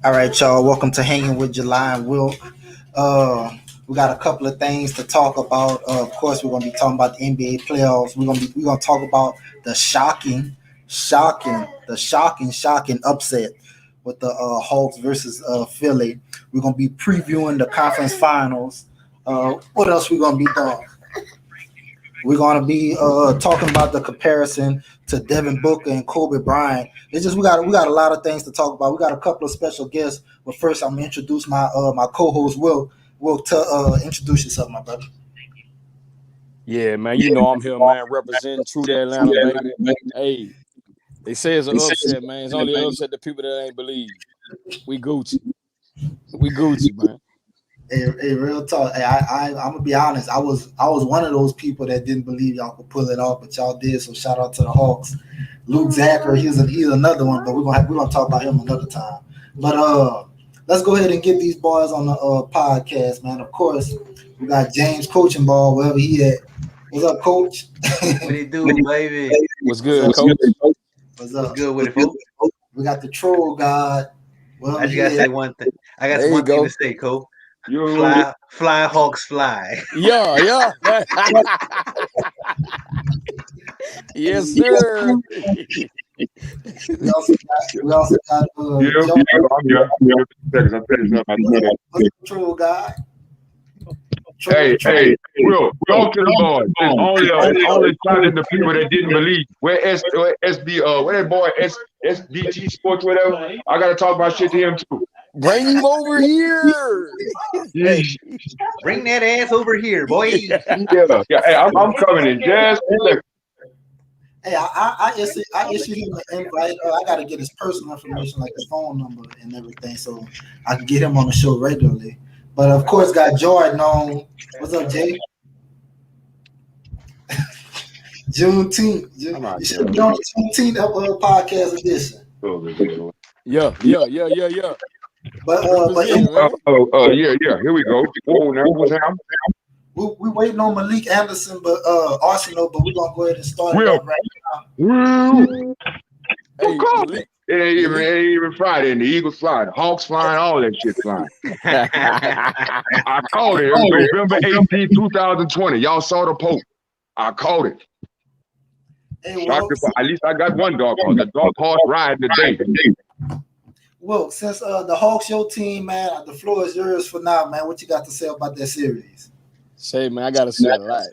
All right, y'all. Welcome to Hanging with July and Will. We got a couple of things to talk about. Of course, we're gonna be talking about the NBA playoffs. We're gonna talk about the shocking upset with the Hawks versus Philly. We're gonna be previewing the conference finals. What else we gonna be doing? We're gonna be talking about the comparison to Devin Booker and Kobe Bryant. It's just we got a lot of things to talk about. We got a couple of special guests, but first I'm gonna introduce my co-host Will. Will, introduce yourself, my brother. Yeah, man, you know I'm here, man, representing True to Atlanta, baby. Hey, they say it's an upset, man. It's only an upset to people that ain't believe. We Gucci. We Gucci, man. Hey, real talk. Hey, I'm gonna be honest. I was one of those people that didn't believe y'all could pull it off, but y'all did. So shout out to the Hawks. Luke Zachary, he's another one, but we're gonna talk about him another time. But let's go ahead and get these boys on the podcast, man. Of course, we got James coaching ball wherever he at. What's up, Coach? What it do, baby? What's good, Coach? What's up? What's good with it, folks? We got the troll god. Well, I just gotta say one thing. I got There you one thing go. to say, Cole. Fly, Hawks, fly. Yeah. Yes, sir. we also got Joe. I'm here. Seconds. I'm finishing up. What's up, troll god? Hey, Will, talk to the boys. It's only telling the people that didn't believe. Where SB, where that boy SBT Sports, whatever. I gotta talk about shit to him too. Bring him over here. Hey, bring that ass over here, boy. Yeah. Hey, I'm coming in just. Hey, I issued him an invite. I got to get his personal information, like his phone number and everything, so I can get him on the show regularly. But of course, got Jordan on. What's up, Jay? Juneteenth. You should be on the Juneteenth podcast edition. Yeah. But Yeah. Here we go. Oh, now what's happening? we waiting on Malik Anderson, but Arsenal. But we're gonna go ahead and start it up right now. Hey, Malik. It ain't even Friday, and the Eagles flying, the Hawks flying, all that shit flying. I called it. It was November 18, 2020. Y'all saw the post. I called it. Hey, well, at least I got one dog on the dog horse riding today. Well, since the Hawks your team, man, the floor is yours for now, man. What you got to say about that series? Say, man, I gotta say a lot.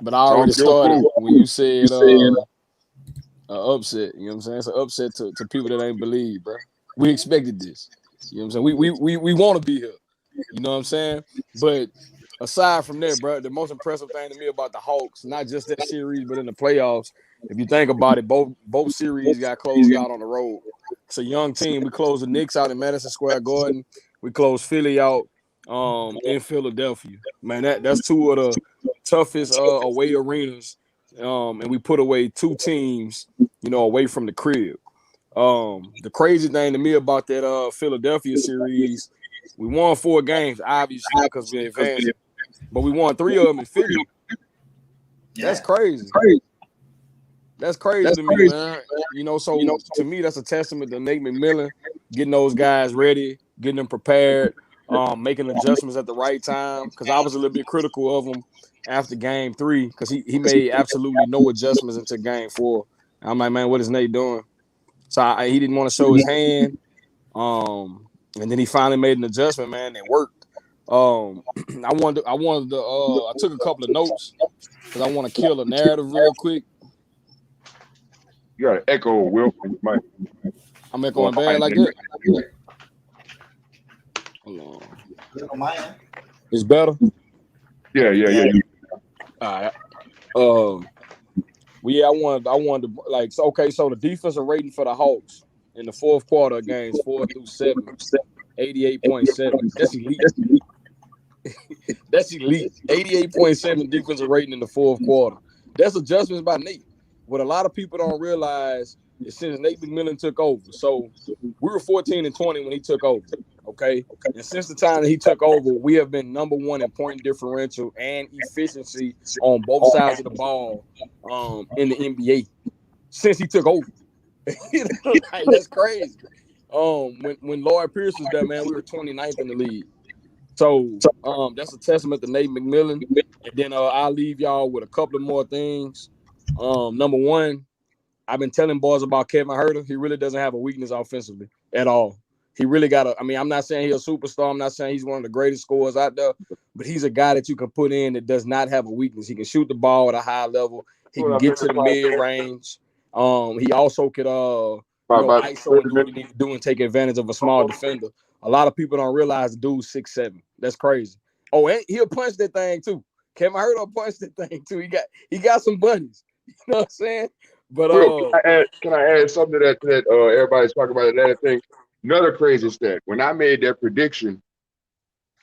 But I already started when you said upset. You know what I'm saying? It's an upset to people that ain't believe, bro. We expected this. You know what I'm saying? We want to be here. You know what I'm saying? But aside from that, bro, the most impressive thing to me about the Hawks, not just that series, but in the playoffs, if you think about it, both series got closed out on the road. It's a young team. We closed the Knicks out in Madison Square Garden. We closed Philly out in Philadelphia. Man, that's two of the toughest away arenas. And we put away two teams, away from the crib. The crazy thing to me about that Philadelphia series, we won 4 games, obviously, because we advanced. But we won 3 of them in Philly. That's crazy. That's crazy to me, man. So to me, that's a testament to Nate McMillan getting those guys ready, getting them prepared, making adjustments at the right time. Because I was a little bit critical of him after game 3 because he made absolutely no adjustments until game 4. I'm like, man, what is Nate doing? So he didn't want to show his hand. And then he finally made an adjustment, man, and it worked. I took a couple of notes because I want to kill a narrative real quick. You got an echo, Will. I'm echoing bad like that. Hold on. It's better? Yeah. All right. I wanted to so the defensive rating for the Hawks in the fourth quarter of games 4 through 7, 88.7. That's elite. That's elite. 88.7 defensive rating in the fourth quarter. That's adjustments by Nate. What a lot of people don't realize is since Nate McMillan took over. So we were 14-20 when he took over. Okay. And since the time that he took over, we have been number 1 in point differential and efficiency on both sides of the ball in the NBA since he took over. That's crazy. when Lloyd Pierce was there, man, we were 29th in the league. So that's a testament to Nate McMillan. And then I'll leave y'all with a couple of more things. Number one, I've been telling boys about Kevin Huerter. He really doesn't have a weakness offensively at all. He really got I mean, I'm not saying he's a superstar. I'm not saying he's one of the greatest scorers out there, but he's a guy that you can put in that does not have a weakness. He can shoot the ball at a high level. He can get to the mid-range. He also could ISO and do what he needs to do and take advantage of a small defender. A lot of people don't realize the dude's 6'7". That's crazy. Oh, and he'll punch that thing too. Kevin Huerter will punch that thing too. He got some bunnies. You know what I'm saying? But can I add something to that everybody's talking about that thing? Another crazy stat. When I made that prediction,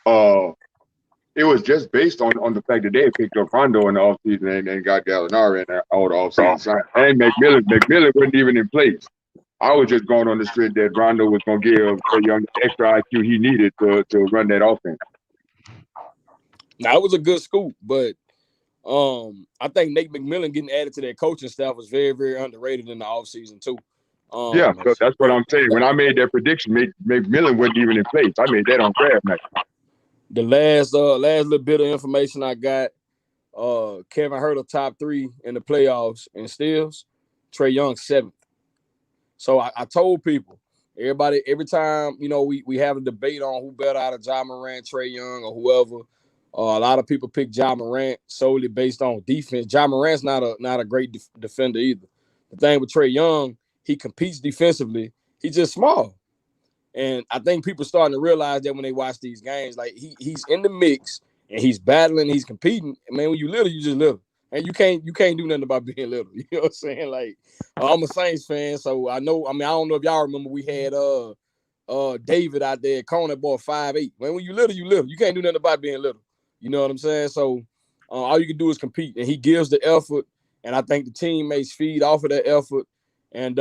it was just based on the fact that they had picked up Rondo in the offseason and got Gallinari in all the offseason. And McMillan wasn't even in place. I was just going on the strength that Rondo was going to give Trae Young the extra IQ he needed to run that offense. Now, it was a good scoop, but I think Nate McMillan getting added to that coaching staff was very, very underrated in the offseason too. Yeah, so that's what I'm saying. When I made that prediction, McMillan wasn't even in place. I made that on draft night. The last little bit of information I got, Kevin Huerter top 3 in the playoffs in steals, Trae Young 7th. So I told people, everybody, every time, we have a debate on who better out of Ja Morant, Trae Young, or whoever. A lot of people pick Ja Morant solely based on defense. Ja Morant's not a great defender either. The thing with Trae Young, he competes defensively. He's just small. And I think people starting to realize that when they watch these games, like he's in the mix and he's battling, he's competing. And man, when you little, you just little. And you can't do nothing about being little. You know what I'm saying? Like, I'm a Saints fan, so I don't know if y'all remember we had David out there, corner boy 5'8". Man, when you little, you little. You can't do nothing about being little. You know what I'm saying? So all you can do is compete. And he gives the effort, and I think the teammates feed off of that effort. And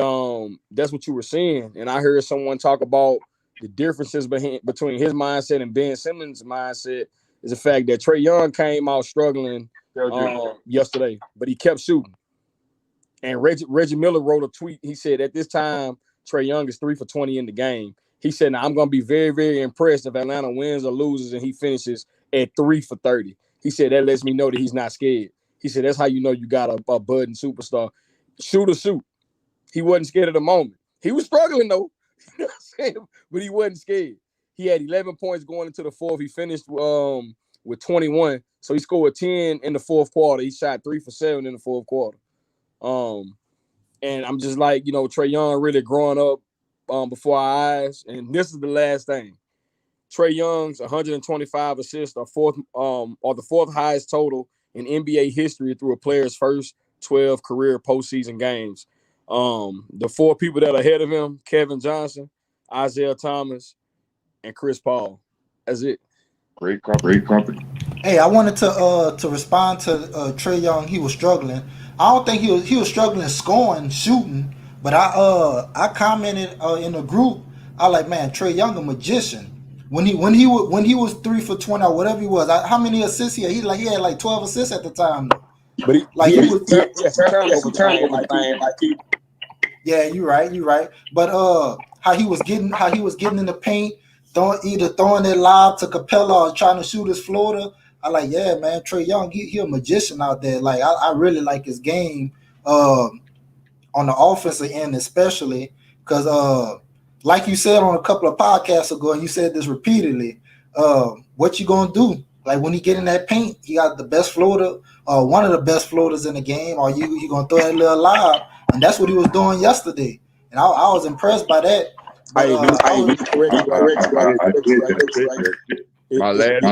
that's what you were seeing. And I heard someone talk about the differences between his mindset and Ben Simmons' mindset is the fact that Trae Young came out struggling yesterday, but he kept shooting. And Reggie Miller wrote a tweet. He said, at this time, Trae Young is 3 for 20 in the game. He said, now I'm going to be very, very impressed if Atlanta wins or loses and he finishes at 3 for 30. He said, that lets me know that he's not scared. He said, that's how you know you got a budding superstar. Shoot or shoot. He wasn't scared at the moment. He was struggling, though. You know what I'm saying? But he wasn't scared. He had 11 points going into the fourth. He finished with 21. So he scored 10 in the fourth quarter. He shot 3 for 7 in the fourth quarter. And I'm just like, Trae Young really growing up before our eyes. And this is the last thing. Trae Young's 125 assists are the fourth highest total in NBA history through a player's first 12 career postseason games. The 4 people that are ahead of him, Kevin Johnson, Isaiah Thomas, and Chris Paul. That's it. Great company. Hey, I wanted to respond to Trae Young. He was struggling. I don't think he was struggling scoring, shooting, but I commented in the group. I like, man, Trae Young a magician. When he was 3 for 20 or whatever he was. How many assists he had? He had like 12 assists at the time. But he was turnover time. Yeah, you're right. But how he was getting in the paint, throwing that lob to Capella or trying to shoot his floater. I like, yeah, man, Trae Young, he a magician out there. Like, I really like his game on the offensive end, especially because like you said on a couple of podcasts ago, and you said this repeatedly, what you gonna do? Like when he get in that paint, he got the best floater, one of the best floaters in the game, or you gonna throw that little lob, and that's what he was doing yesterday, and I was impressed by that. But, my last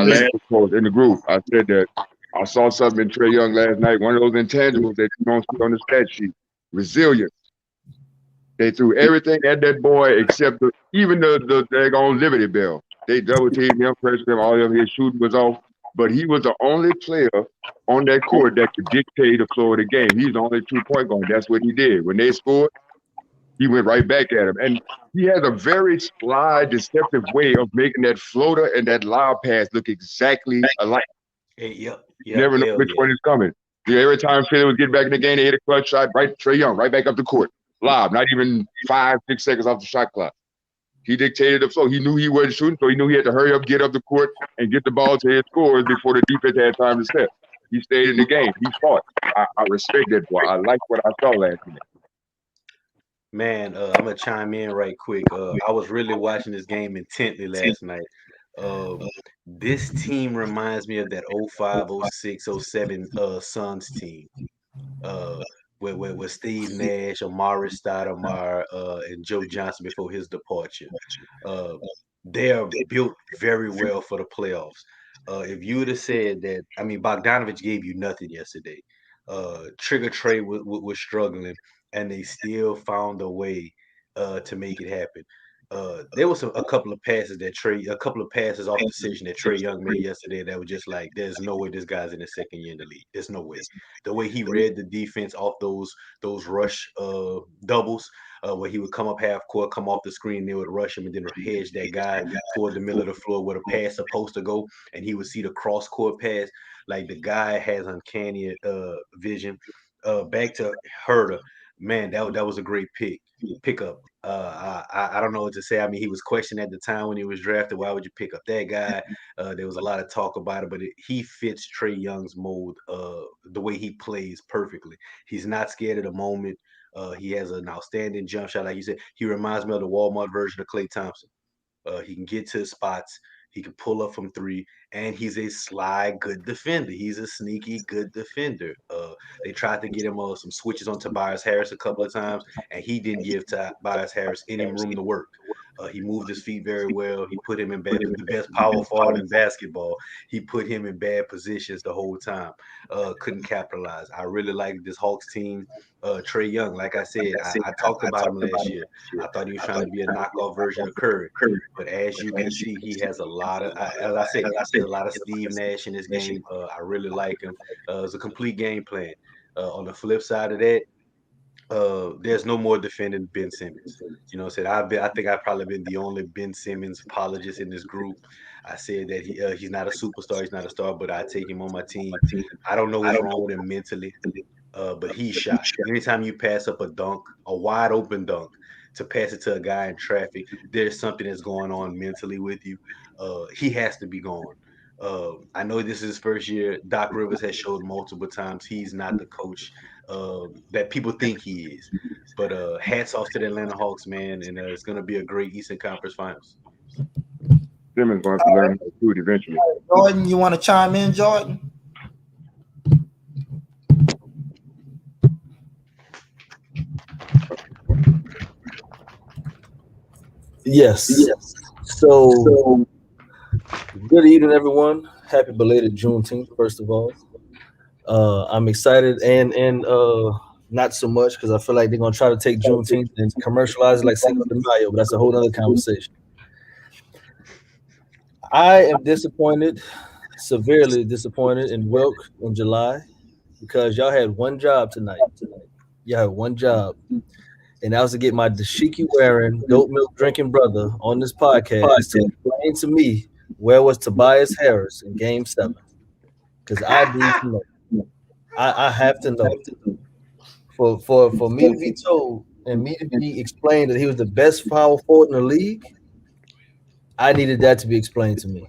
post in the group, I said that I saw something in Trae Young last night, one of those intangibles that you don't see on the stat sheet, resilience. They threw everything at that boy except even the daggone Liberty Bell. They double teamed him, pressured him, all of his shooting was off. But he was the only player on that court that could dictate the flow of the game. He's the only 2-point guard. That's what he did. When they scored, he went right back at him. And he has a very sly, deceptive way of making that floater and that lob pass look exactly alike. You never know which one is coming. Every time Philly was getting back in the game, they hit a clutch shot, right? Trae Young, right back up the court. Lob, not even 5-6 seconds off the shot clock. He dictated the flow. He knew he wasn't shooting, so he knew he had to hurry up, get up the court, and get the ball to his scores before the defense had time to set. He stayed in the game. He fought. I respect that boy. I like what I saw last night. Man, I'm gonna chime in right quick. I was really watching this game intently last night. This team reminds me of that 05, 06, 07 Suns team. With Steve Nash, Amari Stoudemire, and Joe Johnson before his departure. They are built very well for the playoffs. If you would have said that, I mean, Bogdanovich gave you nothing yesterday. Trigger Trey was struggling, and they still found a way to make it happen. There was a couple of passes off decision that Trae Young made yesterday that were just like, there's no way this guy's in his second year in the league. There's no way. The way he read the defense off those rush doubles, where he would come up half court, come off the screen, they would rush him and then hedge that guy toward the middle of the floor where the pass supposed to go, and he would see the cross court pass. Like, the guy has uncanny vision. Back to Herter, man, that was a great pickup. I don't know what to say. I mean, he was questioned at the time when he was drafted. Why would you pick up that guy? There was a lot of talk about it, but he fits Trae Young's mold. The way he plays perfectly. He's not scared of the moment. He has an outstanding jump shot, like you said. He reminds me of the Walmart version of Klay Thompson. He can get to his spots. He can pull up from three, and he's a sly, good defender. He's a sneaky, good defender. They tried to get him some switches on Tobias Harris a couple of times, and he didn't give Tobias Harris any room to work. He moved his feet very well. He put him in the best power forward in basketball. He put him in bad positions the whole time. Couldn't capitalize. I really like this Hawks team. Trae Young, like I said, I talked about him last year. I thought he was trying to be a knockoff version of Curry. But as you can see, he has a lot of, as I said, a lot of Steve Nash in this game. I really like him. It's a complete game plan. On the flip side of that, there's no more defending Ben Simmons. You know what I'm saying? I think I've probably been the only Ben Simmons apologist in this group. I said that he's not a superstar, he's not a star, but I take him on my team. I don't know what's wrong with him mentally, but he's shot. Anytime you pass up a dunk, a wide open dunk, to pass it to a guy in traffic, there's something that's going on mentally with you. He has to be gone. I know this is his first year. Doc Rivers has showed multiple times he's not the coach that people think he is. But hats off to the Atlanta Hawks, man, and it's going to be a great Eastern Conference Finals. Simmons going to learn how to do it eventually. Jordan, you want to chime in, Jordan? Yes. So, good evening, everyone. Happy belated Juneteenth, first of all. I'm excited and not so much because I feel like they're going to try to take Juneteenth and commercialize it like Cinco de Mayo, but that's a whole other conversation. I am disappointed, severely disappointed in Wilk in July because y'all had one job tonight. Y'all had one job. And that was to get my dashiki wearing, goat milk drinking brother on this podcast to explain to me where was Tobias Harris in Game 7. Because I need to know. I have to know. For me to be told and me to be explained that he was the best power forward in the league, I needed that to be explained to me.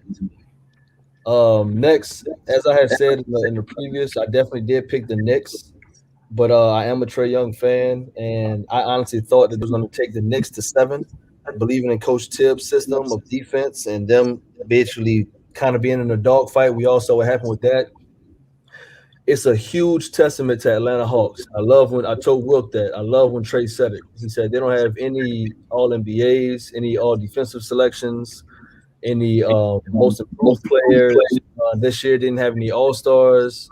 Next, as I had said in the previous, I definitely did pick the Knicks. But I am a Trae Young fan, and I honestly thought that it was going to take the Knicks to 7, believing in Coach Tibbs' system of defense and them basically kind of being in a dogfight. We all saw what happened with that. It's a huge testament to Atlanta Hawks. I love when I told Wilk that. I love when Trae said it. He said they don't have any All-NBAs, any All-Defensive selections, any most improved players. This year didn't have any All-Stars.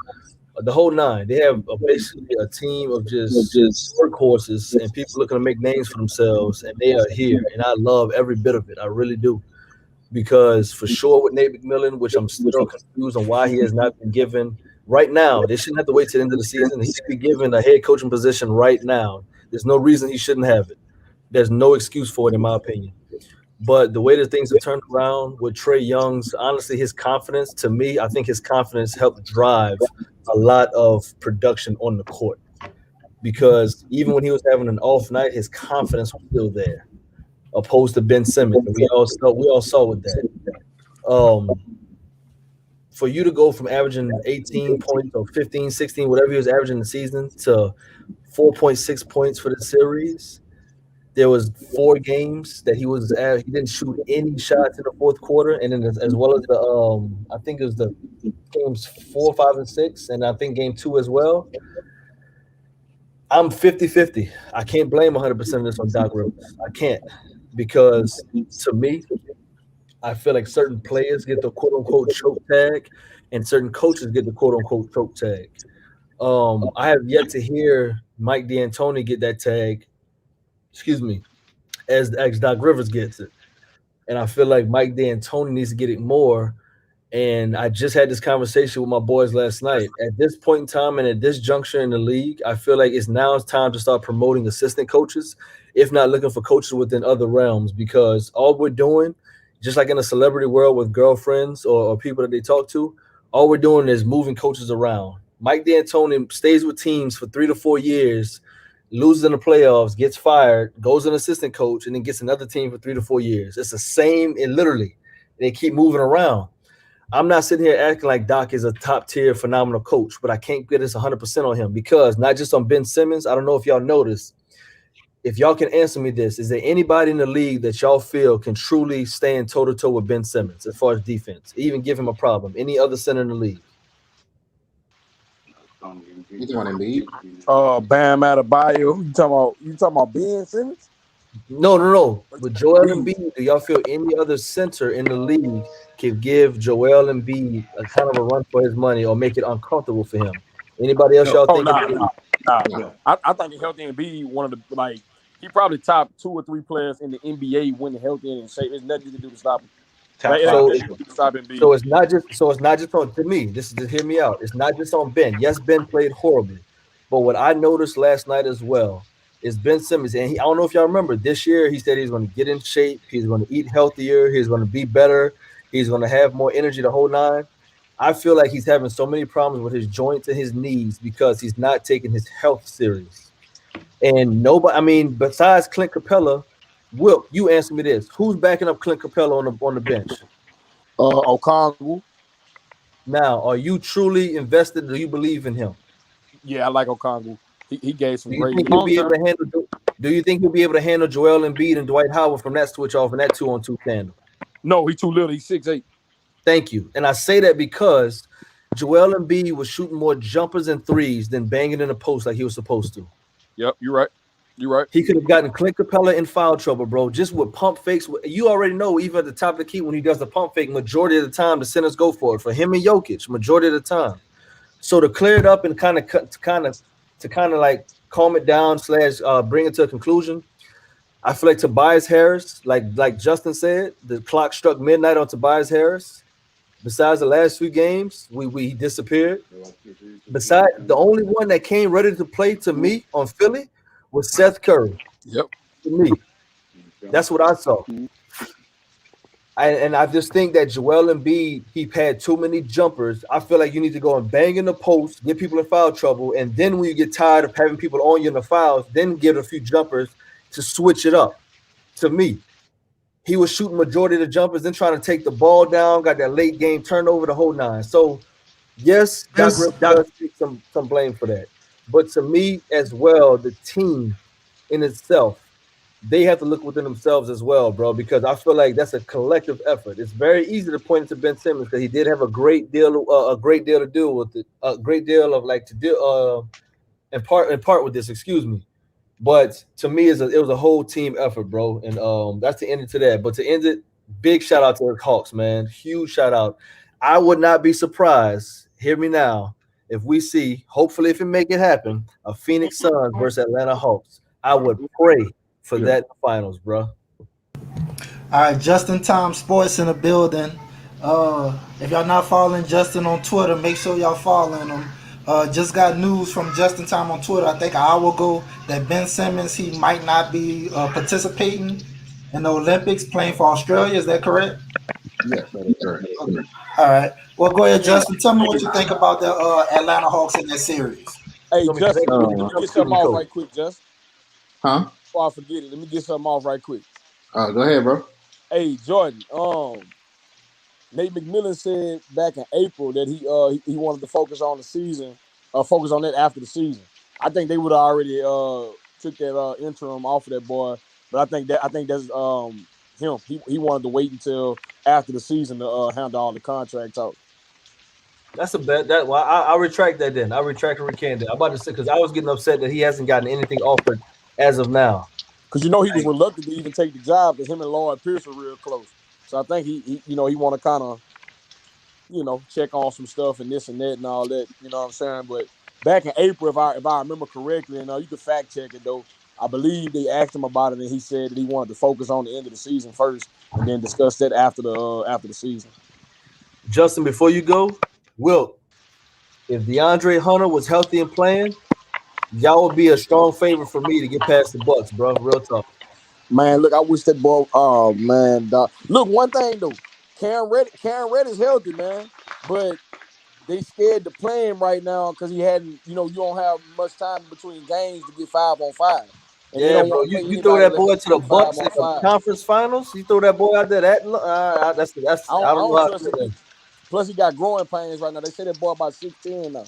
The whole nine. They have basically a team of just workhorses and people looking to make names for themselves, and they are here. And I love every bit of it. I really do. Because for sure with Nate McMillan, which I'm still confused on why he has not been given right now. They shouldn't have to wait till the end of the season. He should be given a head coaching position right now. There's no reason he shouldn't have it. There's no excuse for it, in my opinion. But the way that things have turned around with Trae Young's, honestly, his confidence, to me, I think his confidence helped drive a lot of production on the court. Because even when he was having an off night, his confidence was still there. opposed to Ben Simmons. And we all saw with that. For you to go from averaging 18 points or 15, 16, whatever he was averaging in the season to 4.6 points for the series. There was 4 games that he didn't shoot any shots in the fourth quarter, and then as well as the I think it was the games 4, 5, and 6, and I think game 2 as well. I'm 50-50. I can't blame 100% of this on Doc Rivers. I can't, because to me, I feel like certain players get the quote unquote choke tag, and certain coaches get the quote unquote choke tag. I have yet to hear Mike D'Antoni get that tag. Excuse me, as Doc Rivers gets it. And I feel like Mike D'Antoni needs to get it more. And I just had this conversation with my boys last night. At this point in time and at this juncture in the league, I feel like it's time to start promoting assistant coaches, if not looking for coaches within other realms, because all we're doing, just like in a celebrity world with girlfriends or people that they talk to, all we're doing is moving coaches around. Mike D'Antoni stays with teams for 3 to 4 years, loses in the playoffs, gets fired, goes an assistant coach, and then gets another team for 3 to 4 years. It's the same, and literally, they keep moving around. I'm not sitting here acting like Doc is a top-tier phenomenal coach, but I can't get this 100% on him, because not just on Ben Simmons. I don't know if y'all noticed. If y'all can answer me this, is there anybody in the league that y'all feel can truly stand toe-to-toe with Ben Simmons as far as defense, even give him a problem? Any other center in the league? You talking about Embiid? Bam Adebayo. You talking about Ben Simmons? No. With Joel Embiid, do y'all feel any other center in the league can give Joel Embiid a kind of a run for his money or make it uncomfortable for him? Anybody else y'all think? Nah. I think a healthy Embiid, one of the he probably top 2 or 3 players in the NBA when healthy and in shape. There's nothing you can do to stop him. So it's not just on, to me, this is to hear me out. It's not just on Ben. Yes, Ben played horribly, but what I noticed last night as well is Ben Simmons, and I don't know if y'all remember, this year he said he's going to get in shape, he's going to eat healthier, he's going to be better, he's going to have more energy the whole nine. I feel like he's having so many problems with his joints and his knees because he's not taking his health serious. And nobody, besides Clint Capella, Will, you answer me this: who's backing up Clint Capella on the bench? Okongwu. Now, are you truly invested? Do you believe in him? Yeah, I like Okongwu. He gave some great. Do you think he'll be able to handle Joel Embiid and Dwight Howard from that switch off and that 2-on-2 tandem? No, he's too little. He's 6'8". Thank you. And I say that because Joel Embiid was shooting more jumpers and threes than banging in the post like he was supposed to. Yep, you're right. You're right. He could have gotten Clint Capella in foul trouble, bro, just with pump fakes. You already know, even at the top of the key, when he does the pump fake, majority of the time the centers go for it. For him and Jokic, majority of the time. So to clear it up and kind of like calm it down / bring it to a conclusion, I feel like Tobias Harris, like Justin said, the clock struck midnight on Tobias Harris. Besides the last few games, we disappeared. Besides, the only one that came ready to play to me on Philly was Seth Curry. Yep. To me. That's what I saw. And I just think that Joel Embiid, he had too many jumpers. I feel like you need to go and bang in the post, get people in foul trouble, and then when you get tired of having people on you in the fouls, then give a few jumpers to switch it up. To me, he was shooting majority of the jumpers, then trying to take the ball down, got that late game turnover, the whole nine. So, yes, Doc does take some blame for that. But to me as well, the team in itself, they have to look within themselves as well, bro, because I feel like that's a collective effort. It's very easy to point to Ben Simmons because he did have a great deal to do with it, a great deal of like to do in part with this, excuse me. But to me, it was a whole team effort, bro, and that's the ending to that. But to end it, big shout out to the Hawks, man, huge shout out. I would not be surprised. Hear me now. If we see, hopefully, if it make it happen, a Phoenix Suns versus Atlanta Hawks, I would pray for that in the finals, bro. All right, Justin Time Sports in the building. If y'all not following Justin on Twitter, make sure y'all following him. Just got news from Justin Time on Twitter, I think an hour ago, that Ben Simmons, he might not be participating in the Olympics, playing for Australia. Is that correct? Yes, that is correct. Okay. All right. Well, go ahead, Justin. Tell me what you think about the Atlanta Hawks in that series. Hey, Justin, let me get something off right quick, Justin. Huh? Before I forget it, let me get something off right quick. Go ahead, bro. Hey, Jordan. Nate McMillan said back in April that he wanted to focus on the season, focus on that after the season. I think they would have already took that interim off of that boy, but I think that's him. He wanted to wait until after the season to handle all the contract talk. That's a bet. That well, I retract that. Then I retract and recant that. I'm about to say because I was getting upset that he hasn't gotten anything offered as of now. Because you know he was Like, reluctant to even take the job because him and Lloyd Pierce are real close. So I think he he want to kind of check on some stuff and this and that and all that. You know what I'm saying? But back in April, if I remember correctly, and you can fact check it though, I believe they asked him about it, and he said that he wanted to focus on the end of the season first, and then discuss that after the season. Justin, before you go, Wilt, if DeAndre Hunter was healthy and playing, y'all would be a strong favorite for me to get past the Bucks, bro. Real talk. Man, look, I wish that boy. Oh man, dog. Look, one thing though, Karen Red is healthy, man, but they scared to play him right now because he hadn't. You don't have much time between games to get 5-on-5, and they Yeah, don't bro. want to You, play you throw anybody that unless boy they to the play five Bucks on in the five. conference finals. You throw that boy out there. That's I I don't know don't how I trust feel him that. either. Plus, he got growing pains right now. They say that boy about 6'10" now.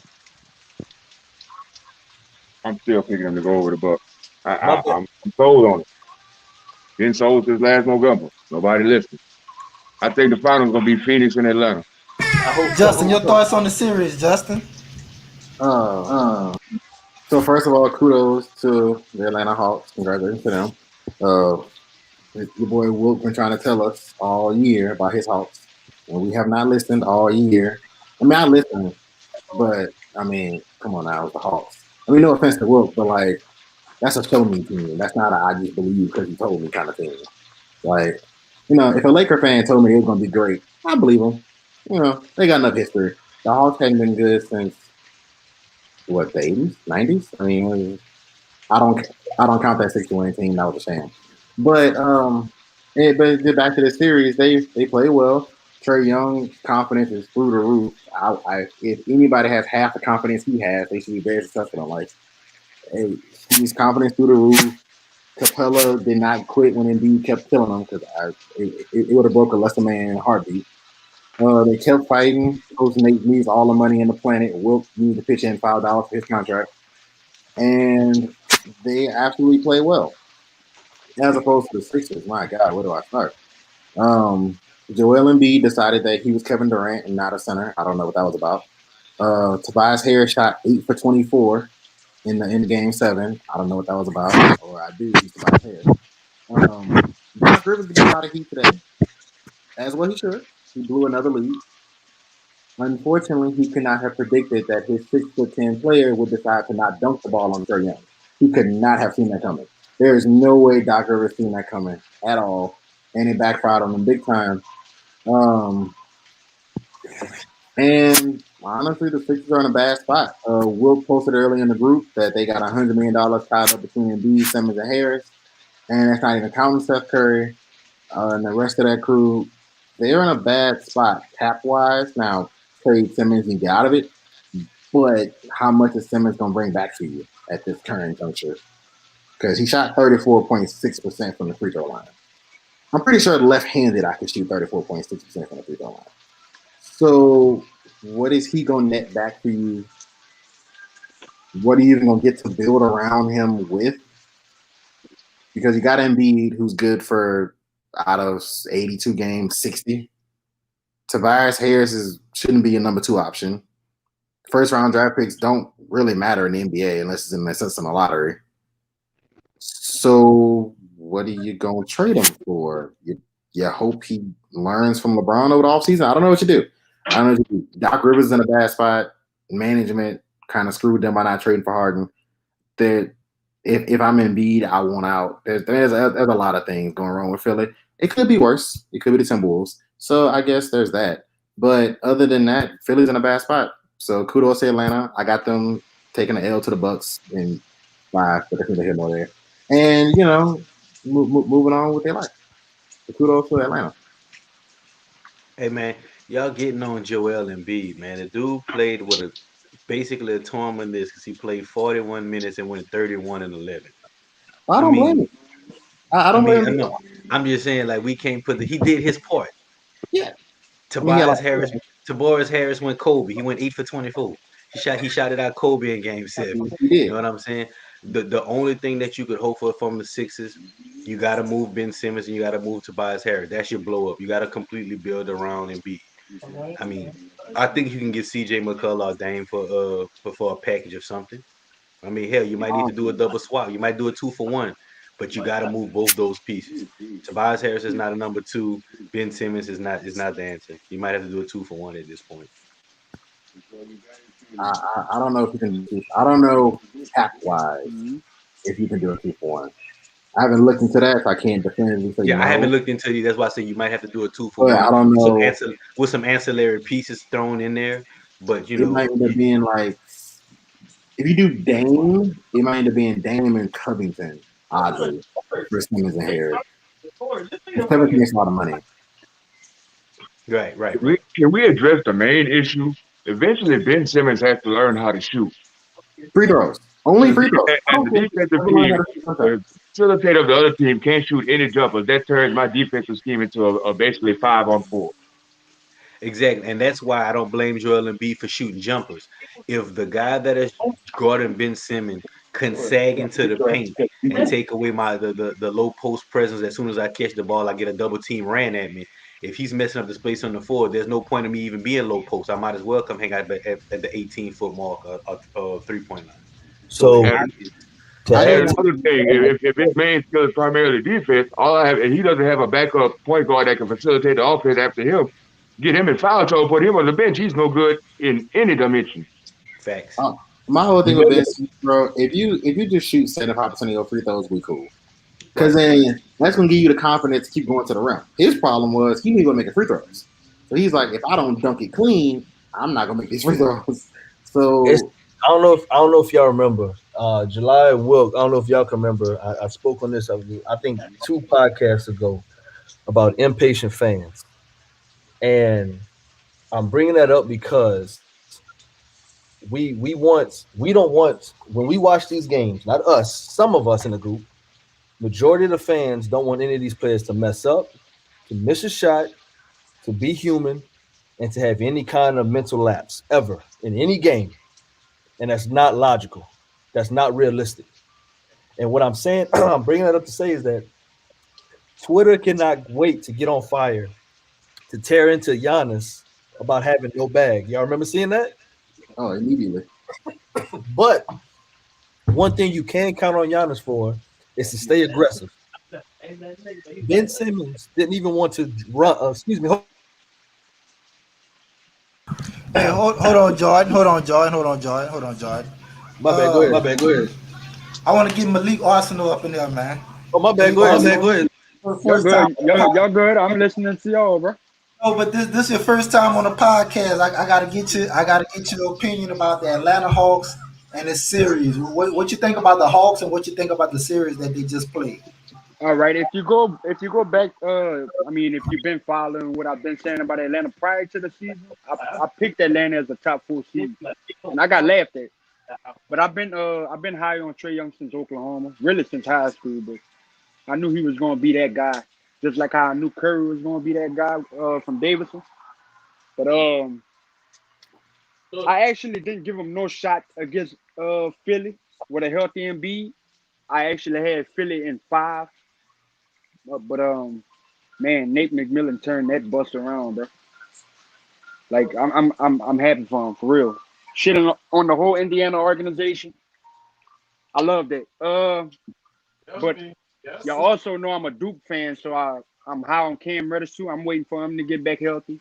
I'm still picking him to go over the Bucks. My bad. I'm sold on it. Been sold since last November. Nobody listened. I think the finals gonna be Phoenix and Atlanta. I hope so. Justin, your thoughts on the series, Justin? Uh, so first of all, kudos to the Atlanta Hawks. Congratulations to them. Uh, your boy Wilt been trying to tell us all year about his Hawks, and we have not listened all year. I mean, I listened, but I mean, come on now, it's the Hawks. I mean, no offense to Wilt, but like that's a show me team. That's not a I just believe because he told me kind of thing. Like, if a Laker fan told me it was gonna be great, I believe him. They got enough history. The Hawks hadn't been good since what, the 80s, 90s. I mean, I don't I don't count that 6-1 team. That was a sham. But back to the series, they play well. Trey Young's confidence is through the roof. If anybody has half the confidence he has, they should be very successful in life. Hey, he's confidence through the roof. Capella did not quit when Embiid kept killing him because it would have broke a lesser man heartbeat. They kept fighting. Coach Nate needs all the money in the planet. Wilt needs to pitch in $5 for his contract, and they absolutely play well. As opposed to the Sixers, my God, where do I start? Joel Embiid decided that he was Kevin Durant and not a center. I don't know what that was about. Tobias Harris shot 8 for 24 in game 7. I don't know what that was about, or I do. He's Tobias Harris. Doc Rivers getting a lot of heat today, as well he should. He blew another lead. Unfortunately, he could not have predicted that his 6'10" player would decide to not dunk the ball on Trae Young. He could not have seen that coming. There is no way Doc Rivers seen that coming at all, and it backfired on him big time. And honestly, the Sixers are in a bad spot. Will posted early in the group that they got $100 million tied up between Embiid, Simmons, and Harris, and that's not even counting Steph Curry and the rest of that crew. They're in a bad spot cap wise. Now, trade Simmons and get out of it, but how much is Simmons going to bring back to you at this current juncture? Because he shot 34.6% from the free throw line. I'm pretty sure left-handed I could shoot 34.6% from the free throw line. So what is he going to net back to you? What are you even going to get to build around him with? Because you got Embiid, who's good for out of 82 games, 60. Tobias Harris shouldn't be a number 2 option. First round draft picks don't really matter in the NBA unless it's in the lottery. So what are you going to trade him for? You hope he learns from LeBron over the offseason? I don't know what you do. I don't know what you do. Doc Rivers is in a bad spot. Management kind of screwed them by not trading for Harden. If I'm Embiid, I want out. There's a lot of things going wrong with Philly. It could be worse. It could be the Timberwolves. So I guess there's that. But other than that, Philly's in a bad spot. So kudos to Atlanta. I got them taking the L to the Bucks in 5, but I think they hit more there. And moving on with their life. So kudos to Atlanta. Hey man, y'all getting on Joel Embiid, man. The dude played with basically a torn meniscus. He played 41 minutes and went 31 and 11. I I don't blame mean, him. I don't blame him. no, I'm just saying like we can't put he did his part. Yeah. Tobias Harris went Kobe. He went 8 for 24. He shot it out Kobe in game 7. He You did. know what I'm saying? The only thing that you could hope for from the Sixers, you gotta move Ben Simmons and you gotta move Tobias Harris. That's your blow up. You gotta completely build around Embiid. I mean, I think you can get CJ McCullough or Dame for a package of something. I mean, hell, you might need to do a double swap. You might do a 2-for-1, but you got to move both those pieces. Tobias Harris is not a number 2. Ben Simmons is not the answer. You might have to do a 2-for-1 at this point. I don't know if you can. I don't know cap wise if you can do a 2-for-1. I haven't looked into that, so I can't definitively say. I haven't looked into it. That's why I say you might have to do a 2-for-1. But I don't know with some ancillary pieces thrown in there. But it might end up being like if you do Dame, it might end up being Dame and Covington, oddly, for Simmons and Harris. Covington makes a lot of money. Right. Can we address the main issue? Eventually, Ben Simmons has to learn how to shoot free throws. Only free throws. And the defensive team, the facilitator of the other team can't shoot any jumpers. That turns my defensive scheme into a basically 5-on-4. Exactly, and that's why I don't blame Joel Embiid for shooting jumpers. If the guy that is guarding Ben Simmons can sag into the paint and take away the low post presence, as soon as I catch the ball, I get a double team ran at me. If he's messing up the space on the floor, there's no point in me even being low post. I might as well come hang out at the 18-foot mark or 3-point line. So And another thing, if his main skill is primarily defense, all I have, and he doesn't have a backup point guard that can facilitate the offense after him, get him in foul trouble, put him on the bench. He's no good in any dimension. Facts. My whole thing with this, bro, if you just shoot 75% of your free throws, we cool. Because then that's going to give you the confidence to keep going to the rim. His problem was he knew he was making free throws. So he's like, if I don't dunk it clean, I'm not going to make these free throws. So I don't know if y'all remember July Wilk. I don't know if y'all can remember. I spoke on this, I think 2 podcasts ago about impatient fans. And I'm bringing that up because we don't want when we watch these games, not us, some of us in the group, majority of the fans don't want any of these players to mess up, to miss a shot, to be human, and to have any kind of mental lapse ever in any game. And that's not logical. That's not realistic. And what I'm saying, I'm bringing that up to say is that Twitter cannot wait to get on fire to tear into Giannis about having no bag. Y'all remember seeing that? Oh, immediately. But one thing you can count on Giannis for is to stay aggressive. Ben Simmons didn't even want to run. Hey, hold on, Jordan. Hold on, Jordan. My bad. Go ahead. I want to get Malik Arsenal up in there, man. Oh, my bad. Go ahead. Y'all good. Y'all good. I'm listening to y'all, bro. Oh, but this is your first time on the podcast. I gotta get your opinion about the Atlanta Hawks and this series. What you think about the Hawks and what you think about the series that they just played? All right. If you go back, if you've been following what I've been saying about Atlanta prior to the season, I picked Atlanta as a top 4 seed, and I got laughed at. But I've been high on Trae Young since Oklahoma, really since high school. But I knew he was going to be that guy, just like how I knew Curry was going to be that guy from Davidson. But I actually didn't give him no shot against Philly with a healthy Embiid. I actually had Philly in 5. But man, Nate McMillan turned that bus around, bro. Like I'm happy for him, for real. Shitting on the whole Indiana organization. I love that. But y'all also know I'm a Duke fan, so I'm high on Cam Reddish too. I'm waiting for him to get back healthy.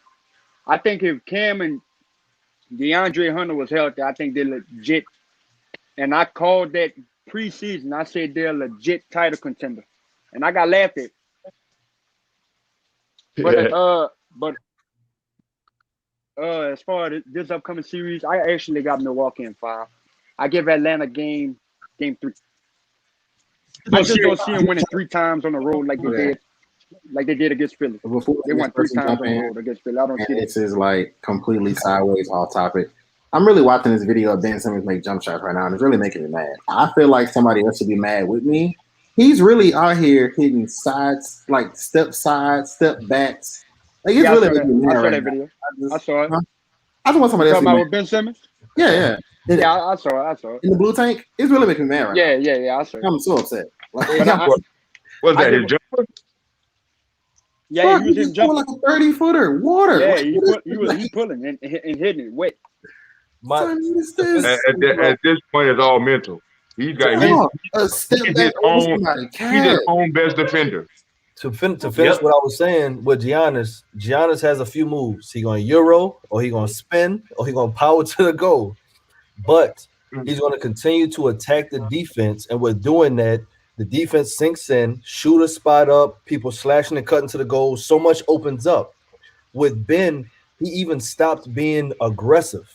I think if Cam and DeAndre Hunter was healthy, I think they're legit. And I called that preseason. I said they're a legit title contender. And I got laughed at. But as far as this upcoming series, I actually got Milwaukee in 5. I give Atlanta game 3. I just don't see them winning 3 times on the road like they did against Philly. They won 3 times on the road against Philly. I don't see this is like completely sideways off topic. I'm really watching this video of Ben Simmons make jump shots right now, and it's really making me mad. I feel like somebody else should be mad with me. he's really out here hitting sides, like step sides, step backs. Like it's Yeah, really I saw that. making me I mad saw right that now. video. I I saw it. huh? I just want somebody You else talking to about make. with Ben Simmons? Yeah. Yeah, I saw it. I saw it. In the blue tank, it's really making me mad right Yeah, I saw now. it. I'm so upset. Like, But I What's I that? give His him. jumper? Yeah, fuck, he he was hitting just pulled jumpers. like a 30-footer. Water. Yeah, Like, what is he pulling and hitting it wet. My son, what is to this? At this point, it's all mental. He's Dog, a step he's back his over own somebody. he's his own best defender. to finish Yep. what I was saying with Giannis. Giannis has a few moves. He gonna Euro, or he gonna spin, or he gonna power to the goal. But he's going to continue to attack the defense, and with doing that, the defense sinks in, shoot a spot up, people slashing and cutting to the goal. So much opens up. With Ben, he even stopped being aggressive,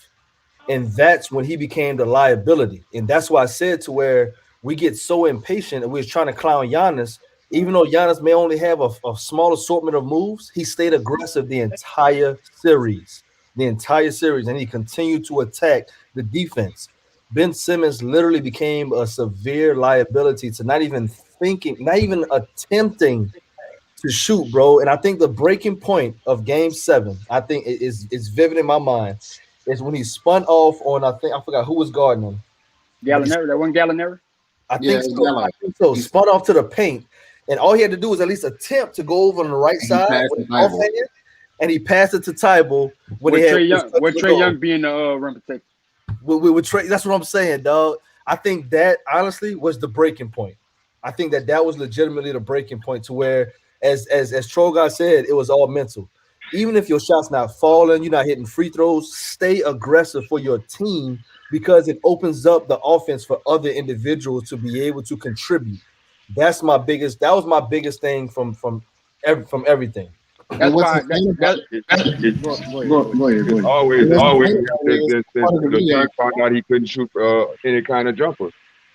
and that's when he became the liability. And that's why I said to where we get so impatient, and we was trying to clown Giannis. Even though Giannis may only have a small assortment of moves, he stayed aggressive the entire series, and he continued to attack the defense. Ben Simmons literally became a severe liability to not even attempting to shoot, bro. And I think the breaking point of Game 7, I think it's vivid in my mind, is when he spun off on, I forgot who was guarding him. Gallinari, that one Gallinari. I think so. Spun off to the paint, and all he had to do was at least attempt to go over on the right side with offhand, and he passed it to Tybal when with he Trae had Young, with Trae Young being the rim protector. With Trae, that's what I'm saying, dog. I think that honestly was the breaking point. I think that was legitimately the breaking point to where, as Trogon said, it was all mental. Even if your shot's not falling, you're not hitting free throws, stay aggressive for your team because it opens up the offense for other individuals to be able to contribute. That was my biggest thing from everything. That's why. Go ahead. Always since he found out he couldn't shoot any kind of jumper.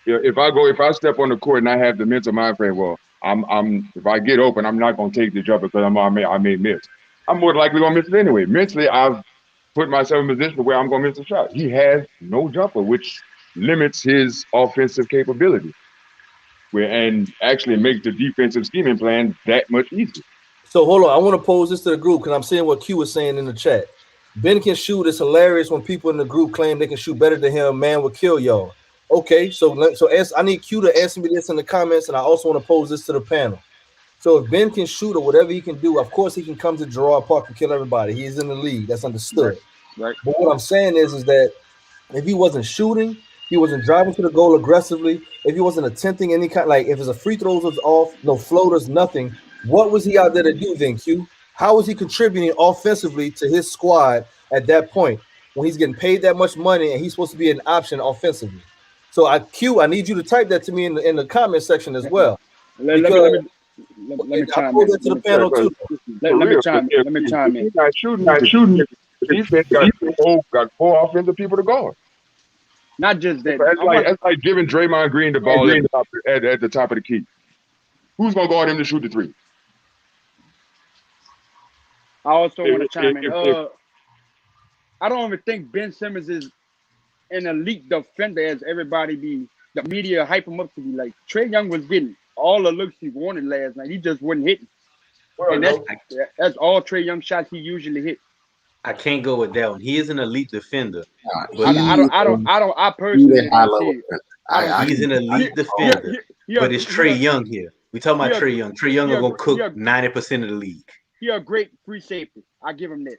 If I step on the court and I have the mental mind frame, well, if I get open, I'm not gonna take the jumper because I may miss. I'm more likely gonna miss it anyway. Mentally, I've put myself in a position where I'm gonna miss a shot. He has no jumper, which limits his offensive capability, and actually makes the defensive scheming plan that much easier. So hold on, I want to pose this to the group because I'm seeing what Q was saying in the chat. Ben can shoot. It's hilarious when people in the group claim they can shoot better than him. Man will kill y'all. Okay, so I need Q to answer me this in the comments, and I also want to pose this to the panel. So if Ben can shoot or whatever he can do, of course he can come to Gerard Park and kill everybody. He's in the league. That's understood. Right. But what I'm saying is that if he wasn't shooting, he wasn't driving to the goal aggressively, if he wasn't attempting any kind, like if his free throws was off, no floaters, nothing, what was he out there to do then, Q? How was he contributing offensively to his squad at that point when he's getting paid that much money and he's supposed to be an option offensively? So I need you to type that to me in the comment section as well. Let me chime in. To the panel too. Let me chime in. He's not shooting. The defense got four offensive people to guard. Not just that. That's like giving Draymond Green the ball at the top of the key. Who's gonna guard him to shoot the three? I also want to chime in. I don't even think Ben Simmons is an elite defender as the media hype him up to be. Like Trae Young was getting all the looks he wanted last night. He just wasn't hitting. And that's all Trae Young shots he usually hit. I can't go with that one. He is an elite defender. But I personally he's an elite defender. But it's Trae Young here. We talking about Trae Young. Trae Young are gonna cook 90% of the league. He's a great free safety. I give him that.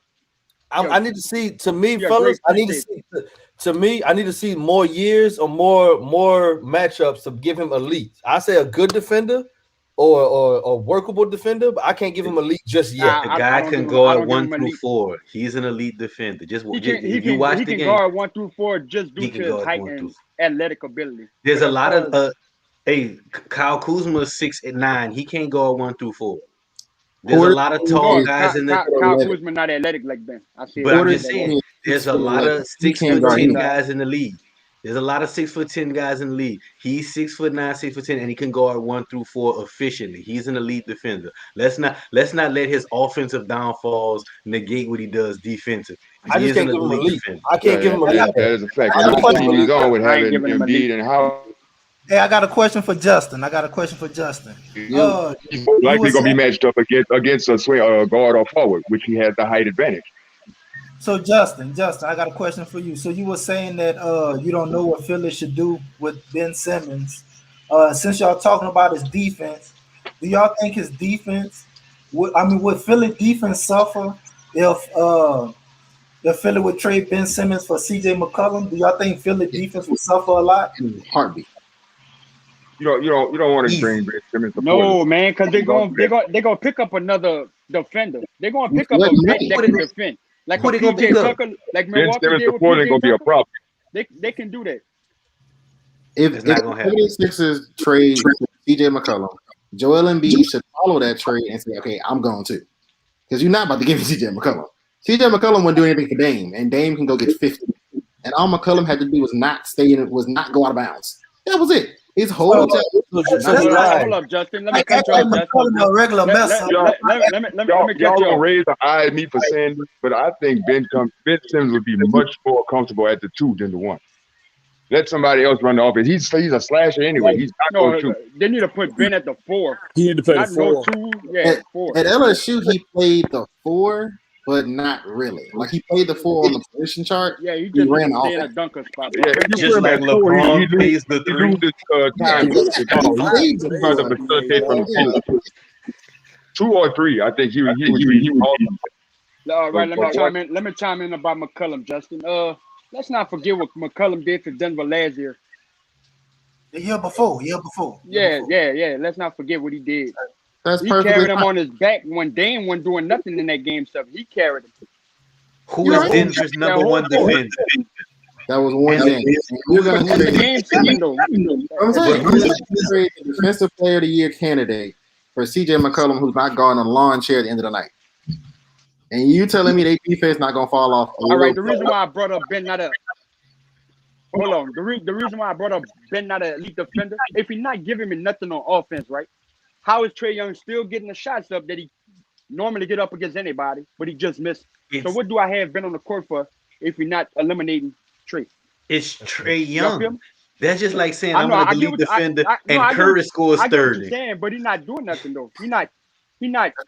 I need to see, to me, fellas, I need to see more years or more matchups to give him elite. I say a good defender or a workable defender, but I can't give him elite just yet. The guy can guard 1 through 4. He's an elite defender. He can guard 1 through 4 just due to his height and athletic ability. There's a lot of Kyle Kuzma is 6'9". He can't guard 1 through 4. There's a lot of tall guys in the. Kyle Kuzma not athletic like Ben. But I'm just saying, there's a lot of 6'10" guys in the league. There's a lot of 6'10" guys in the league. He's 6'9", 6'10", and he can guard 1 through 4 efficiently. He's an elite defender. Let's not let his offensive downfalls negate what he does defensively. I just can't give him elite. I can't give him elite. That is a fact. The team he's on with having Embiid and Howard. Hey, I got a question for Justin. Yeah. He's You likely was going to be saying, matched up against a guard or forward, which he has the height advantage. so Justin, I got a question for you. So you were saying that you don't know what Philly should do with Ben Simmons. Since y'all talking about his defense, do y'all think his defense would Philly defense suffer if Philly would trade Ben Simmons for CJ McCollum? Do y'all think Philly defense would suffer a lot? Heartbeat. You don't want to Easy. bring Ben Simmons to No, Portland. man, because they're gonna pick up another defender. They're gonna pick up What a do you vet mean? that Who can they- defend, like who a they gonna PJ pick up? Tucker, like Ben Milwaukee Simmons did to with Portland PJ going to be a Tucker. problem. They can do that. If It's the not gonna happen. 76ers trade CJ McCollum, Joel Embiid should follow that trade and say, okay, I'm going too. Because you're not about to give me CJ McCollum. CJ McCollum wouldn't do anything for Dame, and Dame can go get 50. And all McCollum had to do was not go out of bounds. That was it. His whole So, time. Hold up, Justin. Let me I cut act you like off, Justin. McCollum a regular Let mess up. me Y'all cut you gonna off. raise the eye at me for saying this, but I think Ben Simmons would be much more comfortable at the 2 than the 1. Let somebody else run the offense. He's a slasher anyway. He's not No, going to shoot. they need to put Ben at the 4. He need to play the Not no 4. 2. Yeah, 4. At LSU, he played the 4, but not really. Like he played the 4 on the position chart. Yeah, he He just ran needs to stay in a offense. dunker spot. Yeah, if you Just put him like at 4, LeBron plays the he 3. loses time Yeah, touching the ball. he He's played trying to the 4. facilitate from the Yeah. field. 2 or 3, I think he would be awesome. All right, But let me chime in about McCollum, Justin. Let's not forget what McCollum did to Denver last year. The year before. Yeah. Let's not forget what he did. That's He perfectly carried him fine. on his back when Dame wasn't doing nothing in that game 7. He carried him. Who You're is right. Denver's number That 1 whole defender? That was one And- game. You're gonna But in trade. game 7, though. I'm saying you're gonna trade the defensive player of the year candidate for CJ McCollum, who's not guarding a lawn chair at the end of the night. And you telling me their defense not gonna fall off? All right, the reason why I brought up Ben not a hold on. The reason why I brought up Ben not an elite defender, if he's not giving me nothing on offense, right? How is Trae Young still getting the shots up that he normally get up against anybody, but he just missed? So It's, what do I have Ben on the court for if we're not eliminating Trae? it's Trae Y'all feel Young. me? That's just like saying I I'm know, gonna I get delete what you- defender I and get Curry what- scores I get what you're 30. saying, but he's not doing nothing though. He's not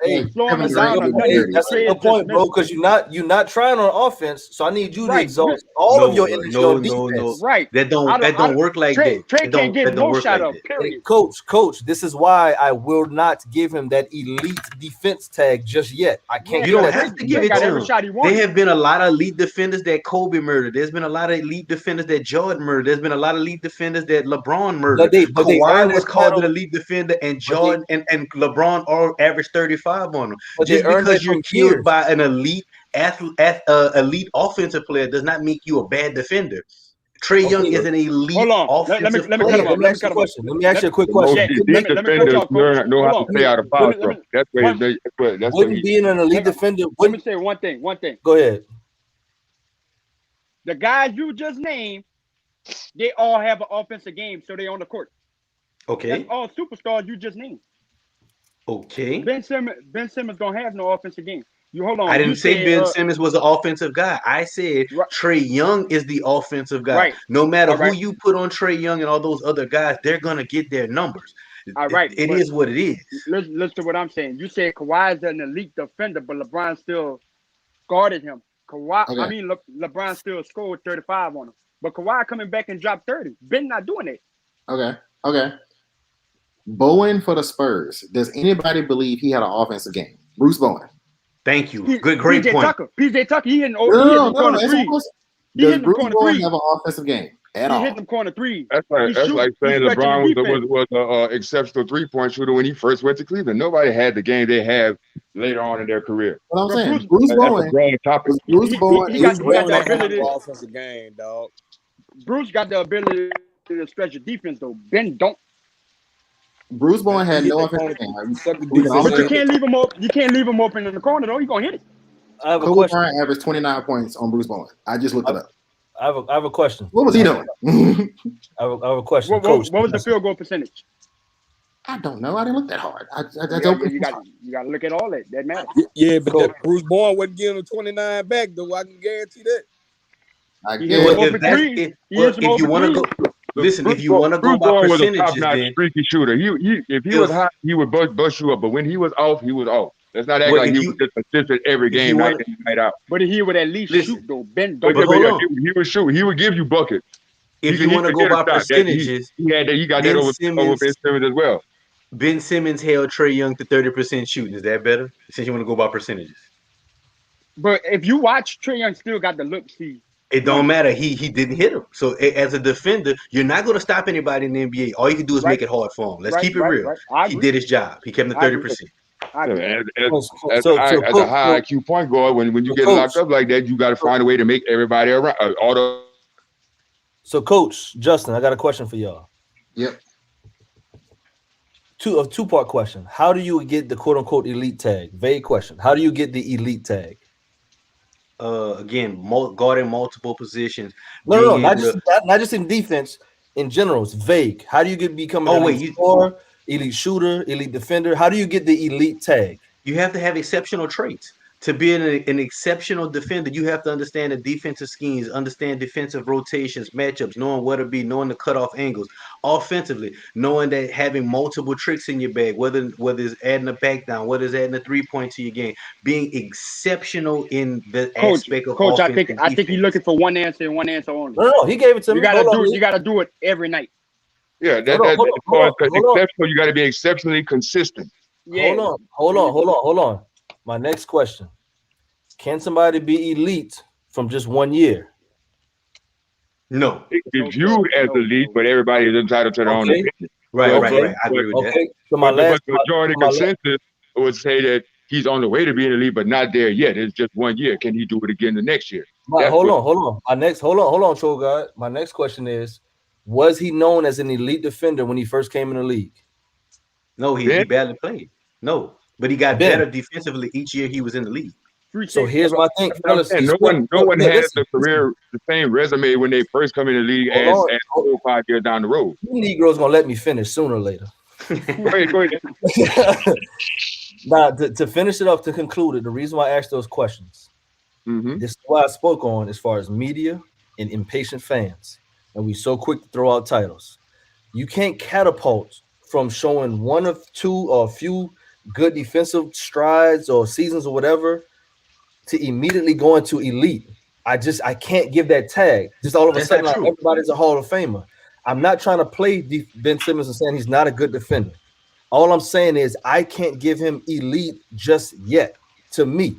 Hey, slowing Kevin him down or Durant nothing. did that's a Trae good is point, just bro. missing. Because you're not trying on offense, so I need you to Right. exhaust all of your energy No, on defense. Right. That I don't work like Trae that. That can't don't get that don't no work shot like up. that. Hey, Period. coach, this is why I will not give him that elite defense tag just yet. I can't. You give don't that have to give Trae it got to every him. shot he There wanted. have been a lot of elite defenders that Kobe murdered. There's been a lot of elite defenders that Jordan murdered. There's been a lot of elite defenders that LeBron murdered. but they Kawhi earned was that called an title. elite defender, and Jordan and LeBron all averaged 35 on him. But they Just earned because that you're from killed years. by an elite elite offensive player does not make you a bad defender. Trae Young Okay. is an elite Hold on. offensive Let me cut player. him Let off. me Let me ask you cut a him off. question. Let me ask you a quick The most question. Yeah, elite let me cut you defenders off, coach. know how Hold to on. stay out of Let foul me- trouble. let me- That's what Wouldn't he. being an elite defender? Let me Wouldn't say one thing. go ahead. The guys you just named, they all have an offensive game, so they on the court. That's Okay. all superstars you just named. Okay. Ben Simmons don't have no offensive game. You hold on. I You didn't say said, Ben Simmons was an offensive guy. I said Right. Trae Young is the offensive guy. Right. No matter All who right. you put on Trae Young and all those other guys, they're gonna get their numbers. All right, It but- is what it is. Listen to what I'm saying. You said Kawhi is an elite defender, but LeBron still guarded him. Okay. LeBron still scored 35 on him. But Kawhi coming back and dropped 30. Ben not doing it. Okay. Bowen for the Spurs. Does anybody believe he had an offensive game? Bruce Bowen. Thank you. Great PJ point. Tucker. PJ Tucker, he hitting No, them corner that's threes. almost- He Does hitting them Bruce corner Bowen threes. have an offensive game at He all? hitting them corner threes. That's like He saying stretching LeBron the defense. was an exceptional 3-point shooter when he first went to Cleveland. Nobody had the game they have later on in their career. What I'm But saying, Bruce That's a Bowen. broad topic. Bruce Bowen. he got Bruce Bowen the don't have ability. no offensive game, dog. Bruce got the ability to stretch the defense though. Ben don't. Bruce Bowen had He no hit the offensive corner. game. Suck the We can defense. But you in. can't leave him open. You can't leave him open in the corner though. He gonna hit it. I have a Kobe question. Bryant averaged 29 points on Bruce Bowen. I just looked it up. I have a question. What was he doing? I have a question. What Coach, was the field goal percentage? I don't know. I didn't look that hard. I You opened. got to look at all that. That matters. Yeah, but that Bruce Bowen wasn't giving him 29 back, though. I can guarantee that. I He guess. hit Well, open if that's threes. it, He well, hit some if you open want to threes. go, Listen, if you Bruce want to go by Bowen was a percentages, top-notch then streaky shooter. If he was hot, he would bust you up. But when he was off, he was off. Let's not act well, like if he was you just consistent every if you game, night want, in, night out. But he would at least listen, shoot though. Ben But, don't. but hold yeah, on. he would shoot. He would give you buckets. If you He want to could go get a by shot. percentages, He got that Ben over Simmons, Ben Simmons as well. Ben Simmons held Trae Young to 30% shooting. Is that better? Since you want to go by percentages, But if you watch, Trae Young still got the look. See, it don't matter. He didn't hit him. So as a defender, you're not going to stop anybody in the NBA. All you can do is Right. make it hard for him. Let's Right, keep it right, real. right. I He agree. did his job. He kept him to I agree. 30%. I agree. As a high IQ point guard, when you get locked up like that, you got to find a way to make everybody around all the. So, Coach Justin, I got a question for y'all. Yep. Two-part question. How do you get the quote unquote elite tag? Vague question. How do you get the elite tag? Again, guarding multiple positions. No, being not able not just in defense. In general, it's vague. How do you become an Oh, wait, elite scorer, elite shooter, elite defender? How do you get the elite tag? You have to have exceptional traits. To be an exceptional defender, you have to understand the defensive schemes, understand defensive rotations, matchups, knowing where to be, knowing the cutoff angles. Offensively, knowing that having multiple tricks in your bag, whether it's adding a back down, whether it's adding a 3-point to your game, being exceptional in the aspect of Coach, offense. I think he's looking for one answer and one answer only. No, he gave it to You me. gotta do it every night. Yeah, Hold on. exceptional. You got to be exceptionally consistent. Yeah. Hold on. My next question. Can somebody be elite from just 1 year? No. It's viewed as elite, but everybody is entitled to their own opinion. Right. I agree with Okay. that. So my But last the majority consensus would say that he's on the way to being elite, but not there yet. It's just 1 year. Can he do it again the next year? hold on. Hold on, Troll God. My next question is: was he known as an elite defender when he first came in the league? No, he badly played. No, but he got Ben. better defensively each year he was in the league. So here's my thing, fellas. No one has the same resume when they first come in the league as 4 or 5 years down the road. You Negroes gonna let me finish sooner or later. Go ahead. Now, to finish it up, to conclude it, the reason why I asked those questions, this is why I spoke on as far as media and impatient fans, and we so quick to throw out titles. You can't catapult from showing one of two or a few good defensive strides or seasons or whatever to immediately go into elite. I can't give that tag. Just all of a sudden, like, everybody's a Hall of Famer. I'm not trying to play Ben Simmons and saying he's not a good defender. All I'm saying is I can't give him elite just yet. To me,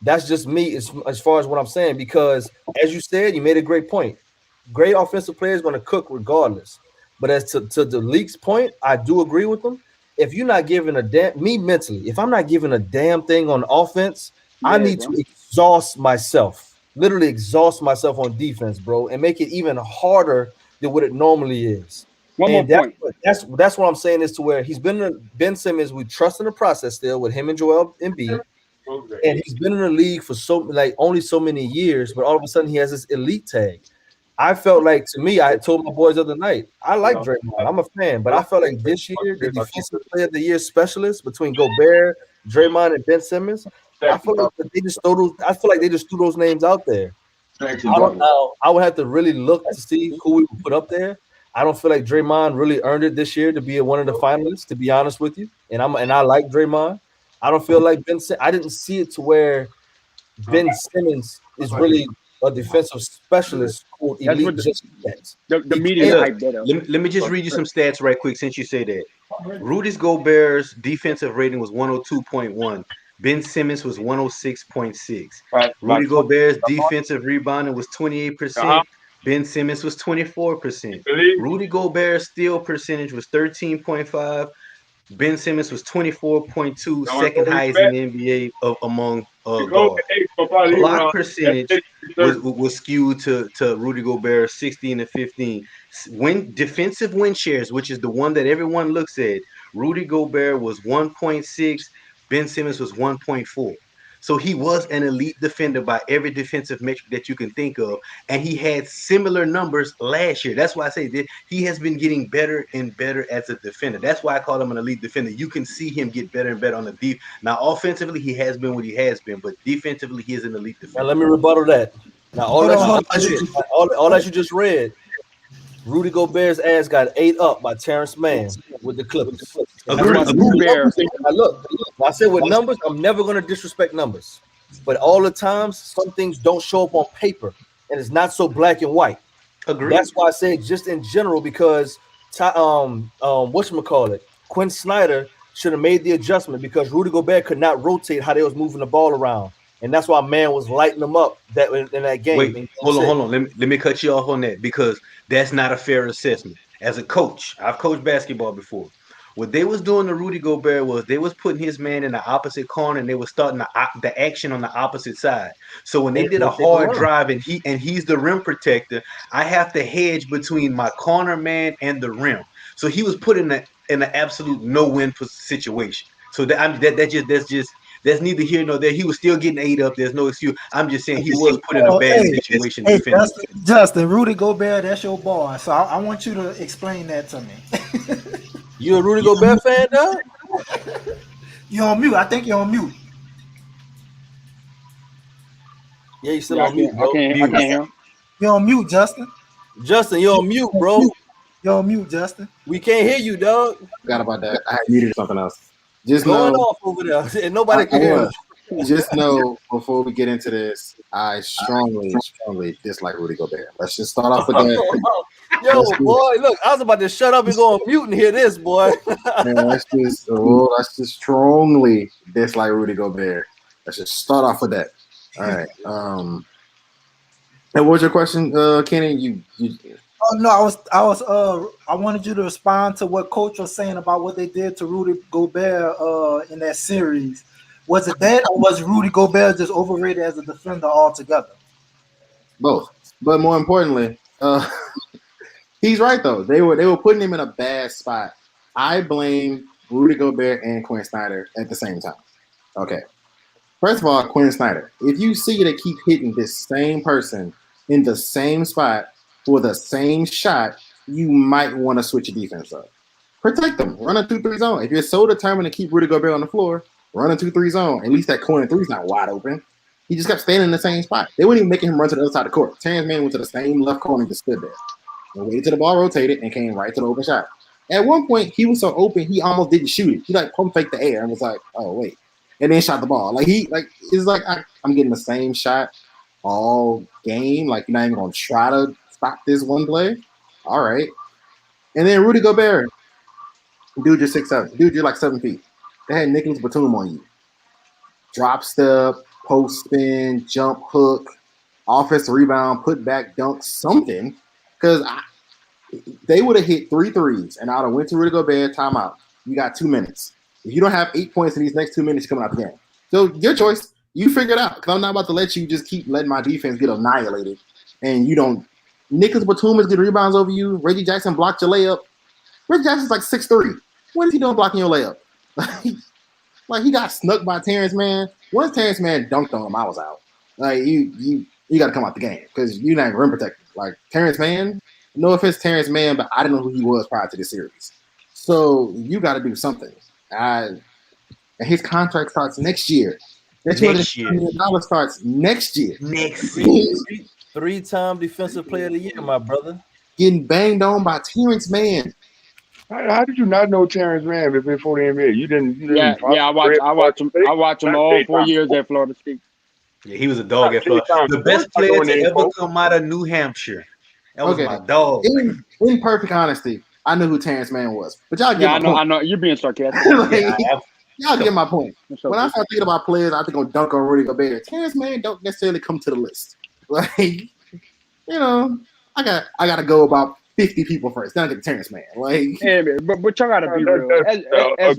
that's just me as far as what I'm saying, because as you said, you made a great point. Great offensive players going to cook regardless. But as to the league's point, I do agree with them. If you're not giving a damn, me mentally, if I'm not giving a damn thing on offense, I need to exhaust myself, literally exhaust myself on defense, bro, and make it even harder than what it normally is. One more point. That's what I'm saying is to where he's been Ben Simmons. We trust in the process still with him and Joel Embiid, and he's been in the league for only so many years. But all of a sudden, he has this elite tag. I felt like, to me, I told my boys the other night, I like Draymond. I'm a fan, but I felt like this year, the defensive player of the year specialist between Gobert, Draymond, and Ben Simmons, I feel like they just threw those names out there. I don't know. I would have to really look to see who we would put up there. I don't feel like Draymond really earned it this year to be one of the finalists, to be honest with you. And I like Draymond. I don't feel like I didn't see it to where Ben Simmons is really a defensive specialist called elite just yet. The media hype that up. Let me just read you some stats right quick since you say that. Rudy Gobert's defensive rating was 102.1. Ben Simmons was 106.6. Rudy Gobert's defensive rebounding was 28%. Ben Simmons was 24%. Rudy Gobert's steal percentage was 13.5. Ben Simmons was 24.2, second highest in the NBA among guards. Block percentage was skewed to Rudy Gobert, 16 and 15. Defensive win shares, which is the one that everyone looks at, Rudy Gobert was 1.6, Ben Simmons was 1.4. So he was an elite defender by every defensive metric that you can think of, and he had similar numbers last year. That's why I say that he has been getting better and better as a defender. That's why I call him an elite defender. You can see him get better and better on the deep. Now, offensively, he has been what he has been, but defensively, he is an elite defender. Now, let me rebuttal that. Now, all that you just read Rudy Gobert's ass got ate up by Terrence Mann with the Clippers. And that's why I said Agreed. with numbers, now look, I said with numbers, I'm never going to disrespect numbers. But all the times, some things don't show up on paper, and it's not so black and white. Agreed. That's why I say just in general, because whatchamacallit, Quinn Snyder should have made the adjustment because Rudy Gobert could not rotate how they was moving the ball around. And that's why man was lighting them up that in that game. Wait, hold on. Let me cut you off on that because that's not a fair assessment. As a coach, I've coached basketball before. What they was doing to Rudy Gobert was they was putting his man in the opposite corner and they was starting the action on the opposite side. So when they did a hard drive and he's the rim protector, I have to hedge between my corner man and the rim. So he was put in an absolute no-win situation. So that's neither here nor there. He was still getting ate up. There's no excuse. I'm just saying he was put in a bad situation. Justin, Rudy Gobert, that's your boy. So I want you to explain that to me. You a Rudy Gobert fan, dog? You're on mute. I think you're on mute. Yeah, you still on mute, bro. I can't hear him. You're on mute, Justin. Justin, you're on mute, bro. You're on mute, Justin. We can't hear you, dog. Forgot about that. I needed something else. Just Going know, off over there, and nobody can hear. just know before we get into this, I strongly dislike Rudy Gobert. Let's just start off with that. Yo, boy, look, I was about to shut up and go on mute and hear this, boy. Man, let's just strongly dislike Rudy Gobert. Let's just start off with that. All right. And what was your question, Kenny? You Oh no, I wanted you to respond to what Coach was saying about what they did to Rudy Gobert in that series. Was it that, or was Rudy Gobert just overrated as a defender altogether? both, but more importantly, he's right though. They were putting him in a bad spot. I blame Rudy Gobert and Quinn Snyder at the same time. Okay. First of all, Quinn Snyder, if you see they keep hitting this same person in the same spot for the same shot, you might want to switch your defense up. Protect them. Run a 2-3 zone. If you're so determined to keep Rudy Gobert on the floor, run a 2-3 zone. At least that corner three is not wide open. He just kept standing in the same spot. They weren't even making him run to the other side of the court. Terrence Mann went to the same left corner and just stood there. And waited till the ball rotated and came right to the open shot. At one point, he was so open, he almost didn't shoot it. He like pump faked the air and was like, oh, wait. And then shot the ball. It's like I'm getting the same shot all game. Like, you're not even going to try to stop this one play. All right. And then Rudy Gobert. Dude, you're 6'7". Dude, you're like 7 feet. They had Nicholas Batum on you. Drop step, post spin, jump hook, offensive rebound, put back dunk, something. Because they would have hit 3 threes, and I would have went to Rudy Gobert, timeout. You got 2 minutes. If you don't have 8 points in these next 2 minutes, you're coming out the game. So your choice. You figure it out. Because I'm not about to let you just keep letting my defense get annihilated. And you don't. Nicholas Batum is getting rebounds over you. Reggie Jackson blocked your layup. Reggie Jackson's like 6'3". What is he doing blocking your layup? Like he got snuck by Terrence Mann. Once Terrence Mann dunked on him, I was out. Like you got to come out the game because you're not rim protected. Like Terrence Mann, no offense, Terrence Mann, but I didn't know who he was prior to this series. So you got to do something. And his contract starts next year. That's Next year. $200 million starts next year. Next year. 3-time defensive player of the year, my brother. Getting banged on by Terrence Mann. How did you not know Terrence Mann before the NBA? You didn't. Yeah, I watched him all 4 years at Florida State. Yeah, he was a dog at Florida. The best player to ever come out of New Hampshire. That was my dog. In perfect honesty, I knew who Terrence Mann was. But y'all get my point. I know. You're being sarcastic. Y'all get my point. When I start thinking about players, I think I'll dunk on Rudy Gobert. Terrence Mann don't necessarily come to the list. Like, you know, I got to go about 50 people first. Then I get to Terrence Mann. Like, yeah, man, but y'all gotta be real.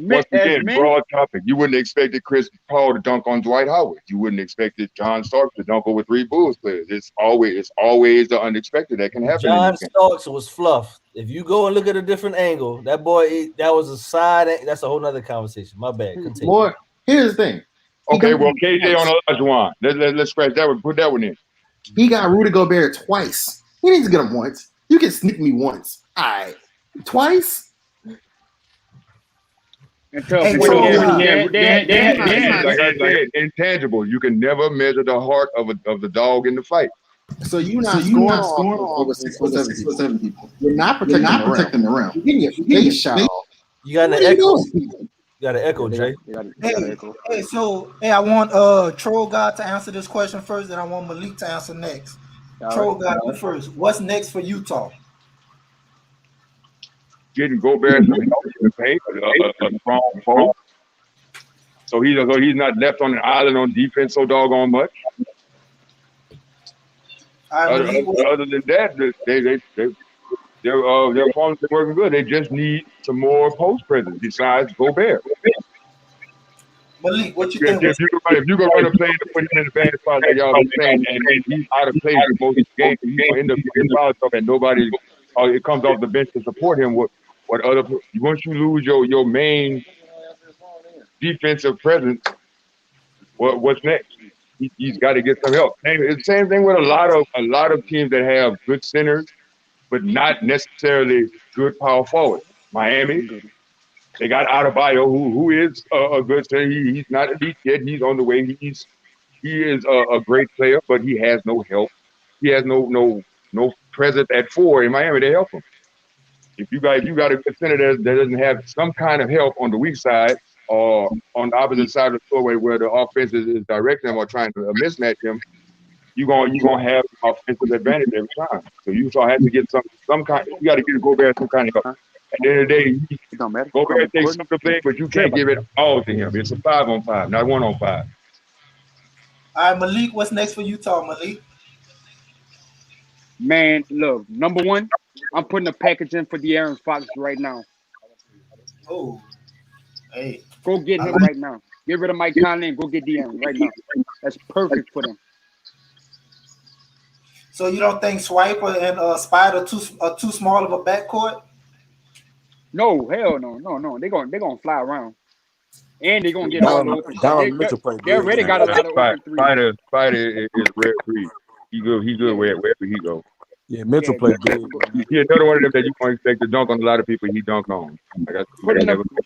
Once again, broad topic. You wouldn't expect Chris Paul to dunk on Dwight Howard. You wouldn't expect John Starks to dunk over 3 Bulls players. It's always the unexpected that can happen. John Starks was fluff. If you go and look at a different angle, that boy, that was a side. That's a whole nother conversation. My bad. Continue. More. Here's the thing. Okay, well, KJ on Olajuwon. Let's scratch that one. Put that one in. He got Rudy Gobert twice. He needs to get him once. You can sneak me once. All right. Twice? Like I said, intangible. You can never measure the heart of the dog in the fight. So you're not scoring off over 6 or 7 people. You're not protecting the rim. You're getting your shot off. You got an What are you echo. doing? You got an echo, Jay. They got Hey, echo. I want Troll God to answer this question first, and I want Malik to answer next. All Troll right. God, you first. What's next for Utah? Getting Gobert some help in the paint, a strong foe. So he's not left on an island on defense so doggone much. All right, Malik, Other than that, their opponents are working good. They just need some more post presence besides Gobert. what you If think? you go run a play to put him in the bad spot like y'all been saying, and he's out of place for most of the game, he's gonna end up getting fouled up, and nobody it comes off the bench to support him. What other once you lose your main defensive presence, what's next? He's got to get some help. And it's the same thing with a lot of teams that have good centers, but not necessarily good power forward. Miami, they got Adebayo, who is a good center. He's not elite yet. He's on the way. He is a great player, but he has no help. He has no presence at 4 in Miami to help him. If you got a good center that doesn't have some kind of help on the weak side or on the opposite side of the floor where the offense is directing him or trying to mismatch him, you're gonna have offensive advantage every time. So you have to get some kind. You got to get Gobert some kind of help. At the end of the day, It don't matter. Gobert takes some of the play, but you can't give it all to him. It's a 5-on-5, not 1-on-5. All right, Malik, what's next for Utah, Malik? Man, look, number one, I'm putting a package in for De'Aaron Fox right now. Oh, hey, Go get him right now. Get rid of Mike Conley and go get De'Aaron right now. That's perfect for them. so you don't think Swiper and Spider are too small of a backcourt? No, hell no. They're gonna fly around. And they're gonna get all the open Donovan Mitchell played They already got a lot of open threes. Spider is rare free. He good wherever he goes. Yeah, Mitchell played good. He's another one of them that you can expect to dunk on a lot of people. He dunked on.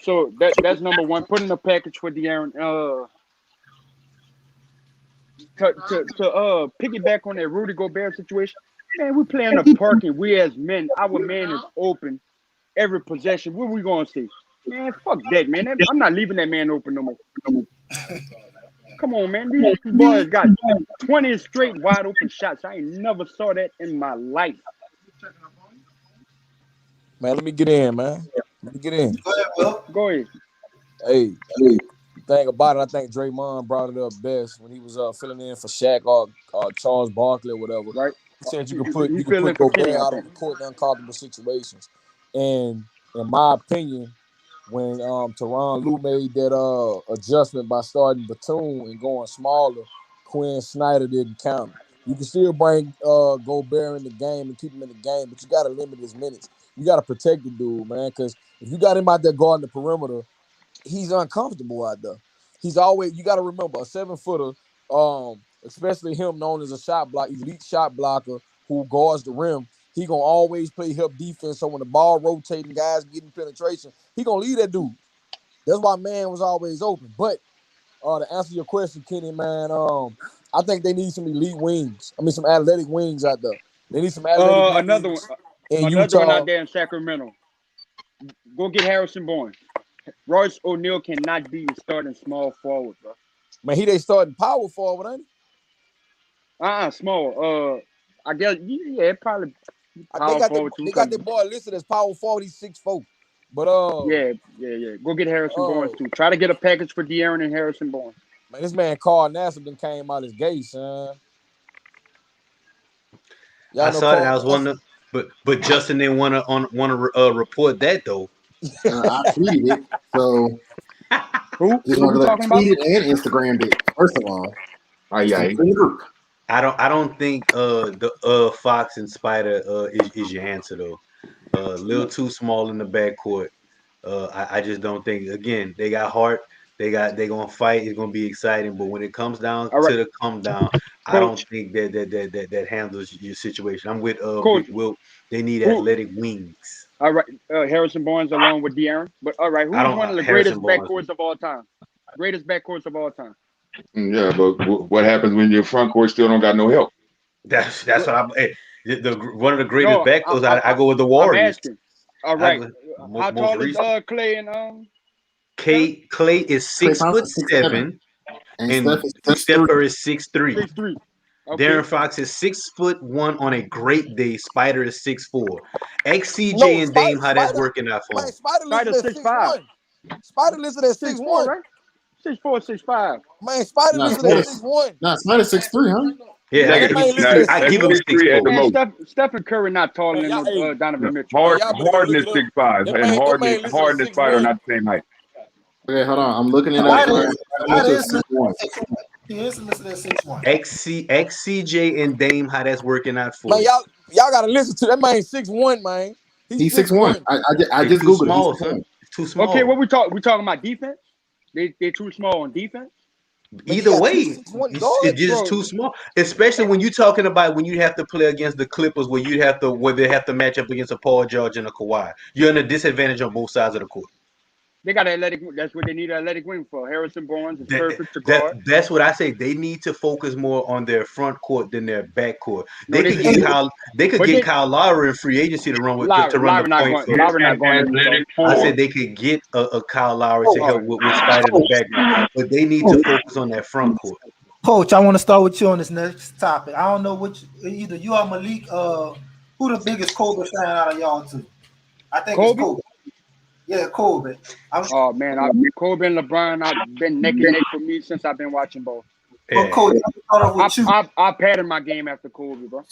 So that's number one. Put in a package for De'Aaron. To piggyback on that Rudy Gobert situation, man, we play in the park and we as men, our man is open every possession. What we gonna see? Man, fuck that, man. I'm not leaving that man open no more. Come on, man. These boys got 20 straight wide open shots. I ain't never saw that in my life. Man, let me get in, man. Let me get in. Go ahead, Will. Go ahead. Hey, the thing about it, I think Draymond brought it up best when he was filling in for Shaq or Charles Barkley or whatever. Right. He said you could put filling for Gobert Kenny, I out think. on the court in uncomfortable situations. And in my opinion, when Tyronn Lue made that adjustment by starting Batum and going smaller, Quinn Snyder didn't count. You can still bring Gobert in the game and keep him in the game, but you got to limit his minutes. You got to protect the dude, man, because if you got him out there guarding the perimeter, he's uncomfortable out there. He's always, you got to remember, a 7-footer, especially him known as a elite shot blocker who guards the rim, he going to always play help defense. So when the ball rotating, guys getting penetration, he going to lead that dude. That's why man was always open. But to answer your question, Kenny, man, I think they need some elite wings. I mean, some athletic wings out there. They need some athletic Another wings one. in Another Utah. one out there in Sacramento. Go get Harrison Barnes. Royce O'Neal cannot be starting small forward, bro. Man, they starting power forward, ain't he? Small. I guess probably power forward too. They got their boy listed as power forward. He's 6'4". But yeah. Go get Harrison Barnes too. Try to get a package for De'Aaron and Harrison Barnes. Man, this man Carl Nassib then came out as gay, son. I saw it. I was wondering, but Justin didn't want to report that though. I tweeted it, so who talking about? Tweeted and Instagrammed it. First of all, I don't think the Fox and Spider is your answer though. A little too small in the backcourt. I just don't think. Again, they got heart. They gonna fight. It's gonna be exciting. But when it comes down to the come down, Coach, I don't think that handles your situation. I'm with Coach, Will. They need athletic wings. All right, Harrison Barnes along with De'Aaron. But all right, who's one of the greatest backcourts of all time? Greatest backcourts of all time. Yeah, but what happens when your front court still don't got no help? That's what I'm. One of the greatest No, backcourts. I go with the I'm Warriors. asking. All I right. go, How most tall is recent. Clay and Clay is Klay 6'7", Thompson, and and Steph is Steph 6'3". Curry is 6'3". 6'3"? Darren Okay. Fox is 6'1" on a great day. Spider is 6'4". No, XCJ and Dame, how that's Spider, working out for man, him? Spider Spider listed at 6'5". 6'1". Spider listed at 6'4", 6'1". right? 6'4", 6'5". Man, Spider Nah, listed at Spider, 6'1". nah, Spider 6'3", huh? Yeah, Yeah. Man, that man listed Nah, at I that's give him 6'1". 6'3" at the six-four. Man, most. Stephen Curry not taller Man, than y'all, hey, No. Donovan Mitchell. man, y'all better go Harden look is it up. 6'5", That and man Harden listed at and Spider are 6'1". not the same height. Okay, hold on. I'm looking it up. Spider is Spider is 6'1". he is listed at 6'1". XCJ and Dame, how that's working out for Man, you? y'all gotta listen to that man 6'1", man. He's He's 6'1". 6'1". I It's just too googled it. He's small, 6'1". son. It's too Okay, small. what we talking about defense? They're too small on defense. Man, you Either got two way, 6'1" it's guards. just Bro, too small. Especially when you're talking about when you have to play against the Clippers, where they have to match up against a Paul George and a Kawhi. You're in a disadvantage on both sides of the court. they got athletic. That's what they need an athletic wing for. Harrison Barnes is That, perfect to guard. that's what I say. They need to focus more on their front court than their back court. No, they can. They could But get they Kyle Lowry in free agency to run to run the point for. Lowry not An going in this. athletic I four. said they could get a Kyle Lowry to Oh, help with Spider in the background, but they need to focus on that front court. Coach, I want to start with you on this next topic. I don't know either you or Malik. Who the biggest Kobe fan out of y'all two? I think it's Kobe? Kobe. Yeah, Kobe. Oh man, Kobe and LeBron. I've been neck and neck for me since I've been watching ball. Well, Coach, I'm gonna start off with you. I patterned my game after Kobe, bro.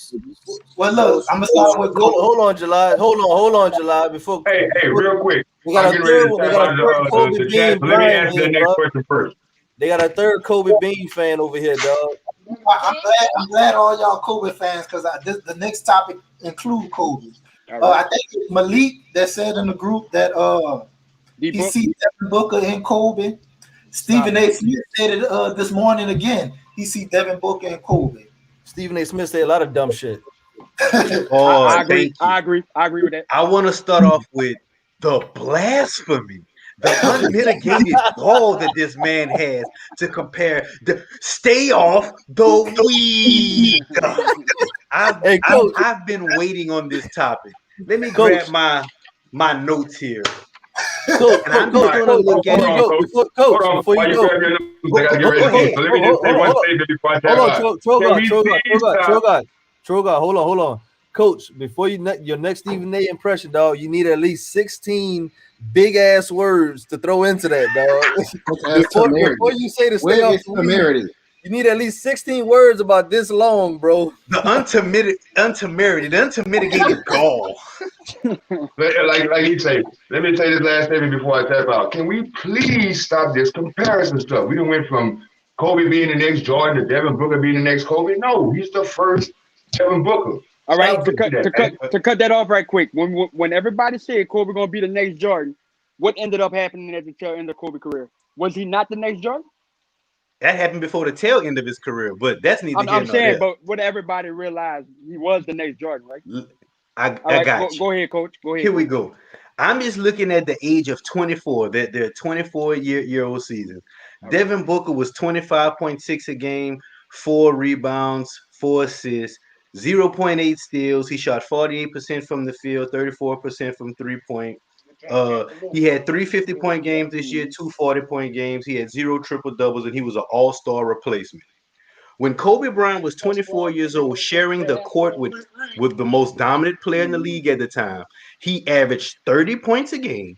Well, look, I'm gonna start with Kobe. Hold on, July. Hold on, July. Before Hey, real quick. we got I'm a getting ready third to one. They talk got a third about Kobe the Bean chat. So let me Bryant answer the here, next bro. question first. They got a third Kobe Bean fan over here, dog. I'm glad all y'all Kobe fans because the next topic include Kobe. I think it's Malik that said in the group that he sees Devin Booker and Kobe. Stephen A. Smith said it this morning again. He sees Devin Booker and Kobe. Stephen A. Smith said a lot of dumb shit. I agree. I agree with that. I want to start off with the blasphemy, the unmitigated gall that this man has to compare the stay off the weed. I've been waiting on this topic. Let me grab my notes here. Coach, before you go, Trogar, hold on. Coach, before your next Stephen A. impression, dog, you need at least 16 big ass words to throw into that, dog. before you say the stay off the weed, you need at least 16 words about this long, bro. The unmitigated gall. Like he say, let me say this last statement before I tap out. Can we please stop this comparison stuff? We done went from Kobe being the next Jordan to Devin Booker being the next Kobe. No, he's the first Devin Booker. All right, to cut that off right quick. When everybody said Kobe gonna be the next Jordan, what ended up happening at the tail end of Kobe's career? Was he not the next Jordan? That happened before the tail end of his career, but that's neither here nor there. But would everybody realize he was the next Jordan, right? I got you. Go ahead, Coach. Go ahead. Here we go. I'm just looking at the age of 24, their 24-year-old season. Devin Booker was 25.6 a game, 4 rebounds, 4 assists, 0.8 steals. He shot 48% from the field, 34% from 3-point. He had 3 50-point games this year, 2 40-point games. He had 0 triple doubles, and he was an all-star replacement. When Kobe Bryant was 24 years old, sharing the court with the most dominant player in the league at the time, he averaged 30 points a game,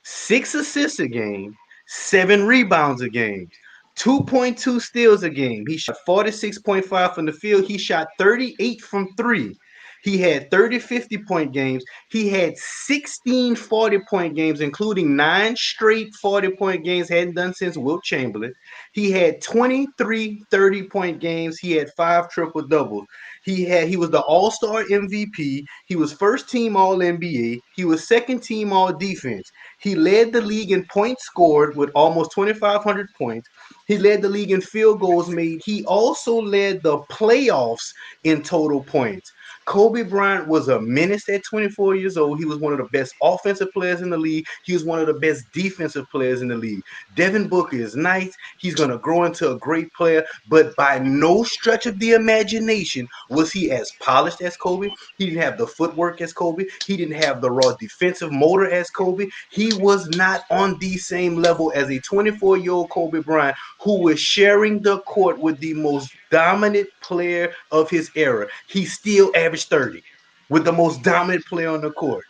6 assists a game, 7 rebounds a game, 2.2 steals a game. He shot 46.5 from the field. He shot 38 from 3. He had 30 50-point games. He had 16 40-point games, including 9 straight 40-point games, hadn't done since Wilt Chamberlain. He had 23 30-point games. He had 5 triple doubles. He was the All-Star MVP. He was first team All-NBA. He was second team All-Defense. He led the league in points scored with almost 2,500 points. He led the league in field goals made. He also led the playoffs in total points. Kobe Bryant was a menace at 24 years old. He was one of the best offensive players in the league. He was one of the best defensive players in the league. Devin Booker is nice. He's going to grow into a great player, but by no stretch of the imagination was he as polished as Kobe. He didn't have the footwork as Kobe. He didn't have the raw defensive motor as Kobe. He was not on the same level as a 24-year-old Kobe Bryant who was sharing the court with the most dominant player of his era. He still averaged 30 with the most dominant player on the court.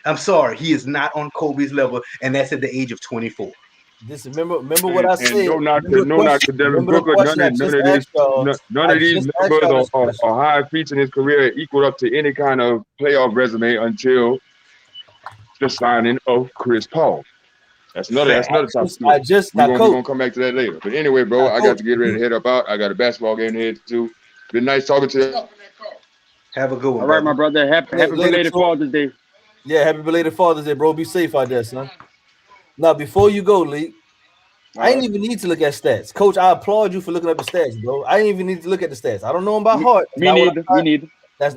I'm sorry, he is not on Kobe's level, and that's at the age of 24. This remember what I said. And no knock to Devin Remember the Booker. question I just asked y'all. None of these numbers or high feats in his career equal up to any kind of playoff resume until the signing of Chris Paul. That's another top story. We're gonna come back to that later. But anyway, bro, I got to get ready to head up out. I got a basketball game to head to. Been nice talking to you. Have a good one. All right, my brother. Happy belated Father's Day. Yeah, happy belated Father's Day, bro. Be safe out there, son. Now, before you go, Lee, I ain't even need to look at stats. Coach, I applaud you for looking up the stats, bro. I ain't even need to look at the stats. I don't know them by heart. Me neither.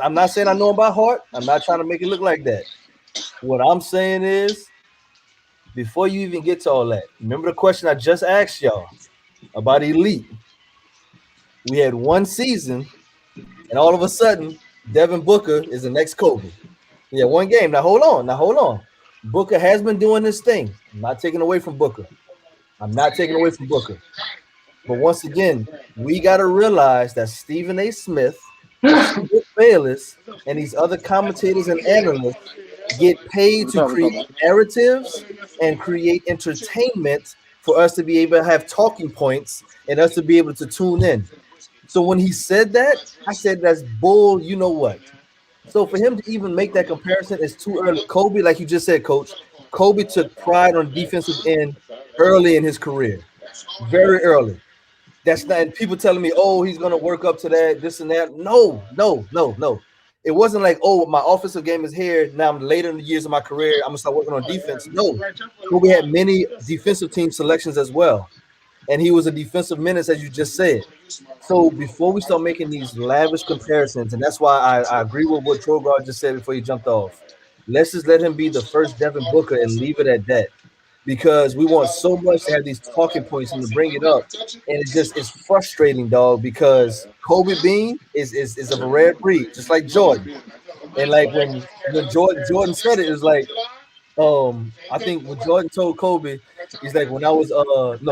I'm not saying I know them by heart. I'm not trying to make it look like that. What I'm saying is, before you even get to all that, remember the question I just asked y'all about elite. We had one season, and all of a sudden, Devin Booker is the next Kobe. Yeah, one game. Now hold on. Booker has been doing this thing. I'm not taking away from Booker. But once again, we got to realize that Stephen A. Smith, Skip Bayless, and these other commentators and analysts get paid to create narratives and create entertainment for us to be able to have talking points and us to be able to tune in. So when he said that, I said that's bull. You know what? So for him to even make that comparison is too early. Kobe, like you just said, Coach, Kobe took pride on defensive end early in his career, very early. That's not. And people telling me, "Oh, he's gonna work up to that, this and that." No. It wasn't like, "Oh, my offensive game is here. Now I'm later in the years of my career. I'm gonna start working on defense." No, Kobe had many defensive team selections as well, and he was a defensive menace, as you just said. So before we start making these lavish comparisons, and that's why I agree with what Trogard just said before he jumped off. Let's just let him be the first Devin Booker and leave it at that, because we want so much to have these talking points and to bring it up, and it's frustrating, dog. Because Kobe Bean is of a rare breed, just like Jordan. And like when Jordan said it was like, I think when Jordan told Kobe, he's like, when I was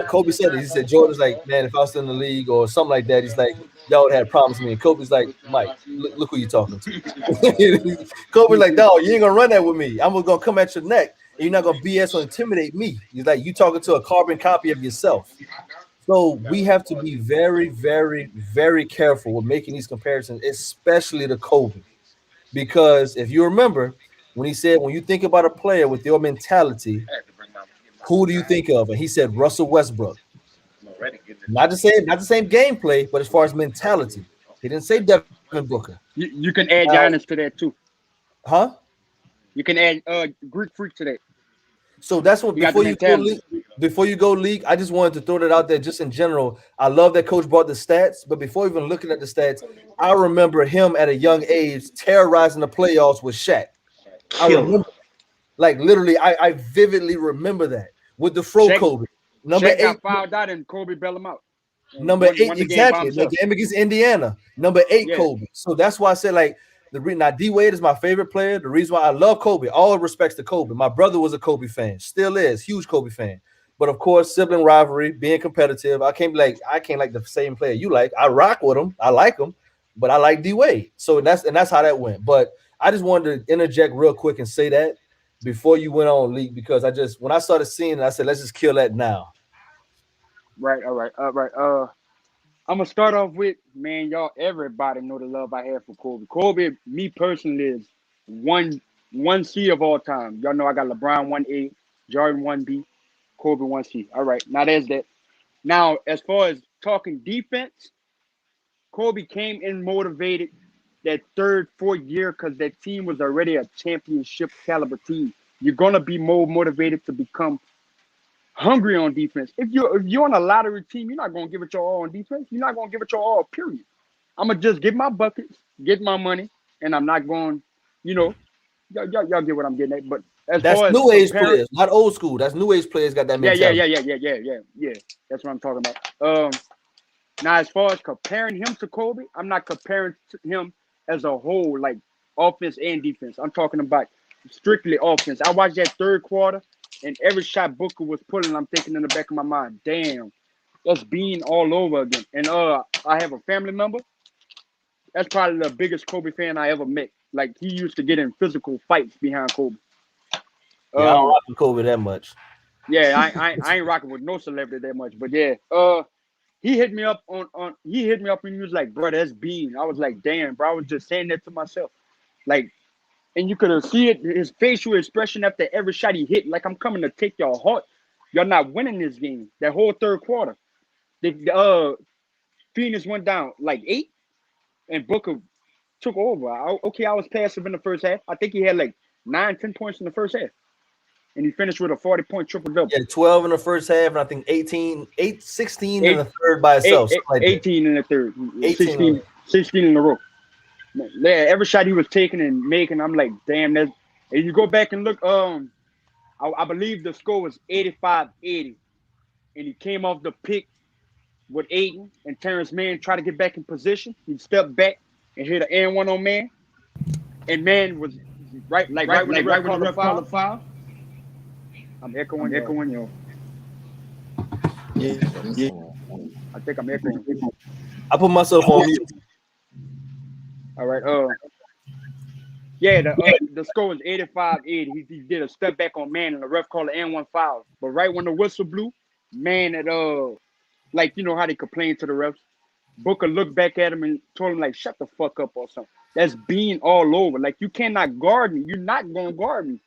Kobe said it. He said Jordan's like, man, if I was still in the league or something like that, he's like, y'all would have promised me. And Kobe's like, Mike, look who you talking to. Kobe's like, dog, you ain't gonna run that with me. I'm gonna come at your neck, and you're not gonna BS or intimidate me. He's like, you talking to a carbon copy of yourself. So we have to be very, very, very careful with making these comparisons, especially to Kobe, because if you remember when he said, when you think about a player with your mentality, who do you think of? And he said Russell Westbrook. Not the same gameplay, but as far as mentality, he didn't say Devin Booker. You can add Giannis to that too. Huh? You can add Greek Freak to that. So that's what before you go league, I just wanted to throw that out there just in general. I love that Coach brought the stats, but before even looking at the stats, I remember him at a young age terrorizing the playoffs with Shaq. I remember, like literally, I vividly remember that with the Fro Kobe. Number Shaq 8 got fouled out and Kobe bailed him out. Number 8, exactly. The game against Indiana. Number 8, yeah. Kobe. So that's why I said, like, now D Wade is my favorite player. The reason why I love Kobe, all respects to Kobe. My brother was a Kobe fan, still is, huge Kobe fan. But of course, sibling rivalry, being competitive. I can't like the same player you like. I rock with him, I like him, but I like D Wade. So that's how that went. But I just wanted to interject real quick and say that before you went on, League, because when I started seeing it, I said, let's just kill that now. Right, all right. I'm gonna start off with, man, y'all, everybody know the love I have for Kobe. Kobe, me personally, is one C of all time. Y'all know I got LeBron 1A, Jordan 1B, Kobe 1C. All right, now there's that. Now, as far as talking defense, Kobe came in motivated that third, fourth year because that team was already a championship caliber team. You're gonna be more motivated to become hungry on defense. If you're on a lottery team, you're not gonna give it your all on defense. You're not gonna give it your all, period. I'm gonna just get my buckets, get my money, and I'm not going, you know, y'all get what I'm getting at. But as That's far as new age comparing, players, not old school. That's new age players got that mentality. yeah. That's what I'm talking about. Now as far as comparing him to Kobe, I'm not comparing him as a whole, like offense and defense. I'm talking about strictly offense. I watched that third quarter, and every shot Booker was pulling, I'm thinking in the back of my mind, damn, that's being all over again. And I have a family member. That's probably the biggest Kobe fan I ever met. Like, he used to get in physical fights behind Kobe. Yeah, I don't rock with Kobe that much. Yeah, I ain't rocking with no celebrity that much, but yeah. He hit me up and he was like, bro, that's Bean. I was like, damn, bro. I was just saying that to myself. Like, and you could have seen it, his facial expression after every shot he hit. Like, I'm coming to take your heart. You're not winning this game. That whole third quarter. Phoenix went down like 8, and Booker took over. I was passive in the first half. I think he had like 9-10 points in the first half. And he finished with a 40-point triple-double. Yeah, 12 in the first half, and I think 16 in the third by itself. 18 in the third. 16 in a row. Man, yeah, every shot he was taking and making, I'm like, damn, that's. And you go back and look, I believe the score was 85-80. And he came off the pick with Ayton, and Terrence Mann tried to get back in position. He stepped back and hit an and one on Mann. And Mann was right when the ref called the foul. I'm echoing you. Yeah. I think I'm echoing. I put myself on mute. All right. The score was 85-80. He did a step back on Mann, and the ref called an and one foul. But right when the whistle blew, Mann had like, you know how they complain to the refs. Booker looked back at him and told him, like, shut the fuck up or something. That's being all over. Like, you cannot guard me. You're not gonna guard me.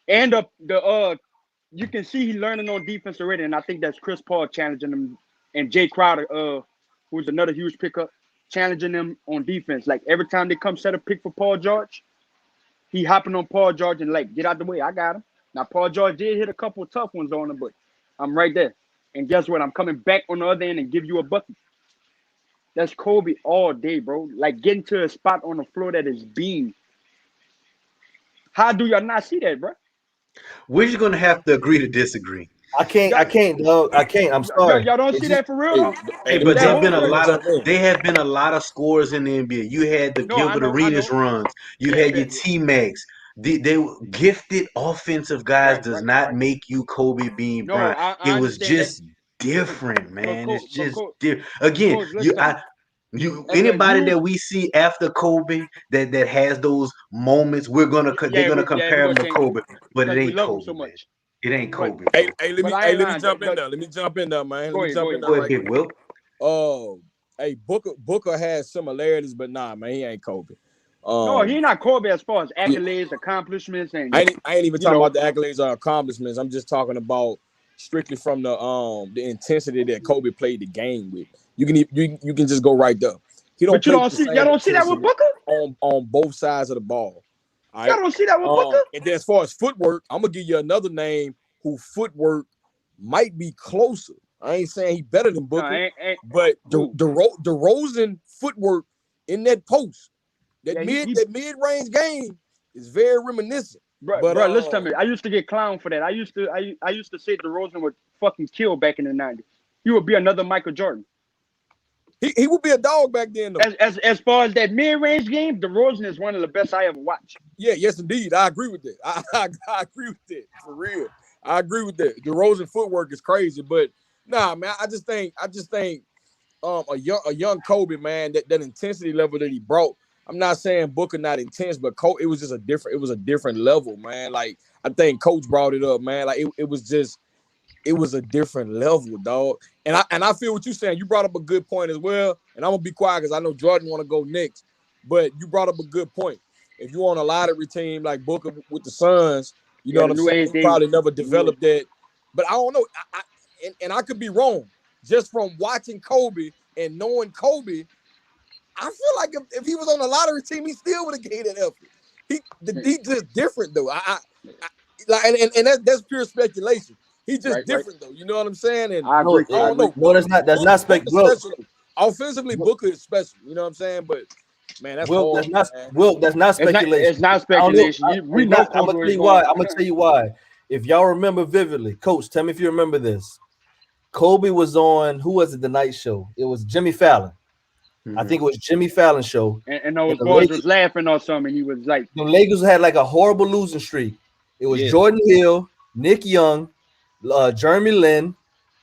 And you can see he's learning on defense already, and I think that's Chris Paul challenging him, and Jay Crowder, who's another huge pickup, challenging them on defense. Like, every time they come set a pick for Paul George, he hopping on Paul George and like, get out the way, I got him. Now Paul George did hit a couple tough ones on him, but I'm right there. And guess what? I'm coming back on the other end and give you a bucket. That's Kobe all day, bro. Like, getting to a spot on the floor that is being. How do y'all not see that, bro? We're just gonna have to agree to disagree. I can't. I'm sorry. Y'all don't see that for real? Hey, but there have been a lot of scores in the NBA. You had the Gilbert Arenas runs. You had your T-Max. They gifted offensive guys does not make you Kobe Bean Bryant. It was just different, man. It's just different. Again, anybody that we see after Kobe that has those moments, they're gonna compare him to Kobe, but it ain't Kobe. So much. It ain't Kobe. Hey, let me jump in there. Let me jump in there, man. Go ahead, Will. Hey, Booker has similarities, but nah, man, he ain't Kobe. No, he not Kobe as far as accolades, accomplishments, and I ain't even talking about the accolades or accomplishments. I'm just talking about strictly from the intensity that Kobe played the game with. You can just go right there. Y'all don't see that with Booker on both sides of the ball. Right? Y'all don't see that with Booker. And then as far as footwork, I'm gonna give you another name who footwork might be closer. I ain't saying he better than Booker, but DeRozan footwork in that post, that mid-range game is very reminiscent. Bro, listen to me. I used to get clowned for that. I used to say DeRozan would fucking kill back in the 90s. He would be another Michael Jordan. He would be a dog back then, though. As far as that mid-range game, DeRozan is one of the best I ever watched. Yeah, yes, indeed. I agree with that. I agree with that, for real. I agree with that. DeRozan footwork is crazy, but nah, man, I just think a young Kobe, man, that intensity level that he brought. I'm not saying Booker not intense, but it was just a different level, man. Like, I think Coach brought it up, man. Like, it was a different level, dog. And I feel what you're saying. You brought up a good point as well. And I'm gonna be quiet because I know Jordan want to go next. But you brought up a good point. If you on a lottery team like Booker with the Suns, you know what I'm saying? You probably never developed that. But I don't know. I could be wrong. Just from watching Kobe and knowing Kobe, I feel like if he was on a lottery team, he still would have gave that effort. He just different though. That's pure speculation. He's just different though. You know what I'm saying? And I don't know. No, that's not speculation. Offensively, Booker is special. You know what I'm saying? But Man, that's Will, hard, that's man. not speculation. It's not I don't know. speculation. We know I'm Kobe gonna was tell you going why. to I'm gonna tell you why. If y'all remember vividly, Coach, tell me if you remember this. Kobe was on, who was it, the night show? It was Jimmy Fallon. I think it was Jimmy Fallon show. And those And the boys Lakers- was laughing or something. He was like, The Lakers had like a horrible losing streak. It was Yeah. Jordan Hill, Nick Young, Jeremy Lin.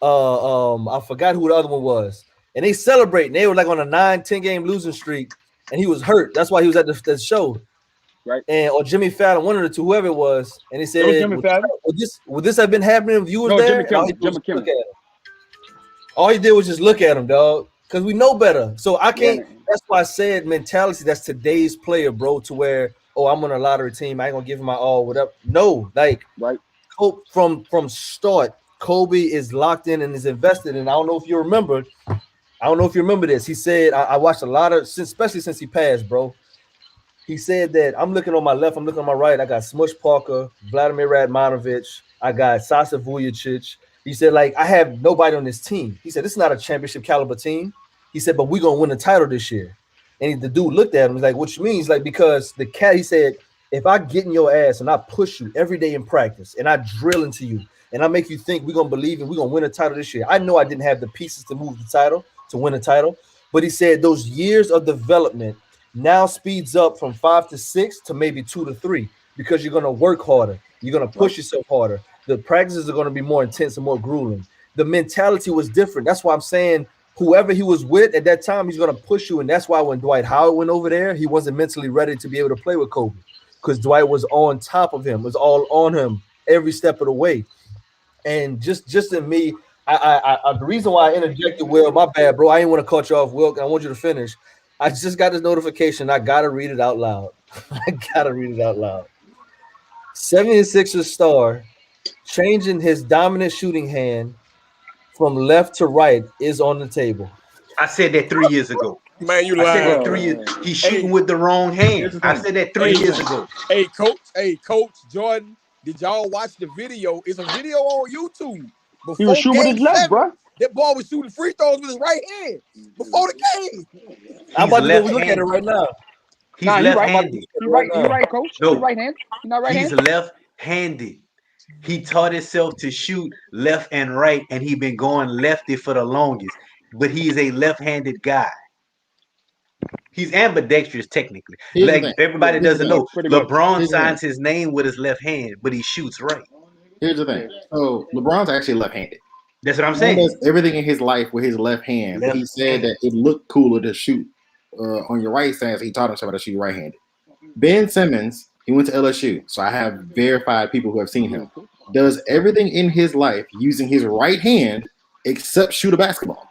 I forgot who the other one was. And they celebrating. They were like on a 9-10 game losing streak, and he was hurt. That's why he was at the show. Right. Or Jimmy Fallon, one of the two, whoever it was. And he said, was Jimmy Fallon. would this have been happening if you was No, there? Jimmy Kimmel, All he did was Jimmy Kimmel. look at him. All he did was just look at him, dog. Because we know better. So I can't. Yeah. That's why I said mentality. That's today's player, bro. To where, oh, I'm on a lottery team. I ain't gonna give him my all. Whatever. No, like right. From start, Kobe is locked in and is invested. And I don't know if you remember. I don't know if you remember this. He said, I watched a lot of, especially since he passed, bro. He said that I'm looking on my left, I'm looking on my right. I got Smush Parker, Vladimir Radmanovich, I got Sasa Vujacic. He said, like, I have nobody on this team. He said, this is not a championship caliber team. He said, but we're gonna win the title this year. And the dude looked at him, he's like, which means, like, because the cat, he said, if I get in your ass and I push you every day in practice and I drill into you and I make you think we're gonna believe and we're gonna win a title this year. I know I didn't have the pieces to move the title, to win a title, but he said those years of development now speeds up from 5 to 6 to maybe 2 to 3 because you're gonna work harder, you're gonna push yourself harder. The practices are gonna be more intense and more grueling. The mentality was different. That's why I'm saying whoever he was with at that time, he's gonna push you, and that's why when Dwight Howard went over there, he wasn't mentally ready to be able to play with Kobe because Dwight was on top of him, was all on him every step of the way. And just in me, I the reason why I interjected, Will, my bad, bro. I didn't want to cut you off, Will. I want you to finish. I just got this notification. I gotta read it out loud. I gotta read it out loud. 76ers star changing his dominant shooting hand from left to right is on the table. I said that 3 years ago. Man, you I said that lying. 3 years. He's shooting with the wrong hand. I said that 3 years ago. Hey, Coach Jordan, did y'all watch the video? It's a video on YouTube. Before He was shooting with game his left, 7, bro. That boy was shooting free throws with his right hand before the game. I'm about to go left-handed. look at it right now. He's Nah, he right. left-handed. He right, coach. No. He right hand. He not right He's hand. left-handed. He taught himself to shoot left and right, and he been going lefty for the longest. But he's a left-handed guy. He's ambidextrous technically. Here's the Like thing. everybody Here's the doesn't thing. know. Pretty much. LeBron Here's the thing. signs his name with his left hand, but he shoots right. Here's the thing. So LeBron's actually left-handed. That's what I'm He saying. does everything in his life with his left hand. But he said that it looked cooler to shoot on your right side, so he taught himself how to shoot right-handed. Ben Simmons, he went to LSU, so I have verified people who have seen him. Does everything in his life using his right hand except shoot a basketball.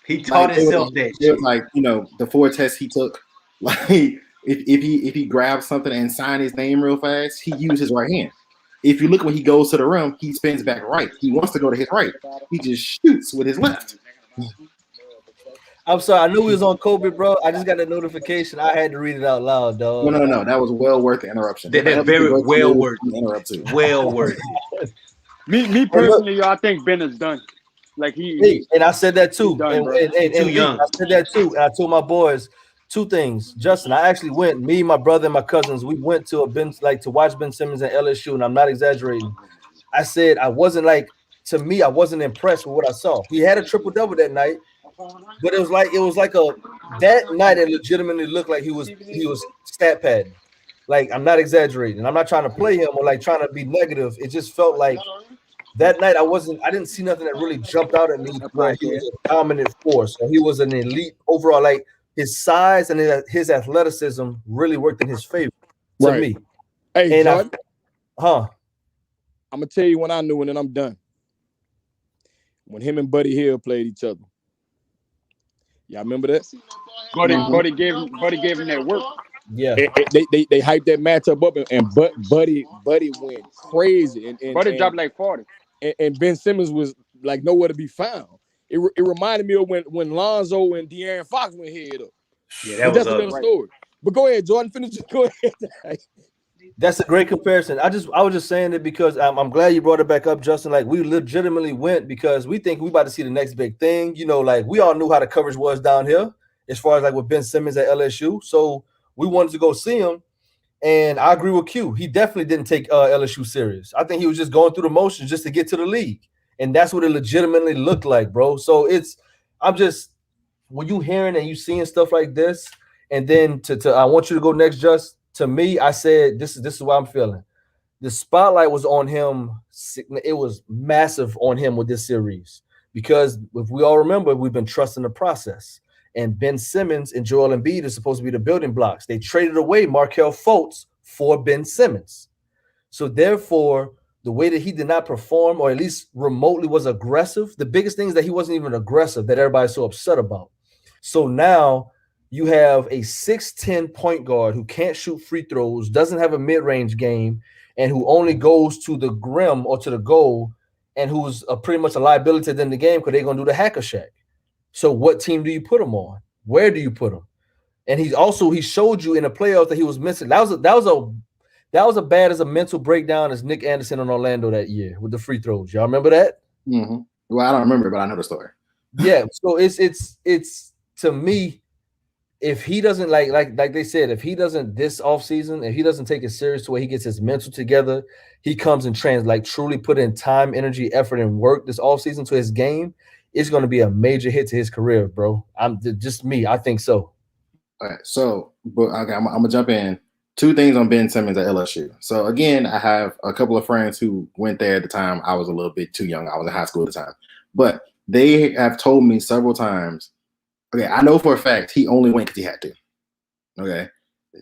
He taught Like, himself that. It was like, you know, the 4 tests he took. Like if he grabs something and sign his name real fast, he used his right hand. If you look when he goes to the rim, he spins back right. He wants to go to his right. He just shoots with his left. I'm sorry. I knew he was on Kobe, bro. I just got a notification. I had to read it out loud, dog. No. That was well worth the interruption. That's very well worth it. Interrupt too. Well worth it. Me personally, I think Ben is done. Like Hey, and I said that too. He's done, and, bro. Too young. I said that too. And I told my boys 2 things. Justin, I actually went. Me, my brother, and my cousins. We went to to watch Ben Simmons at LSU, and I'm not exaggerating. I said I wasn't like. To me, I wasn't impressed with what I saw. He had a triple-double that night, but it was like that night. It legitimately looked like he was stat padding. Like, I'm not exaggerating. I'm not trying to play him or like trying to be negative. It just felt like that night I didn't see nothing that really jumped out at me where he was a dominant force or he was an elite overall. Like, his size and his athleticism really worked in his favor to Right. me. Hey, And Jordan, I'm gonna tell you when I knew, and then I'm done. When him and Buddy Hill played each other. Y'all remember that? Buddy gave him that work. yeah. They hyped that matchup up, and Buddy went crazy, and Buddy dropped like 40. and Ben Simmons was like nowhere to be found. It reminded me of when Lonzo and De'Aaron Fox went head up. Yeah, But that that's was another story. But go ahead, Jordan. Finish. Go ahead. That's a great comparison. I was just saying it because I'm glad you brought it back up, Justin. Like, we legitimately went because we think we about to see the next big thing. You know, like, we all knew how the coverage was down here, as far as like with Ben Simmons at LSU. So we wanted to go see him. And I agree with Q. He definitely didn't take LSU serious. I think he was just going through the motions just to get to the league. And that's what it legitimately looked like, bro. So when you hearing and you seeing stuff like this, and then I want you to go next, Just. To me, I said, this is what I'm feeling. The spotlight was on him. It was massive on him with this series. Because if we all remember, we've been trusting the process. And Ben Simmons and Joel Embiid are supposed to be the building blocks. They traded away Markelle Fultz for Ben Simmons. So therefore, the way that he did not perform, or at least remotely was aggressive, the biggest thing is that he wasn't even aggressive that everybody's so upset about. So now you have a 6'10 point guard who can't shoot free throws, doesn't have a mid-range game, and who only goes to the rim or to the goal, and who's pretty much a liability in the game because they're going to do the hacker shack. So what team do you put him on? Where do you put him? And he showed you in the playoffs that he was missing. That was a bad as a mental breakdown as Nick Anderson in Orlando that year with the free throws. Y'all remember that? Mm-hmm. Well, I don't remember, but I know the story. Yeah. So it's to me, if he doesn't like they said, if he doesn't this offseason, if he doesn't take it serious to where he gets his mental together, he comes and truly put in time, energy, effort, and work this offseason to his game, it's going to be a major hit to his career, bro. I think so. All right, so I'm gonna jump in. Two things on Ben Simmons at LSU. So again, I have a couple of friends who went there at the time. I was a little bit too young. I was in high school at the time, but they have told me several times. Okay, I know for a fact he only went because he had to. Okay,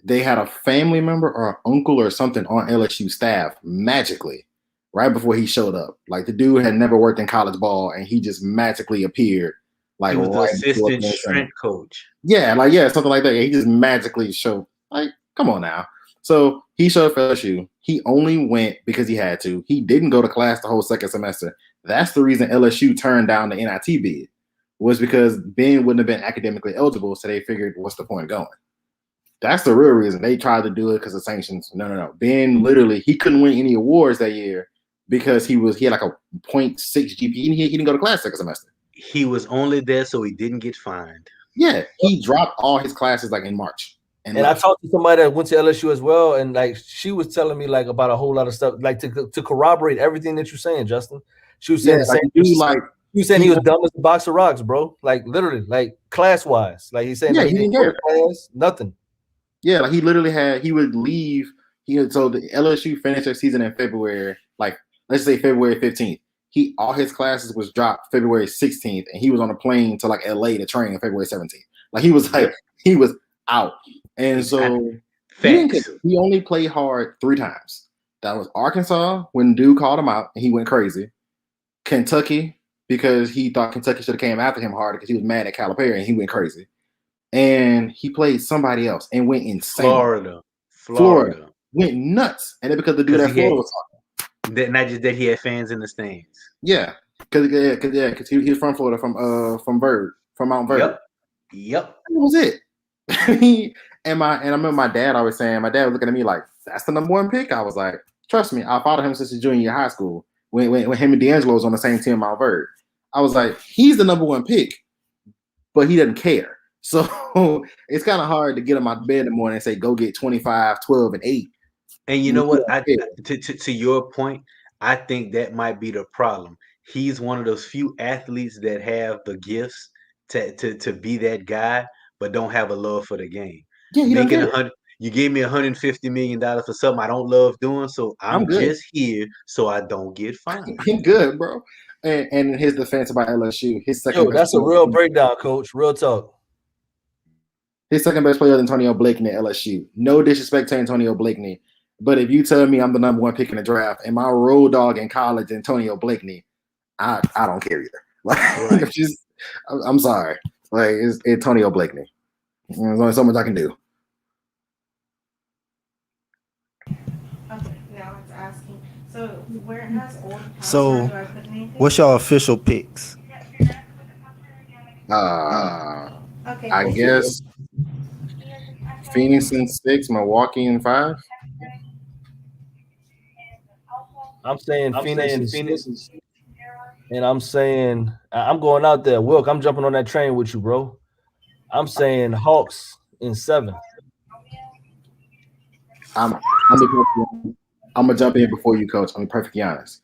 they had a family member or an uncle or something on LSU staff magically right before he showed up. Like the dude had never worked in college ball, and he just magically appeared. Like he was right the assistant strength coach. Yeah, something like that. He just magically showed. Like, come on now. So he showed up for LSU. He only went because he had to. He didn't go to class the whole second semester. That's the reason LSU turned down the NIT bid, was because Ben wouldn't have been academically eligible. So they figured, what's the point of going? That's the real reason they tried to do it, because of sanctions. No. Ben literally, he couldn't win any awards that year because he had like a 0.6 GPA. He didn't go to class second semester. He was only there so he didn't get fined. Yeah, he dropped all his classes like in March. And I talked to somebody that went to LSU as well, and like she was telling me like about a whole lot of stuff, like to corroborate everything that you're saying, Justin. She was saying the same. He was saying he was dumb as a box of rocks, bro. Like literally, like class wise. Like he's saying, he didn't go to class, nothing. Yeah, like he would leave. So the LSU finished their season in February, like let's say February 15th. All his classes was dropped February 16th, and he was on a plane to like LA to train on February 17th. Like he was out. And so he only played hard 3 times. That was Arkansas when dude called him out and he went crazy. Kentucky, because he thought Kentucky should have came after him harder because he was mad at Calipari and he went crazy. And he played somebody else and went insane. Florida went nuts. And then because the dude at Florida was talking. Not just that he had fans in the stands. Yeah, because he was from Florida, from Mount Vernon. Yep. That was it. And I remember my dad always saying, my dad was looking at me like, that's the number 1 pick. I was like, trust me, I followed him since his junior year high school. When him and D'Angelo was on the same team, Mount Vernon. I was like, he's the number 1 pick, but he doesn't care. So it's kind of hard to get him out of bed in the morning and say, go get 25, 12, and 8. And you know what? To your point, I think that might be the problem. He's one of those few athletes that have the gifts to be that guy, but don't have a love for the game. Yeah, you gave me $150 million for something I don't love doing, so I'm just here so I don't get fined. He's good, bro. And his defense about LSU, his second. That's a real breakdown, coach. Real talk. His second best player is Antonio Blakeney at LSU. No disrespect to Antonio Blakeney, but if you tell me I'm the number 1 pick in the draft and my road dog in college, Antonio Blakeney, I don't care either. Like, I'm sorry. Like, it's Antonio Blakeney. There's only so much I can do. Okay, now it's asking. So where it has old power, So, do I put anything? what's your official picks? Okay. I guess Phoenix in 6, Milwaukee in 5. I'm saying Phoenix, and I'm saying I'm going out there. Wilk, I'm jumping on that train with you, bro. I'm saying Hawks in 7. I'm gonna jump in before you, coach. I'm perfect Giannis.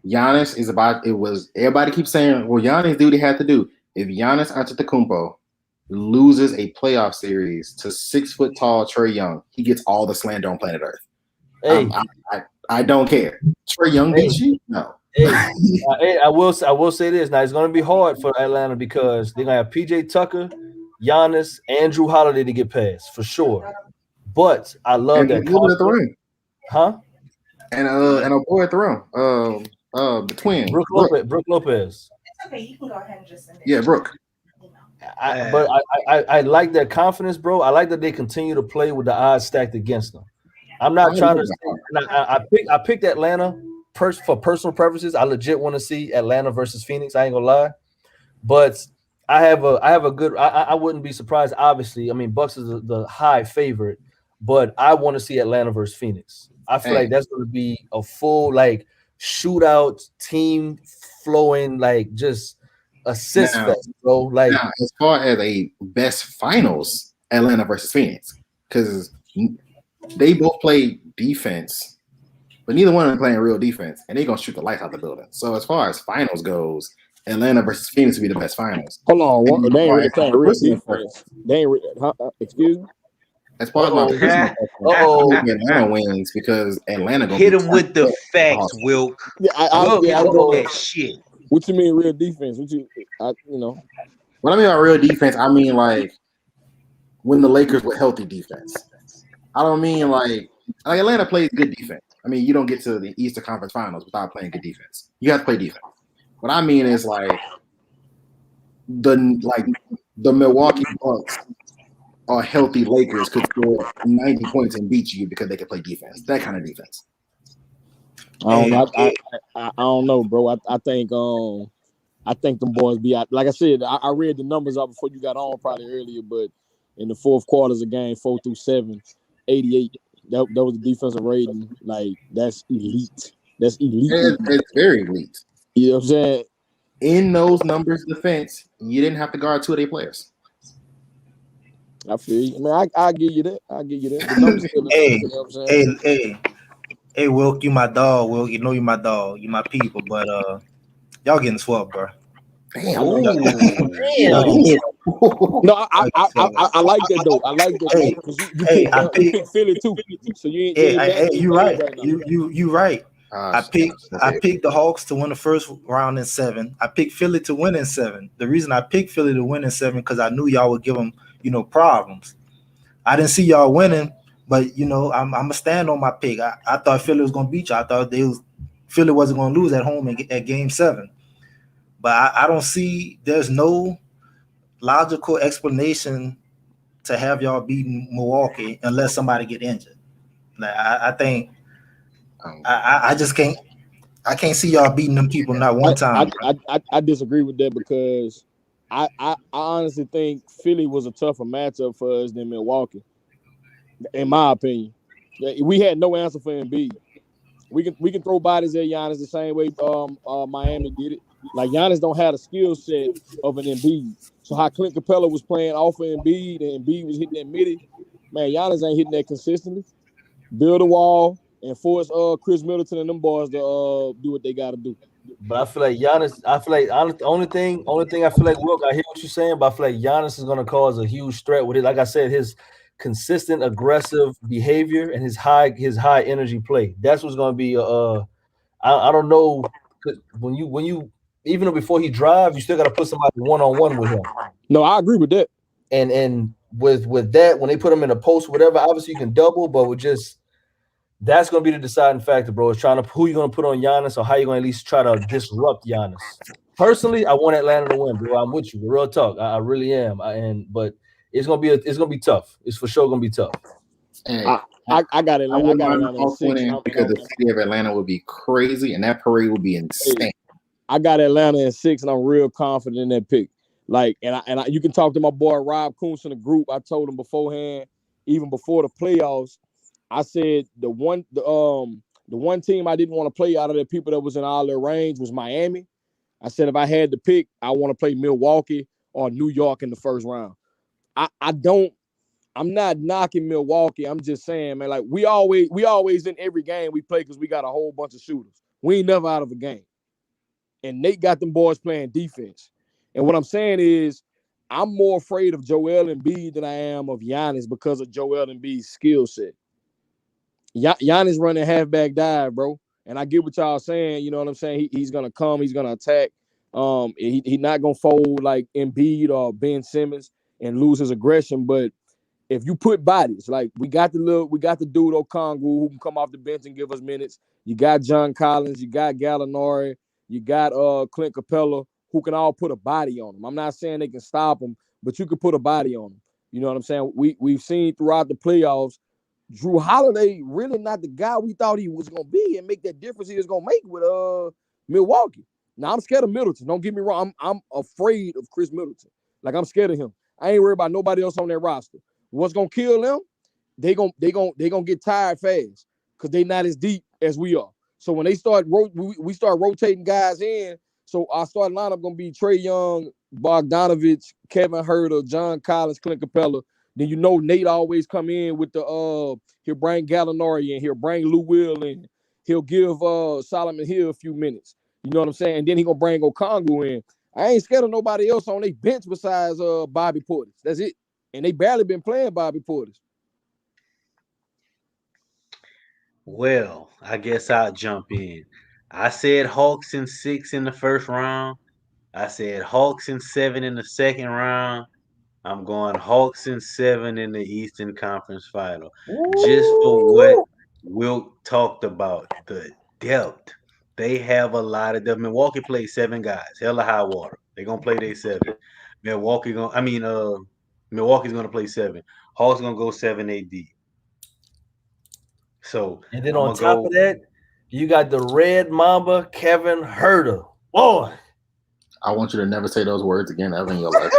Giannis is about. It was everybody keeps saying, "Well, Giannis do what he had to do." If Giannis Antetokounmpo loses a playoff series to 6 foot tall Trae Young, he gets all the slander on planet Earth. Hey, I don't care. Trae Young beats you? No. hey, I will say this. Now it's going to be hard for Atlanta because they're going to have PJ Tucker, Giannis, and Drew Holiday to get past for sure. But I love and that. at the rim. Huh? And a boy at the rim. The twin. Brooke Lopez. It's okay. You can go ahead and just send it. Yeah, Brooke. But I like their confidence, bro. I like that they continue to play with the odds stacked against them. I'm not trying to say, I picked Atlanta for personal preferences. I legit want to see Atlanta versus Phoenix. I ain't gonna lie, but I have a good. I wouldn't be surprised. Obviously, I mean Bucks is the high favorite, but I want to see Atlanta versus Phoenix. I feel like that's going to be a full like shootout, team flowing, like just assist fest, bro. Like now, as far as a best finals, Atlanta versus Phoenix, because they both play defense, but neither one of them playing real defense, and they're gonna shoot the lights out the building. So as far as finals goes, Atlanta versus Phoenix would be the best finals. Hold on, they ain't really playing real defense. They ain't. Excuse me. As far as my Atlanta wins because Atlanta gonna hit them with the facts, Wilk. Yeah, I go that shit. What you mean real defense? You know? When I mean by real defense, I mean like when the Lakers were healthy defense. I don't mean like Atlanta plays good defense. I mean you don't get to the Eastern Conference Finals without playing good defense. You have to play defense. What I mean is like the Milwaukee Bucks or healthy Lakers could score 90 points and beat you because they can play defense. That kind of defense. I don't know, bro. I think them boys be out. Like I said, I read the numbers out before you got on probably earlier, but in the fourth quarters of game 4 through 7, 88. That was the defensive rating. Like that's elite. That's elite. It's very elite. You know what I'm saying? In those numbers defense, you didn't have to guard 2 of their players. I feel you. I mean, I give you that. The numbers still you know what I'm saying? Hey, Wilk, you my dog. Wilk, you know you my dog. You my people, but y'all getting swept, bro. Damn. No, I like that though. I like that because you pick Philly too. So you ain't. You right. You right. I picked the Hawks to win the first round in 7. I picked Philly to win in 7. The reason I picked Philly to win in 7 because I knew y'all would give them, problems. I didn't see y'all winning, but I'm gonna stand on my pick. I thought Philly was gonna beat y'all. I thought Philly wasn't gonna lose at home at Game 7. But I don't see. There's no logical explanation to have y'all beating Milwaukee unless somebody get injured. Like I think. I just can't. I can't see y'all beating them people not one time. I disagree with that because I honestly think Philly was a tougher matchup for us than Milwaukee, in my opinion. We had no answer for Embiid. We can throw bodies at Giannis the same way Miami did it. Like Giannis don't have the skill set of an Embiid. So how Clint Capella was playing off of Embiid and Embiid was hitting that midi, man, Giannis ain't hitting that consistently. Build a wall and force Chris Middleton and them boys to do what they got to do. But I feel like Giannis. The only thing I feel like, Wilk, I hear what you're saying, but I feel like Giannis is going to cause a huge threat with it. Like I said, his consistent aggressive behavior and his high energy play. That's what's going to be. I don't know, when you even before he drives, you still got to put somebody 1-on-1 with him. No, I agree with that. And with that, when they put him in a post, whatever, obviously you can double, but with just. That's going to be the deciding factor, bro. Is trying to who you're going to put on Giannis or how you're going to at least try to disrupt Giannis. Personally, I want Atlanta to win, bro. I'm with you. Real talk. I really am. But it's going to be tough. It's for sure going to be tough. Hey, I got it. I got Atlanta because the city of Atlanta would be crazy and that parade would be insane. I got Atlanta in 6, and I'm real confident in that pick. Like, and you can talk to my boy Rob Kuntz in the group. I told him beforehand, even before the playoffs. I said the one team I didn't want to play out of the people that was in all their range was Miami. I said if I had to pick, I want to play Milwaukee or New York in the first round. I'm not knocking Milwaukee. I'm just saying, man, like we always in every game we play because we got a whole bunch of shooters. We ain't never out of a game. And Nate got them boys playing defense. And what I'm saying is I'm more afraid of Joel Embiid than I am of Giannis because of Joel Embiid's skill set. Giannis running halfback dive, bro. And I get what y'all saying. You know what I'm saying? He's going to come. He's going to attack. He not going to fold like Embiid or Ben Simmons and lose his aggression. But if you put bodies, like we got the dude Okongwu who can come off the bench and give us minutes. You got John Collins. You got Gallinari. You got Clint Capella who can all put a body on him. I'm not saying they can stop him, but you can put a body on him. You know what I'm saying? We've seen throughout the playoffs, Drew Holiday really not the guy we thought he was going to be and make that difference he was going to make with Milwaukee. Now, I'm scared of Middleton. Don't get me wrong. I'm afraid of Chris Middleton. Like, I'm scared of him. I ain't worried about nobody else on that roster. What's going to kill them? They gonna get tired fast because they not as deep as we are. So when they we start rotating guys in, so our starting lineup going to be Trae Young, Bogdanovich, Kevin Huerter, John Collins, Clint Capella. Then you know Nate always come in with he'll bring Gallinari in, he'll bring Lou Will in, he'll give Solomon Hill a few minutes. You know what I'm saying? And then he gonna bring Okongwu in. I ain't scared of nobody else on their bench besides Bobby Portis. That's it. And they barely been playing Bobby Portis. Well, I guess I'll jump in. I said Hawks in 6 in the first round. I said Hawks in 7 in the second round. I'm going Hawks in 7 in the Eastern Conference Final. Just for what Wilt talked about, the depth. They have a lot of them. Milwaukee plays 7 guys, hella high water. They're gonna play their 7. Milwaukee's gonna play 7. Hawks gonna go 7 AD. So and then on top of that, you got the Red Mamba, Kevin Huerter. Boy, I want you to never say those words again ever in your life.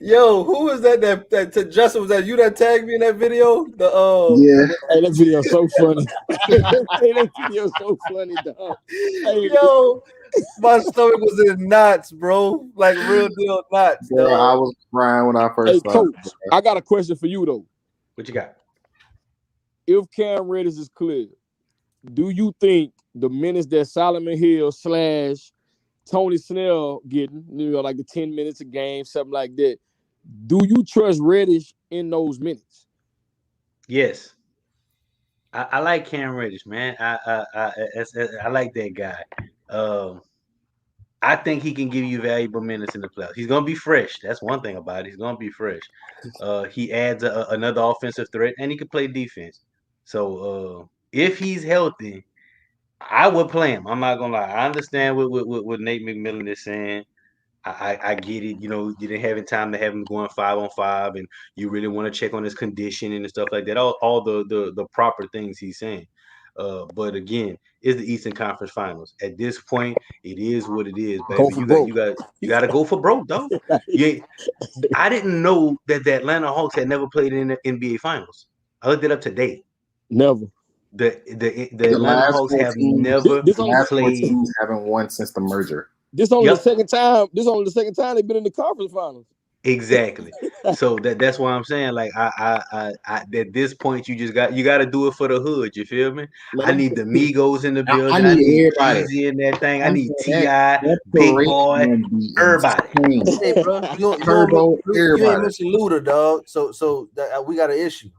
Yo, who was that? That Justin, was that you that tagged me in that video? Yeah. Hey, that video so funny. Hey, that video so funny, dog. Hey, yo, my stomach was in knots, bro. Like real deal knots. Bro, I was crying when I first saw Coach, it. I got a question for you though. What you got? If Cam Reddish is clear, do you think the minutes that Solomon Hill / Tony Snell getting, like the 10 minutes a game, something like that, do you trust Reddish in those minutes? Yes. I like Cam Reddish, man. I like that guy. I think he can give you valuable minutes in the playoffs. He's gonna be fresh. That's one thing about it. He's gonna be fresh. He adds another offensive threat, and he can play defense. So if he's healthy, I would play him. I'm not gonna lie. I understand what Nate McMillan is saying. I get it. You know, you didn't have time to have him going 5-on-5, and you really want to check on his condition and stuff like that. All the proper things he's saying. But again, it's the Eastern Conference Finals. At this point, it is what it is, baby. You got to go for broke, though. I didn't know that the Atlanta Hawks had never played in the NBA Finals. I looked it up today. Never. The Atlanta Hawks have never played. Teams haven't won since the merger. This only the second time. This only the second time they've been in the conference finals. Exactly. So that's why I'm saying, like, I at this point you got to do it for the hood. You feel me? I need the Migos in the building. I need everybody Easy in that thing. I need T.I., Big Boy, everybody. Hey, bro, you ain't mentioned Luda, dog. So we got an issue.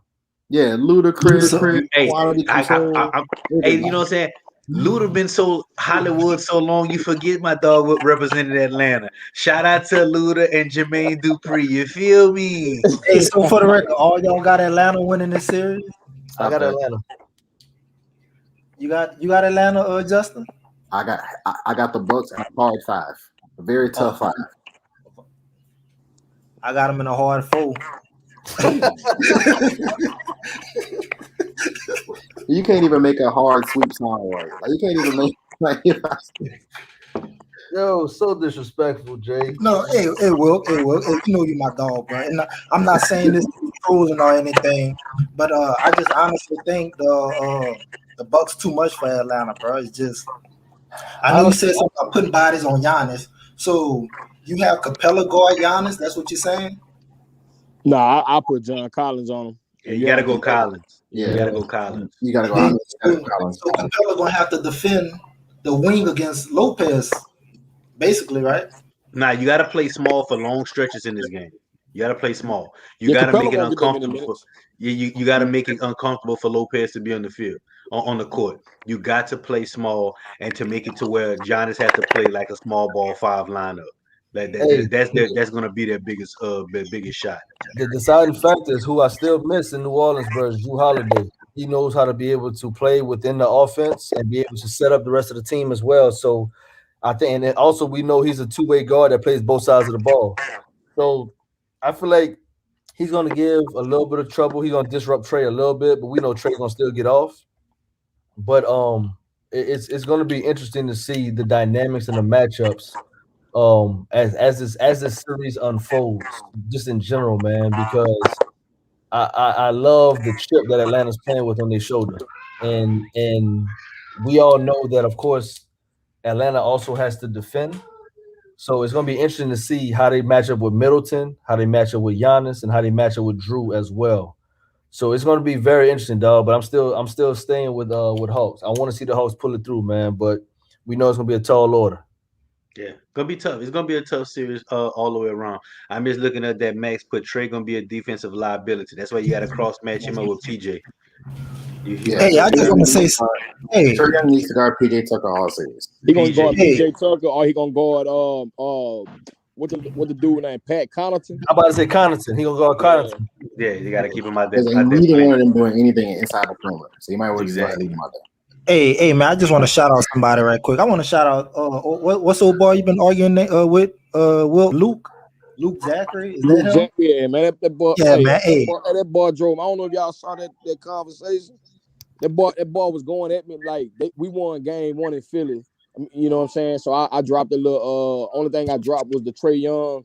Yeah, Ludacris. Hey, you know what I'm saying? Luda been so Hollywood so long, you forget my dog what represented Atlanta. Shout out to Luda and Jermaine Dupri. You feel me? Hey, so for the record, all y'all got Atlanta winning this series? I got Atlanta. You got Atlanta, Justin? I got the Bucks and a hard 5. A very tough 5. I got them in a hard 4. You can't even make a hard sweep song right. Like, you can't even make Yo, so disrespectful, Jay. No, it will. Hey, you know you're my dog, bro. And I'm not saying this to be trolling or anything, but I just honestly think the Bucks too much for Atlanta, bro. It's just I know you said something about putting bodies on Giannis. So you have Capella guard Giannis. That's what you're saying. Nah, I put John Collins on him. Yeah, you gotta go Collins. Yeah. You gotta go Collins. You gotta go. Then, Collins. so Capella gonna have to defend the wing against Lopez, basically, right? Nah, you gotta play small for long stretches in this game. You gotta play small. You Yeah, gotta Capella make it gonna get them in a uncomfortable. minute. You gotta make it uncomfortable for Lopez to be on the field, on the court. You got to play small and to make it to where Giannis has to play like a small ball 5 lineup. That's gonna be their biggest shot. The deciding factor is who I still miss in New Orleans, bro, is Jrue Holiday. He knows how to be able to play within the offense and be able to set up the rest of the team as well. So I think, and then also we know he's a two-way guard that plays both sides of the ball. So I feel like he's going to give a little bit of trouble. He's going to disrupt Trey a little bit, but we know Trey's going to still get off. But it's going to be interesting to see the dynamics and the matchups as this series unfolds, just in general, man, because I love the chip that Atlanta's playing with on their shoulder. And we all know that, of course, Atlanta also has to defend. So it's going to be interesting to see how they match up with Middleton, how they match up with Giannis, and how they match up with Jrue as well. So it's going to be very interesting, dog. But I'm still staying with Hawks. I want to see the Hawks pull it through, man. But we know it's going to be a tall order. Yeah, gonna be tough. It's gonna be a tough series all the way around. I'm just looking at that Max put Trey gonna be a defensive liability. That's why you got to cross match him up with PJ. Hey, I just want to say, hey, Trey Young needs to guard PJ Tucker all series. He gonna guard Hey. PJ Tucker, or he gonna guard what the dude named Pat Connaughton. I'm about to say Connaughton. He gonna guard Connaughton. Yeah, you got to keep him out there. Because neither one of them doing anything inside the perimeter. So you might want to just leave him out there. Hey, man, I just want to shout out somebody right quick. I want to shout out what's old boy you been arguing with Luke Zachary? Is that him? Yeah, man, that boy. Yeah, hey, man. Hey, that boy drove. I don't know if y'all saw that conversation. That boy was going at me like we won game 1 in Philly. You know what I'm saying? So I dropped a little. Only thing I dropped was the Trey Young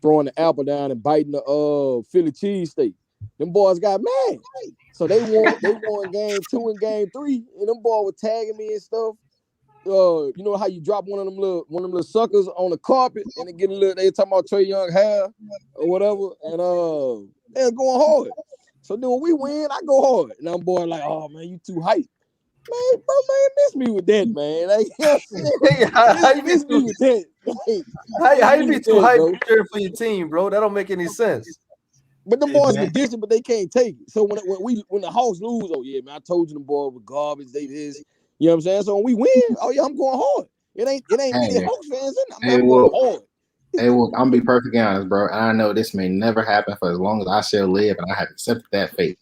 throwing the apple down and biting the Philly cheesesteak. Them boys got mad. So they won game 2 and game 3, and them boys were tagging me and stuff. You know how you drop one of them little suckers on the carpet and they get a little. They talking about Trey Young hair or whatever, and they're going hard. So then when we win, I go hard, and I'm boy like, oh man, you too hype, man, bro, man, miss me with that, man. Like, How you miss me with that. How you be too bro. hyped cheering for your team, bro? That don't make any sense. But the boys were decent, but they can't take it. So when the Hawks lose, oh yeah, man, I told you the boys were garbage. They this, you know what I'm saying? So when we win, oh yeah, I'm going hard. It ain't many Hawks fans in. I'm going hard. Hey, well, I'm gonna be perfectly honest, bro. And I know this may never happen for as long as I shall live, and I have accepted that fate.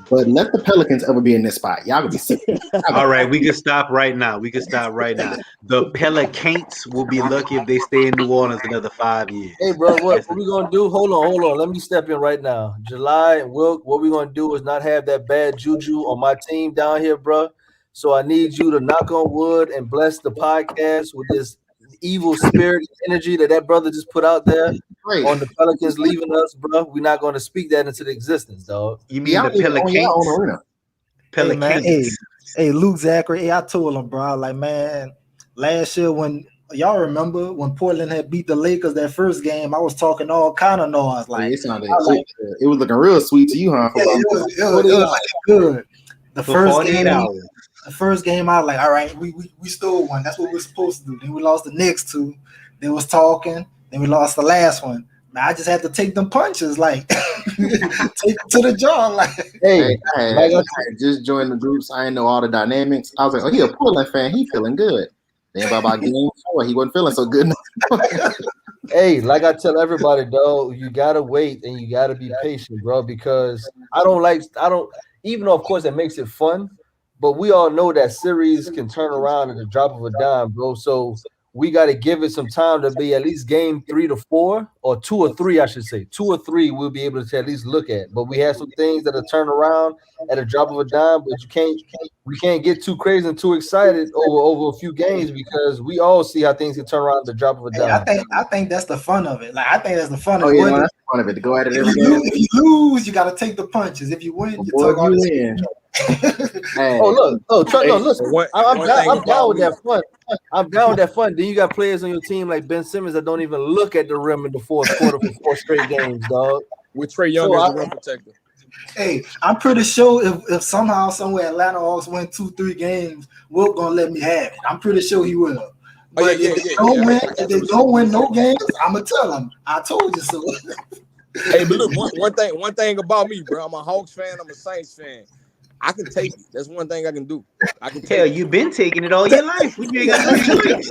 But let the Pelicans ever be in this spot. Y'all gonna be sick. All right, we can stop right now. The Pelicans will be lucky if they stay in New Orleans another 5 years. Hey, bro, what we gonna do? Hold on. Let me step in right now. July and Wilk, what we gonna do is not have that bad juju on my team down here, bro. So I need you to knock on wood and bless the podcast with this evil spirit energy that brother just put out there on the Pelicans leaving us, bro. We're not going to speak that into the existence, dog. You mean the Pelicans? Hey, man, hey, Luke Zachary. Hey, I told him, bro. Like, man, last year when y'all remember when Portland had beat the Lakers that first game, I was talking all kind of noise. Like, it was looking real sweet to you, huh? Yeah, it was like good. The first game, I was like, all right, we stole one. That's what we're supposed to do. Then we lost the next 2. They was talking. Then we lost the last one. Man, I just had to take them punches, like take them to the jaw. Like, hey, I just joined the groups. I didn't know all the dynamics. I was like, oh, he a Portland fan. He feeling good. Then about game 4, he wasn't feeling so good. Hey, like I tell everybody, though, you gotta wait and you gotta be patient, bro. Because I don't. Even though, of course, it makes it fun. But we all know that series can turn around at the drop of a dime, bro. So we got to give it some time to be at least game 3 to 4 or 2 or 3, I should say. 2 or 3 we'll be able to at least look at. But we have some things that are turn around at a drop of a dime. But we can't get too crazy and too excited over a few games because we all see how things can turn around at the drop of a dime. I think that's the fun of it. Like, I think that's the fun of it. That's the fun of it. To go at it every game. If you lose, you got to take the punches. If you win, you talk all this. Hey, Listen. One I'm thing down about with me, that fun. I'm down with that fun. Then you got players on your team like Ben Simmons that don't even look at the rim in the fourth quarter for 4 straight games, dog. with Trey Young So as I- the rim protector. Hey, I'm pretty sure if somehow, somewhere Atlanta Hawks win 2-3 games, Wilt gonna let me have it. I'm pretty sure he will. But if they don't win, if they don't win no games, I'm gonna tell them I told you so. Hey, but look, one thing about me, bro. I'm a Hawks fan. I'm a Saints fan. I can take it. That's one thing I can do. I can take Hell, it. you've been taking it all your life. You ain't got no choice.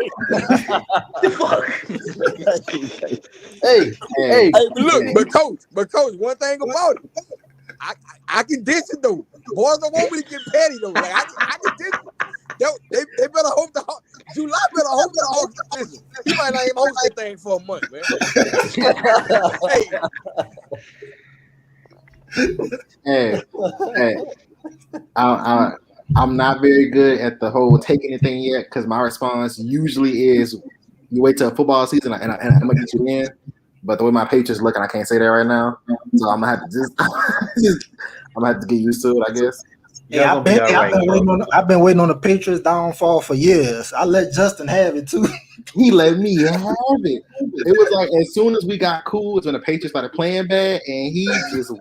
The fuck? Hey, Hey, but coach, one thing about it, I can dish it though. Boys don't want me to get petty though. Like I can dish it. They better hope July better hope the Hawks listen. He might not even host that thing for a month, man. hey, I'm not very good at the whole take anything yet because my response usually is you wait till football season and I'm gonna get you in. But the way my Patriots looking, I can't say that right now. So I'm gonna have to I'm gonna have to get used to it, I guess. Yeah, I've been waiting on the Patriots downfall for years. I let Justin have it too. He let me have it. It was like as soon as we got cool, it's when the Patriots started playing bad, and he just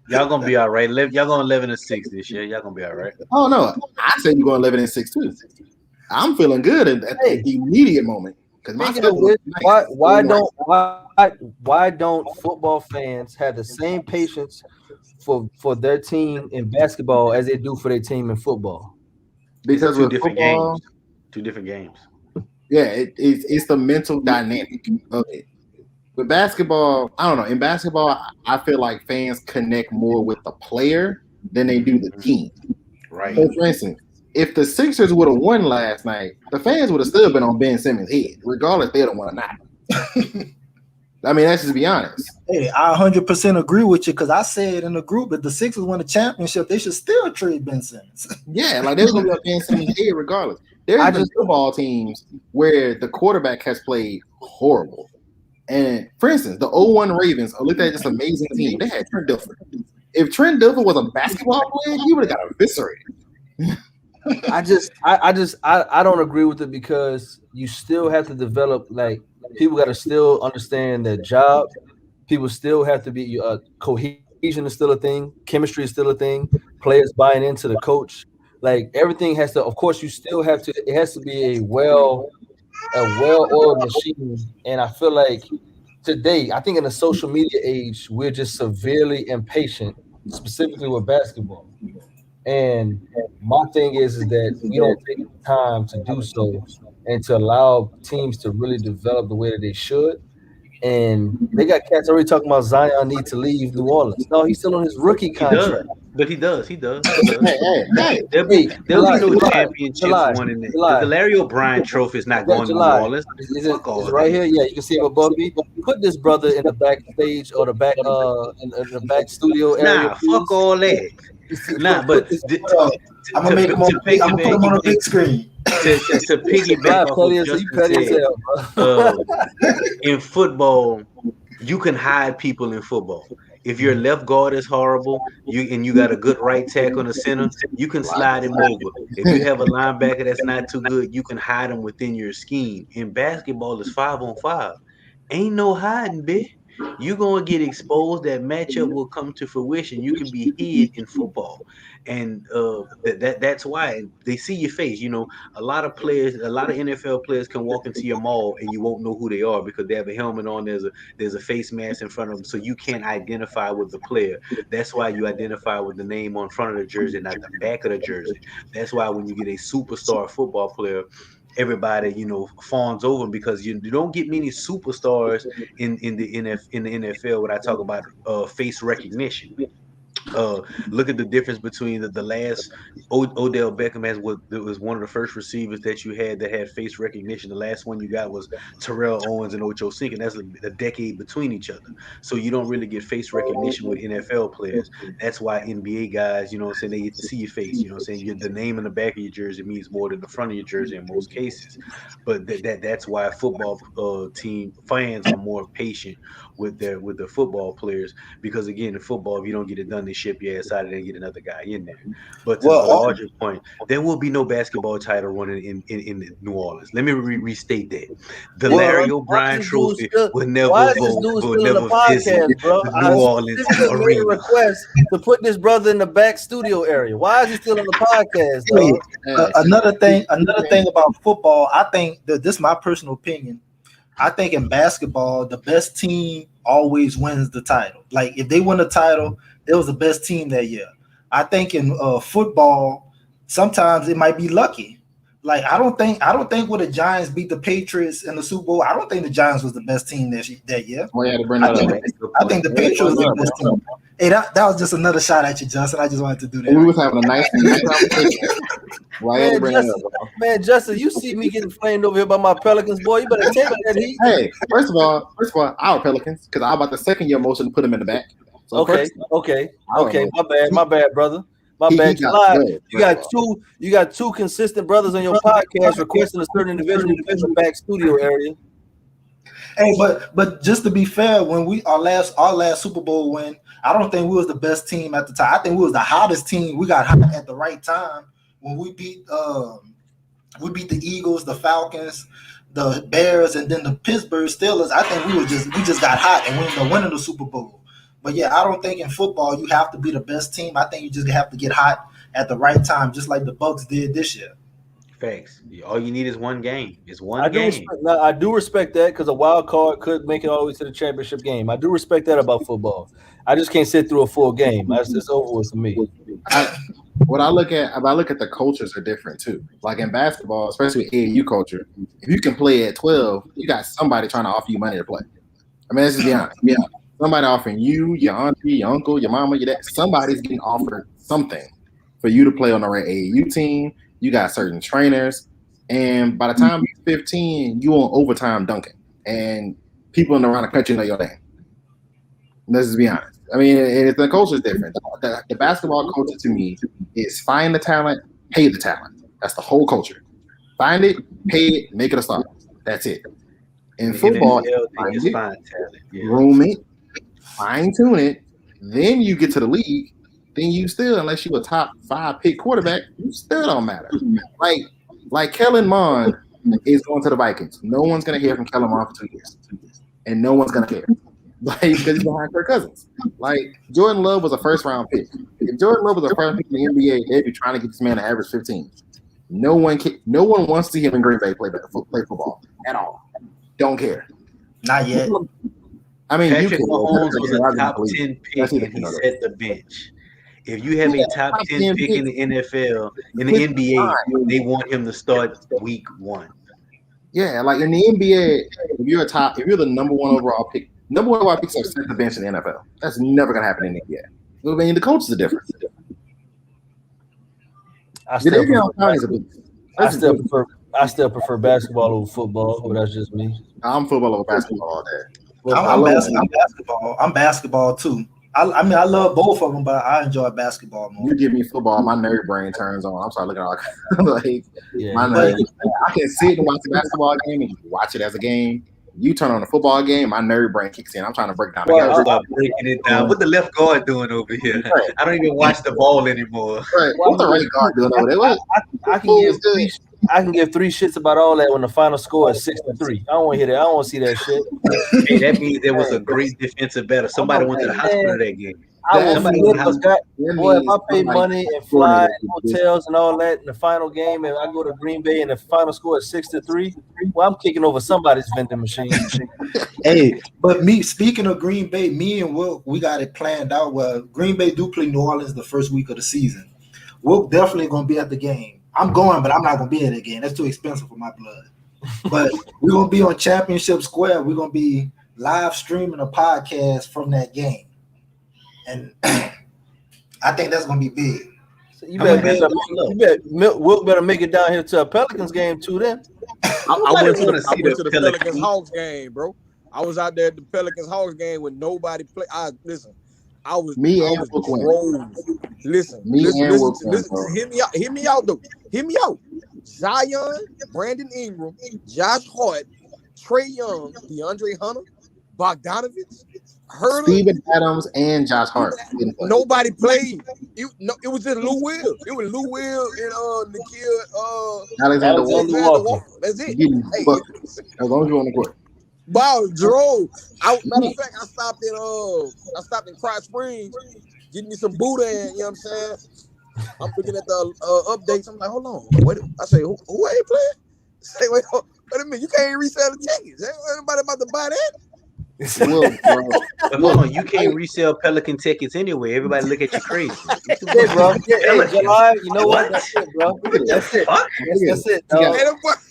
Y'all gonna be all right. Y'all going 11-6 this year. Y'all gonna be all right. Oh no, I said you're going 11-6 too. I'm feeling good at the immediate moment because my why don't football fans have the same patience for their team in basketball as they do for their team in football? Because with football, 2 different games. Yeah, it's the mental dynamic of it. With basketball, I don't know. In basketball, I feel like fans connect more with the player than they do the team. Right. So, for instance, if the Sixers would have won last night, the fans would have still been on Ben Simmons' head, regardless if they don't want or not. I mean, let's just be honest. Hey, I 100% agree with you because I said in the group that the Sixers win the championship, they should still trade Ben Simmons. Yeah, like they're going to be on Ben Simmons' head regardless. There's been football teams where the quarterback has played horrible. And for instance, the 0-1 Ravens looked at this amazing team. They had Trent Dilfer. If Trent Dilfer was a basketball player, he would have got eviscerated. I don't agree with it because you still have to develop. Like people got to still understand their job. People still have to be cohesion is still a thing. Chemistry is still a thing. Players buying into the coach. Like everything has to. Of course, you still have to. It has to be a well-oiled machine. And I feel like today, I think in the social media age, we're just severely impatient, specifically with basketball. And my thing is that we don't take the time to do so and to allow teams to really develop the way that they should. And they got cats already talking about Zion need to leave New Orleans. No, he's still on his rookie contract. But he does. There'll Hey, be no championships won in the Larry O'Brien Trophy is not going to New Orleans. Is it right here? Yeah, you can see it above me. Put this brother in the backstage or the back in the back studio area. Nah, fuck all that. Nah, but I'm gonna make him on. I'm gonna put him on a big screen. To piggyback off what Justin said, in football, you can hide people in football. If your left guard is horrible, you got a good right tackle in the center, you can slide him over. If you have a linebacker that's not too good, you can hide him within your scheme. In basketball, it's 5-on-5. Ain't no hiding, bitch. You're gonna get exposed. That matchup will come to fruition. You can be hid in football, and that's why they see your face. You know, a lot of NFL players can walk into your mall and you won't know who they are because they have a helmet on. There's a face mask in front of them, so you can't identify with the player. That's why you identify with the name on front of the jersey, not the back of the jersey. That's why when you get a superstar football player, everybody fawns over him because you don't get many superstars in the NFL when I talk about face recognition. Look at the difference between the last Odell Beckham was one of the first receivers that you had that had face recognition. The last one you got was Terrell Owens and Ocho Cinco. That's a decade between each other. So you don't really get face recognition with NFL players. That's why NBA guys, they get to see your face. The name in the back of your jersey means more than the front of your jersey in most cases. But that's why football team fans are more patient with the football players because again, in football, if you don't get it done, they ship your ass out of there and get another guy in there. But to Well, the larger point, there will be no basketball title running in New Orleans. Let me restate that. The Well, Larry Why O'Brien is this dude Trophy still? will never Why is this vote, dude will still in the never visit podcast, bro? the I New Orleans specifically made a arena. request to put this brother in the back studio area. Why is he still in the podcast, hey, dog? another thing about football, I think that this is my personal opinion. I think in basketball, the best team always wins the title. Like if they win the title, it was the best team that year. I think in football, sometimes it might be lucky. Like I don't think when the Giants beat the Patriots in the Super Bowl, I don't think the Giants was the best team that year. Well, you had to bring I that think, up. I think the Patriots was the best team. Hey, that was just another shot at you, Justin. I just wanted to do that. And we was having a nice conversation. Why you had to bring that up, bro? Man, Justin, you see me getting flamed over here by my Pelicans, boy. You better take that heat. Hey, first of all, our Pelicans, because I'm about to second your motion to put them in the back. So Okay. My bad, brother. My bad. You got two consistent brothers on your podcast requesting a certain individual in the back studio area. Hey, but just to be fair, when our last Super Bowl win, I don't think we was the best team at the time. I think we was the hottest team. We got hot at the right time when we beat the Eagles, the Falcons, the Bears, and then the Pittsburgh Steelers. I think we just got hot and we ended up winning the Super Bowl. But yeah, I don't think in football you have to be the best team. I think you just have to get hot at the right time, just like the Bucks did this year. Facts. All you need is one game. It's one I game. do respect that because a wild card could make it all the way to the championship game. I do respect that about football. I just can't sit through a full game. That's just over with for me. What I look at, the cultures are different too. Like in basketball, especially with AAU culture, if you can play at 12, you got somebody trying to offer you money to play. I mean, let's just be honest. Yeah, somebody offering you, your auntie, your uncle, your mama, your dad. Somebody's getting offered something for you to play on the right AAU team. You got certain trainers, and by the time you're 15, you on overtime dunking, and people in around the country know your name. Let's just be honest. I mean, the culture is different. The basketball culture to me is find the talent, pay the talent. That's the whole culture. Find it, pay it, make it a star. That's it. In football, groom it, fine tune it. Then you get to the league. Then you still, unless you're a top 5 pick quarterback, you still don't matter. Like Kellen Mond is going to the Vikings. No one's gonna hear from Kellen Mond for 2 years, and no one's gonna care. Like because he's behind Kirk Cousins. Like Jordan Love was a first round pick. If Jordan Love was a first pick in the NBA, they'd be trying to get this man to average 15. No one wants to see him in Green Bay play football at all. Don't care. Not yet. I mean, Patrick Mahomes was a top 10 pick and he set the bench. If you have a top 10 pick in the NFL, in the NBA, they want him to start week 1. Yeah, like in the NBA, if you're the number 1 overall pick, number 1 overall picks are set the bench in the NFL. That's never gonna happen in the NBA. I mean, the coaches are different. I still prefer basketball over football, but that's just me. I'm football over basketball all day. I'm basketball too. I mean, I love both of them, but I enjoy basketball more. You give me football, my nerd brain turns on. I'm sorry, looking at all my nerd. I can sit and watch a basketball game and watch it as a game. You turn on the football game, my nerd brain kicks in. I'm trying to break down the game. Start breaking it down. What the left guard doing over here? Right. I don't even watch the ball anymore. Right. What the right guard doing over there? I can give 3 shits about all that when the final score is 6-3. I don't want to hear that. I don't want to see that shit. Hey, that means there was a great defensive battle. Somebody went to the hospital that game. If I pay money and fly and hotels and all that in the final game, and I go to Green Bay and the final score is 6-3, well, I'm kicking over somebody's vending machine. Hey, but speaking of Green Bay, me and Will, we got it planned out. Well, Green Bay do play New Orleans the first week of the season. We're definitely going to be at the game. I'm going, but I'm not going to be at the game. That's too expensive for my blood. But we're going to be on Championship Square. We're going to be live streaming a podcast from that game. And I think that's going to be big. So Wilt better make it down here to a Pelicans game too then. I went to the Pelicans Hawks game, bro. I was out there at the Pelicans Hawks game with nobody play. Listen, hear me out though. Hear me out. Zion, Brandon Ingram, Josh Hart, Trae Young, DeAndre Hunter, Bogdanovich, Heard Steven Adams and Josh Hart. nobody played. It was just Lou Will. It was Lou Will and Nikhil Alexander Alexander Walker. Walker. That's it. Getting Hey, buckets as long as you're on the court. wow, drove. Matter of fact, I stopped in Cross Springs, getting me some Buddha, and you know what I'm saying. I'm looking at the updates. I'm like, hold on, wait. I say, who ain't playing? Say, wait a minute, you can't even resell the tickets. Ain't anybody about to buy that? But hold on, you can't resell Pelican tickets anyway. Everybody look at you crazy. Hey, bro. Hey, July, you know what? That's it, bro. That's it. That's it, dog.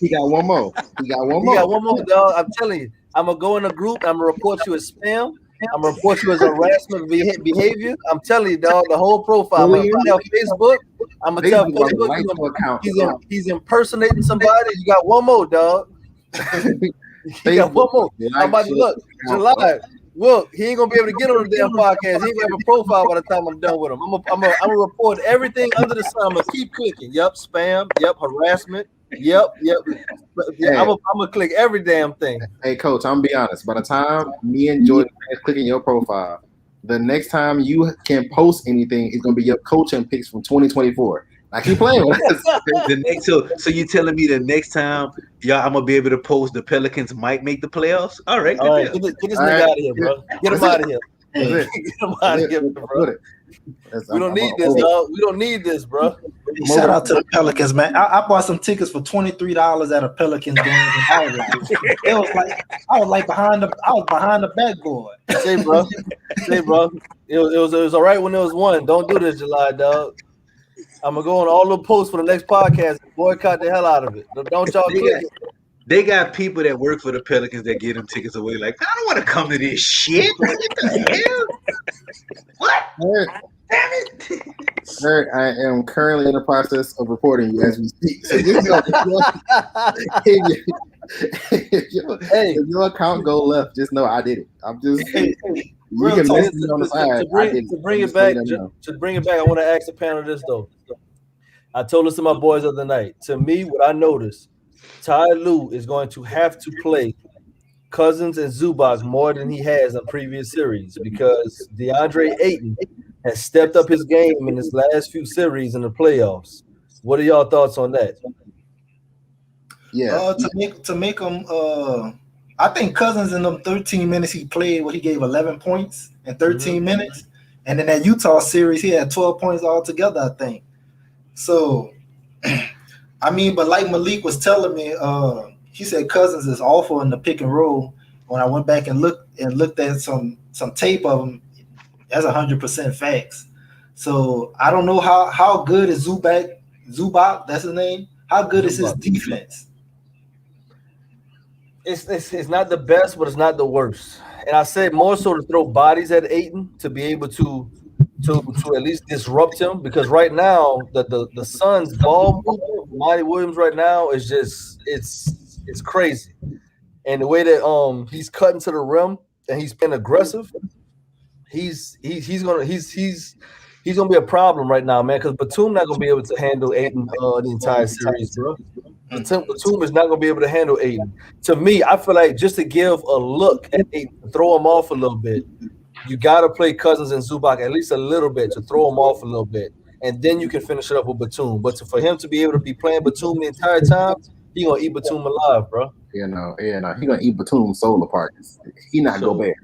He got one more. He got one more, dog. I'm telling you. I'm going to go in a group. I'm going to report you as spam. I'm going to report you as harassment behavior. I'm telling you, dog, the whole profile. I'm going to tell Facebook. I'm going to tell Facebook he's impersonating somebody. You got one more, dog. You got one more. I'm about to look. July. Look, he ain't gonna be able to get on the damn podcast. He ain't gonna have a profile by the time I'm done with him. I'm gonna report everything under the sun. I'm gonna keep clicking. Yep, spam. Yep, harassment. Yep. Hey. I'm gonna click every damn thing. Hey, Coach, I'm gonna be honest. By the time me and Jordan finish clicking your profile, the next time you can post anything is gonna be your coaching picks from 2024. I keep playing with us. The next, so you telling me the next time, I'm gonna be able to post the Pelicans might make the playoffs? All right, All right, get this nigga out of here, bro. Get him out of here. Get him out of here, bro. We don't need this, dog. We don't need this, bro. Shout out to the Pelicans, man. I bought some tickets for $23 at a Pelicans game. I was behind the backboard. Say, bro. It was all right when it was one. Don't do this, July, dog. I'm gonna go on all the posts for the next podcast and boycott the hell out of it. Don't y'all click it. They got people that work for the Pelicans that give them tickets away. Like, I don't want to come to this shit. What the hell? What? Damn it! Eric, I am currently in the process of reporting you as we speak. So if your account go left, just know I did it. I'm just you can message me on the side. To bring it back, I want to ask the panel this though. I told this to my boys the other night. To me, what I noticed, Ty Lue is going to have to play Cousins and Zubac more than he has in previous series because DeAndre Ayton has stepped up his game in his last few series in the playoffs. What are y'all thoughts on that? Yeah, to make him. I think Cousins in them 13 minutes he played, he gave 11 points in 13 minutes, and in that Utah series he had 12 points altogether, I think. So, I mean, but like Malik was telling me, he said Cousins is awful in the pick and roll. When I went back and looked at some tape of him, that's 100% facts. So I don't know how good is Zubac, that's his name. How good is his defense? It's not the best, but it's not the worst. And I said more so to throw bodies at Ayton to be able to at least disrupt him because right now the Suns ball movement, Monty Williams right now is just it's crazy. And the way that he's cutting to the rim and he's been aggressive, he's gonna be a problem right now, man. Because Batum not gonna be able to handle Ayton the entire series, bro. Batum is not gonna be able to handle Ayton. To me, I feel like just to give a look at Ayton, throw him off a little bit, you gotta play Cousins and Zubac at least a little bit to throw him off a little bit, and then you can finish it up with Batum. But for him to be able to be playing Batum the entire time, he gonna eat Batum alive, bro. He gonna eat Batum's soul apart. He not go back.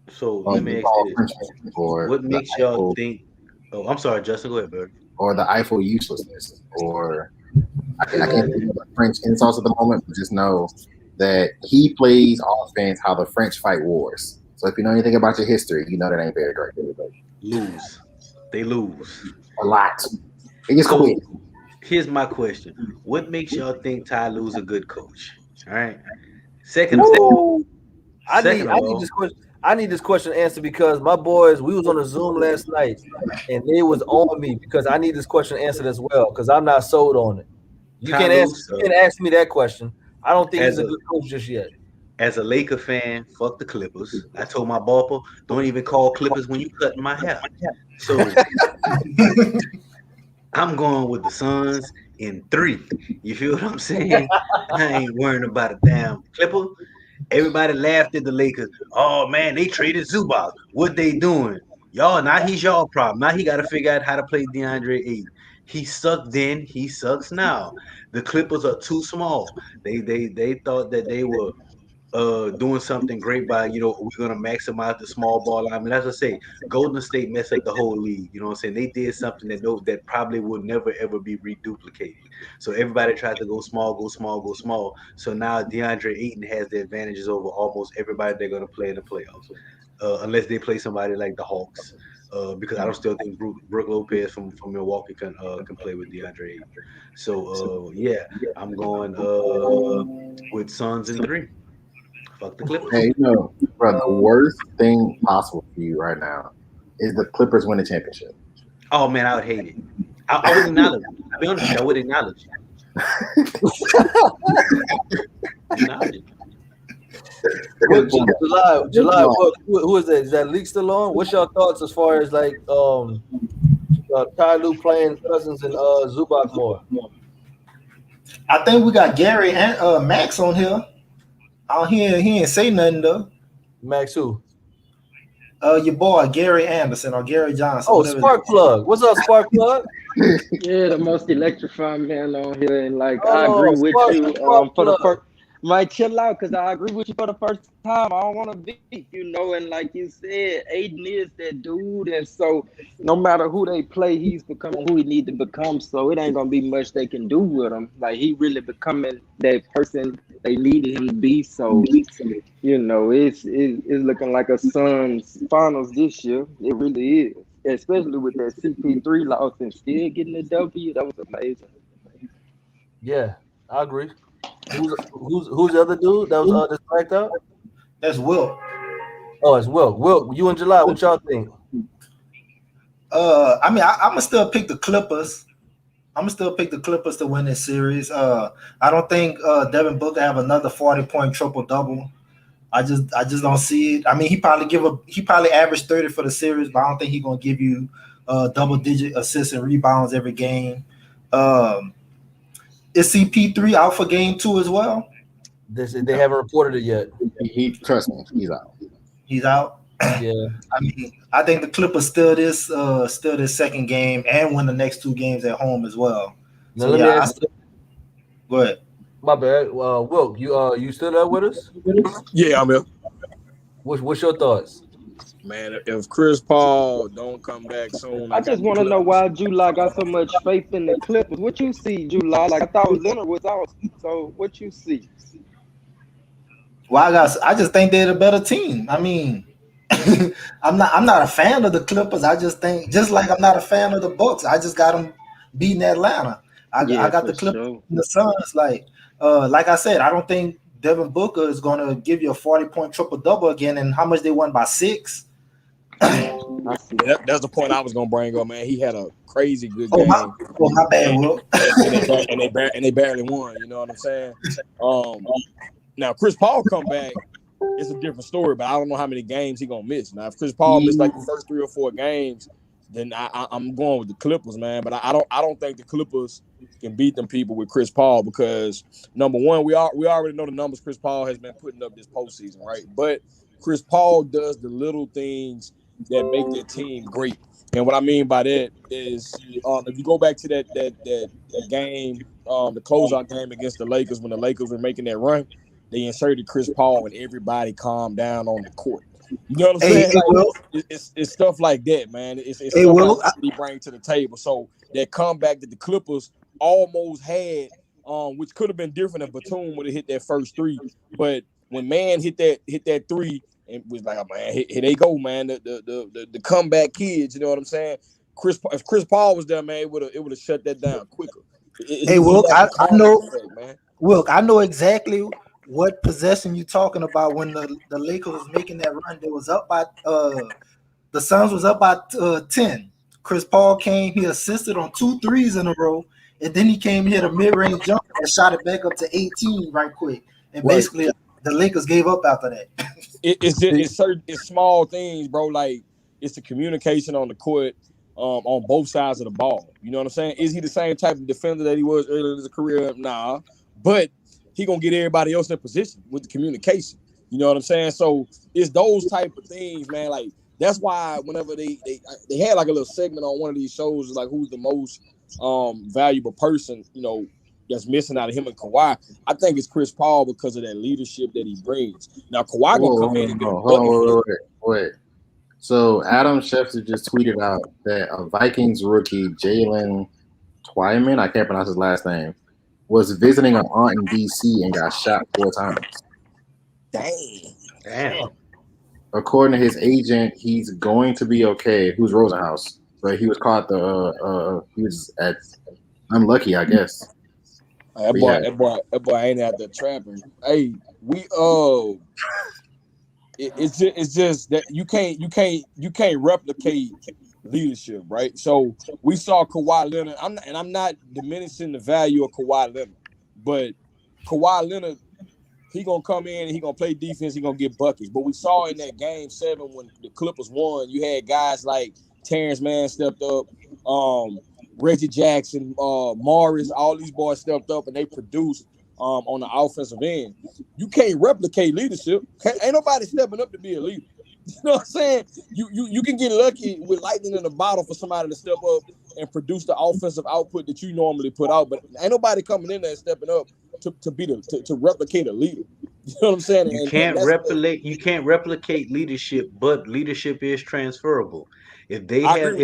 So let me ask you this: what makes y'all think? Oh, I'm sorry, Justin. Go ahead, bro. Or the Eiffel uselessness, or I can't think of French insults at the moment, but just know that he plays offense how the French fight wars. So if you know anything about your history, you know that ain't very great. They lose a lot. They just quit. Here's my question: what makes y'all think Ty Lue's a good coach? All right. Second of all, I need this question answered because my boys, we was on a Zoom last night and they was on me because I need this question answered as well because I'm not sold on it. You can't ask me that question. I don't think he's a good coach just yet. As a Laker fan, fuck the Clippers. I told my barber, don't even call Clippers when you cutting my hair. So I'm going with the Suns in 3. You feel what I'm saying? I ain't worrying about a damn Clipper. Everybody laughed at the Lakers. Oh man, they traded Zubac. What they doing? Y'all, now he's y'all problem. Now he got to figure out how to play DeAndre Ayton. He sucked then. He sucks now. The Clippers are too small. They thought that they were doing something great by, we're gonna maximize the small ball. I mean, as I say, Golden State messed up the whole league. You know what I'm saying? They did something that probably will never ever be reduplicated. So everybody tried to go small, go small, go small. So now DeAndre Ayton has the advantages over almost everybody they're gonna play in the playoffs, unless they play somebody like the Hawks. Because I don't still think Brook Lopez from Milwaukee can play with DeAndre Ayton. So yeah, I'm going with Suns in 3. Fuck the Clippers. Hey, bro, the worst thing possible for you right now is the Clippers win the championship. Oh man, I would hate it. I would acknowledge it. I'll be honest with you, I would acknowledge it. Acknowledge it. July. Who is that? Is that league still on? What's your thoughts as far as like Ty Lue playing Cousins and Zubac more? I think we got Gary and Max on here. He ain't say nothing though. Max who? Your boy Gary Anderson or Gary Johnson. Oh, Spark Plug. What's up, Spark Plug? Yeah, the most electrifying man on here, and like I agree with you. For the first, might chill out because I agree with you for the first time. I don't want to be, and like you said, Aiden is that dude, and so no matter who they play, he's becoming who he need to become. So it ain't gonna be much they can do with him. Like he really becoming that person they needed him to be. So it's looking like a Suns finals this year. It really is. Especially with that CP3 loss and still getting the W, that was amazing. Yeah, I agree. Who's the other dude that was that's blacked out? That's Wilt. Oh, it's Wilt. Wilt, you in July? What y'all think? I mean, I'm gonna still pick the Clippers. I'm gonna still pick the Clippers to win this series. I don't think Devin Booker have another 40-point triple-double. I just don't see it. I mean, he probably averaged 30 for the series, but I don't think he's gonna give you double-digit assists and rebounds every game. Is CP3 out for game 2 as well? They haven't reported it yet. He trust me, he's out. He's out. Yeah. I mean, I think the Clippers still this second game and win the next 2 games at home as well. Now, So, let me ask go ahead. My bad. Wilt, you still there with us? Yeah, I'm here. What's your thoughts? Man, if Chris Paul don't come back soon, I just want to know why July got so much faith in the Clippers. What you see, July? Like I thought Leonard was out. So what you see? Well, I just think they're the better team. I mean, I'm not a fan of the Clippers. I just think, just like I'm not a fan of the Bucks, I just got them beating Atlanta. I got the Clippers and the Suns. Like I said, I don't think Devin Booker is going to give you a 40-point triple-double again. And how much they won by 6? That's the point I was gonna bring up, man. He had a crazy good game. My bad, Will. and they barely won. You know what I'm saying? Now Chris Paul come back, it's a different story. But I don't know how many games he gonna miss. Now if Chris Paul missed like the first 3 or 4 games, then I'm going with the Clippers, man. But I don't think the Clippers can beat them people with Chris Paul because number one, we already know the numbers Chris Paul has been putting up this postseason, right? But Chris Paul does the little things that make their team great. And what I mean by that is if you go back to that game, the closeout game against the Lakers when the Lakers were making that run, they inserted Chris Paul and everybody calmed down on the court. You know what I'm saying? It's stuff like that, man. It's stuff like that he brings to the table. So that comeback that the Clippers almost had, which could have been different if Batum would have hit that first 3. But when man hit that 3, and was like, oh, man, here they go, man. The comeback kids, you know what I'm saying? If Chris Paul was there, man, it would have shut that down quicker. Wilk, I know. Man. Wilk, I know exactly what possession you talking about when the Lakers was making that run. They was up by the Suns was up by 10. Chris Paul came, he assisted on 2 threes in a row, and then he came hit a mid-range jump and shot it back up to 18 right quick. And basically the Lakers gave up after that. It's small things, bro. Like it's the communication on the court on both sides of the ball. You know what I'm saying? Is he the same type of defender that he was earlier in his career? Nah. But he gonna get everybody else in position with the communication. You know what I'm saying? So it's those type of things, man. Like that's why whenever they had like a little segment on one of these shows, like who's the most valuable person, you know, that's missing out of him and Kawhi. I think it's Chris Paul because of that leadership that he brings. Now Kawhi gonna come in and get a bucket. Wait. So Adam Schefter just tweeted out that a Vikings rookie, Jalen Twyman, I can't pronounce his last name, was visiting an aunt in DC and got shot 4 times. Damn. According to his agent, he's going to be okay. Who's Rosenhaus? But he was caught he was at unlucky, I guess. That boy ain't out there trapping. Hey, we it's just that you can't replicate leadership, right? So we saw Kawhi Leonard. I'm not diminishing the value of Kawhi Leonard, but Kawhi Leonard, he gonna come in and he gonna play defense. He gonna get buckets. But we saw in that game 7 when the Clippers won, you had guys like Terrence Mann stepped up, Reggie Jackson, Morris, all these boys stepped up and they produced on the offensive end. You can't replicate leadership. Ain't nobody stepping up to be a leader. You know what I'm saying? You can get lucky with lightning in a bottle for somebody to step up and produce the offensive output that you normally put out, but ain't nobody coming in there and stepping up to replicate a leader. You know what I'm saying? You can't replicate leadership, but leadership is transferable. If they have,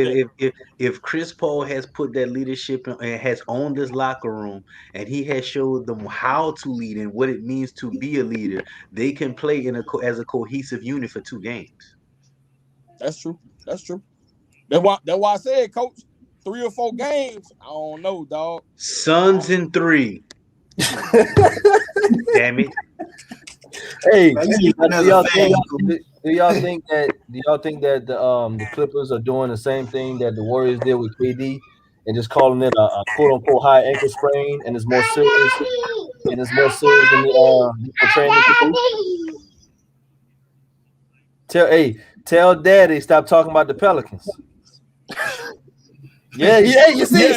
if Chris Paul has put that leadership and has owned this locker room, and he has showed them how to lead and what it means to be a leader, they can play as a cohesive unit for 2 games. That's true. That's why I said, Coach, 3 or 4 games. I don't know, dog. Suns in 3. Damn it. Hey, do y'all think that the Clippers are doing the same thing that the Warriors did with KD and just calling it a quote unquote high ankle sprain and it's more serious than the portraying it to be? Tell Daddy stop talking about the Pelicans. Yeah, you see,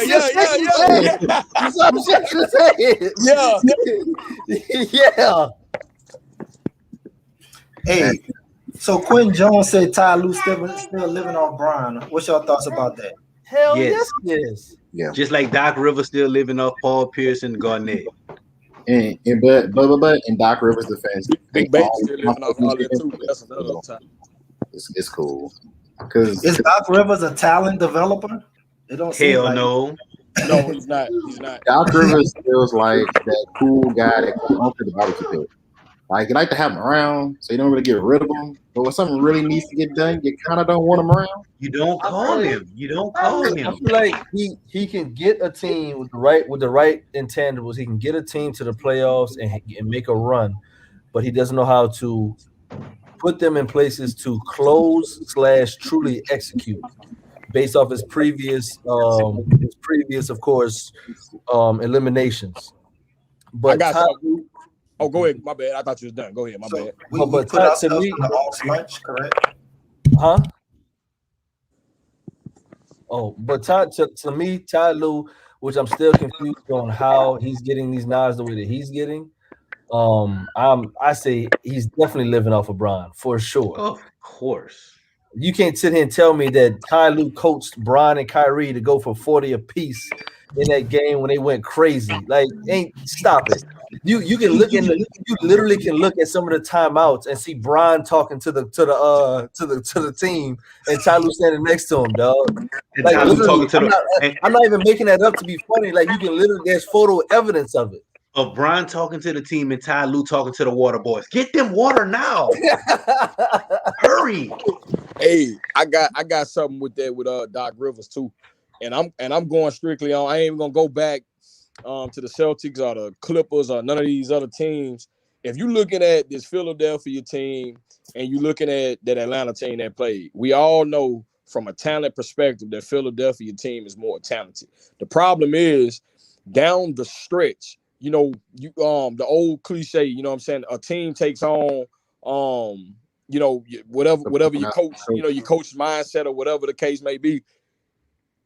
yeah. Hey, so Quentin Jones said Ty Lue still living on Bron. What's your thoughts about that? Hell yes, yes. Yeah. Just like Doc Rivers still living off Paul Pierce and Garnett. But in Doc Rivers' defense, Big Bates still living off all that too. That's another time. It's cool. Because is Doc Rivers a talent developer? It don't seem Hell like no. No, he's not. He's not. Doc Rivers feels like that cool guy that comes onto the barbecue pit. Like, you like to have him around, so you don't really get rid of him. But when something really needs to get done, you kind of don't want him around. You don't call him. I feel like he can get a team with the right intangibles. He can get a team to the playoffs and make a run, but he doesn't know how to put them in places to close/truly execute based off his previous, of course, eliminations. But I got something. Oh, go ahead. My bad. I thought you was done. Go ahead. My bad. We put ourselves in the off lunch, correct? Huh? Oh, but to me, Ty Lue, which I'm still confused on how he's getting these nods the way that he's getting. I say he's definitely living off of Bron for sure. Of course. You can't sit here and tell me that Ty Lue coached Bron and Kyrie to go for 40 apiece in that game when they went crazy. Like, stop it. You can look you literally can look at some of the timeouts and see Bron talking to the team and Ty Lue standing next to him, dog. Like, I'm not even making that up to be funny. Like, you can literally, there's photo evidence of it. Of Bron talking to the team and Ty Lue talking to the water boys. Get them water now. Hurry. Hey, I got something with that with Doc Rivers too. And I'm going strictly on. I ain't even gonna go back to the Celtics or the Clippers or none of these other teams. If you're looking at this Philadelphia team and you're looking at that Atlanta team that played, we all know from a talent perspective that Philadelphia team is more talented. The problem is down the stretch, you know, the old cliche, you know what I'm saying, a team takes on you know, whatever your coach, you know, your coach's mindset or whatever the case may be.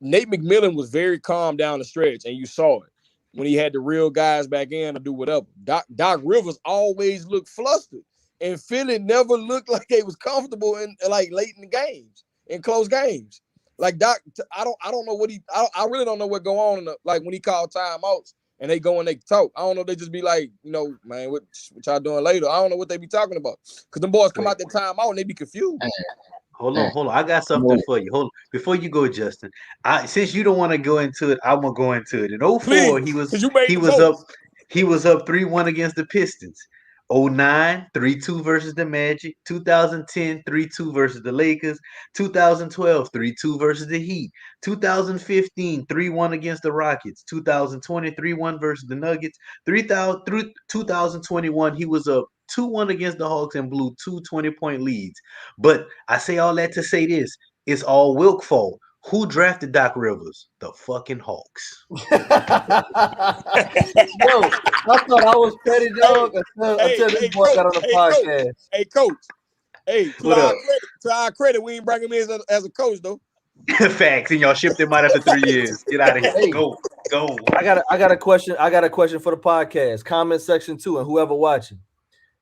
Nate McMillan was very calm down the stretch, and you saw it when he had the real guys back in to do whatever. Doc Rivers always looked flustered. and Philly never looked like they was comfortable in like late in the games, in close games. Like Doc, I don't know what I really don't know what go on like when he called timeouts and they go and they talk. I don't know. They just be like, man, what y'all doing later? I don't know what they be talking about because them boys come out that timeout and they be confused. Hold on. I got something for you. Hold on. Before you go, Justin. Since you don't want to go into it, I'm gonna go into it. In 04, Please, he was up 3-1 against the Pistons. 09, 3-2 versus the Magic. 2010, 3-2 versus the Lakers. 2012, 3-2 versus the Heat. 2015, 3-1 against the Rockets. 2020, 3-1 versus the Nuggets. 2021, he was up 2-1 against the Hawks and blew 2 20-point leads. But I say all that to say this: it's all Wilk's fault. Who drafted Doc Rivers? The fucking Hawks. Yo, I thought I was petty dog until this boy got on the podcast. Hey, coach. Hey, to our credit, we ain't bring him in as a coach though. Facts, and y'all shipped him out after 3 years. Get out of here. Hey, go. I got a question. I got a question for the podcast. Comment section 2 and whoever watching.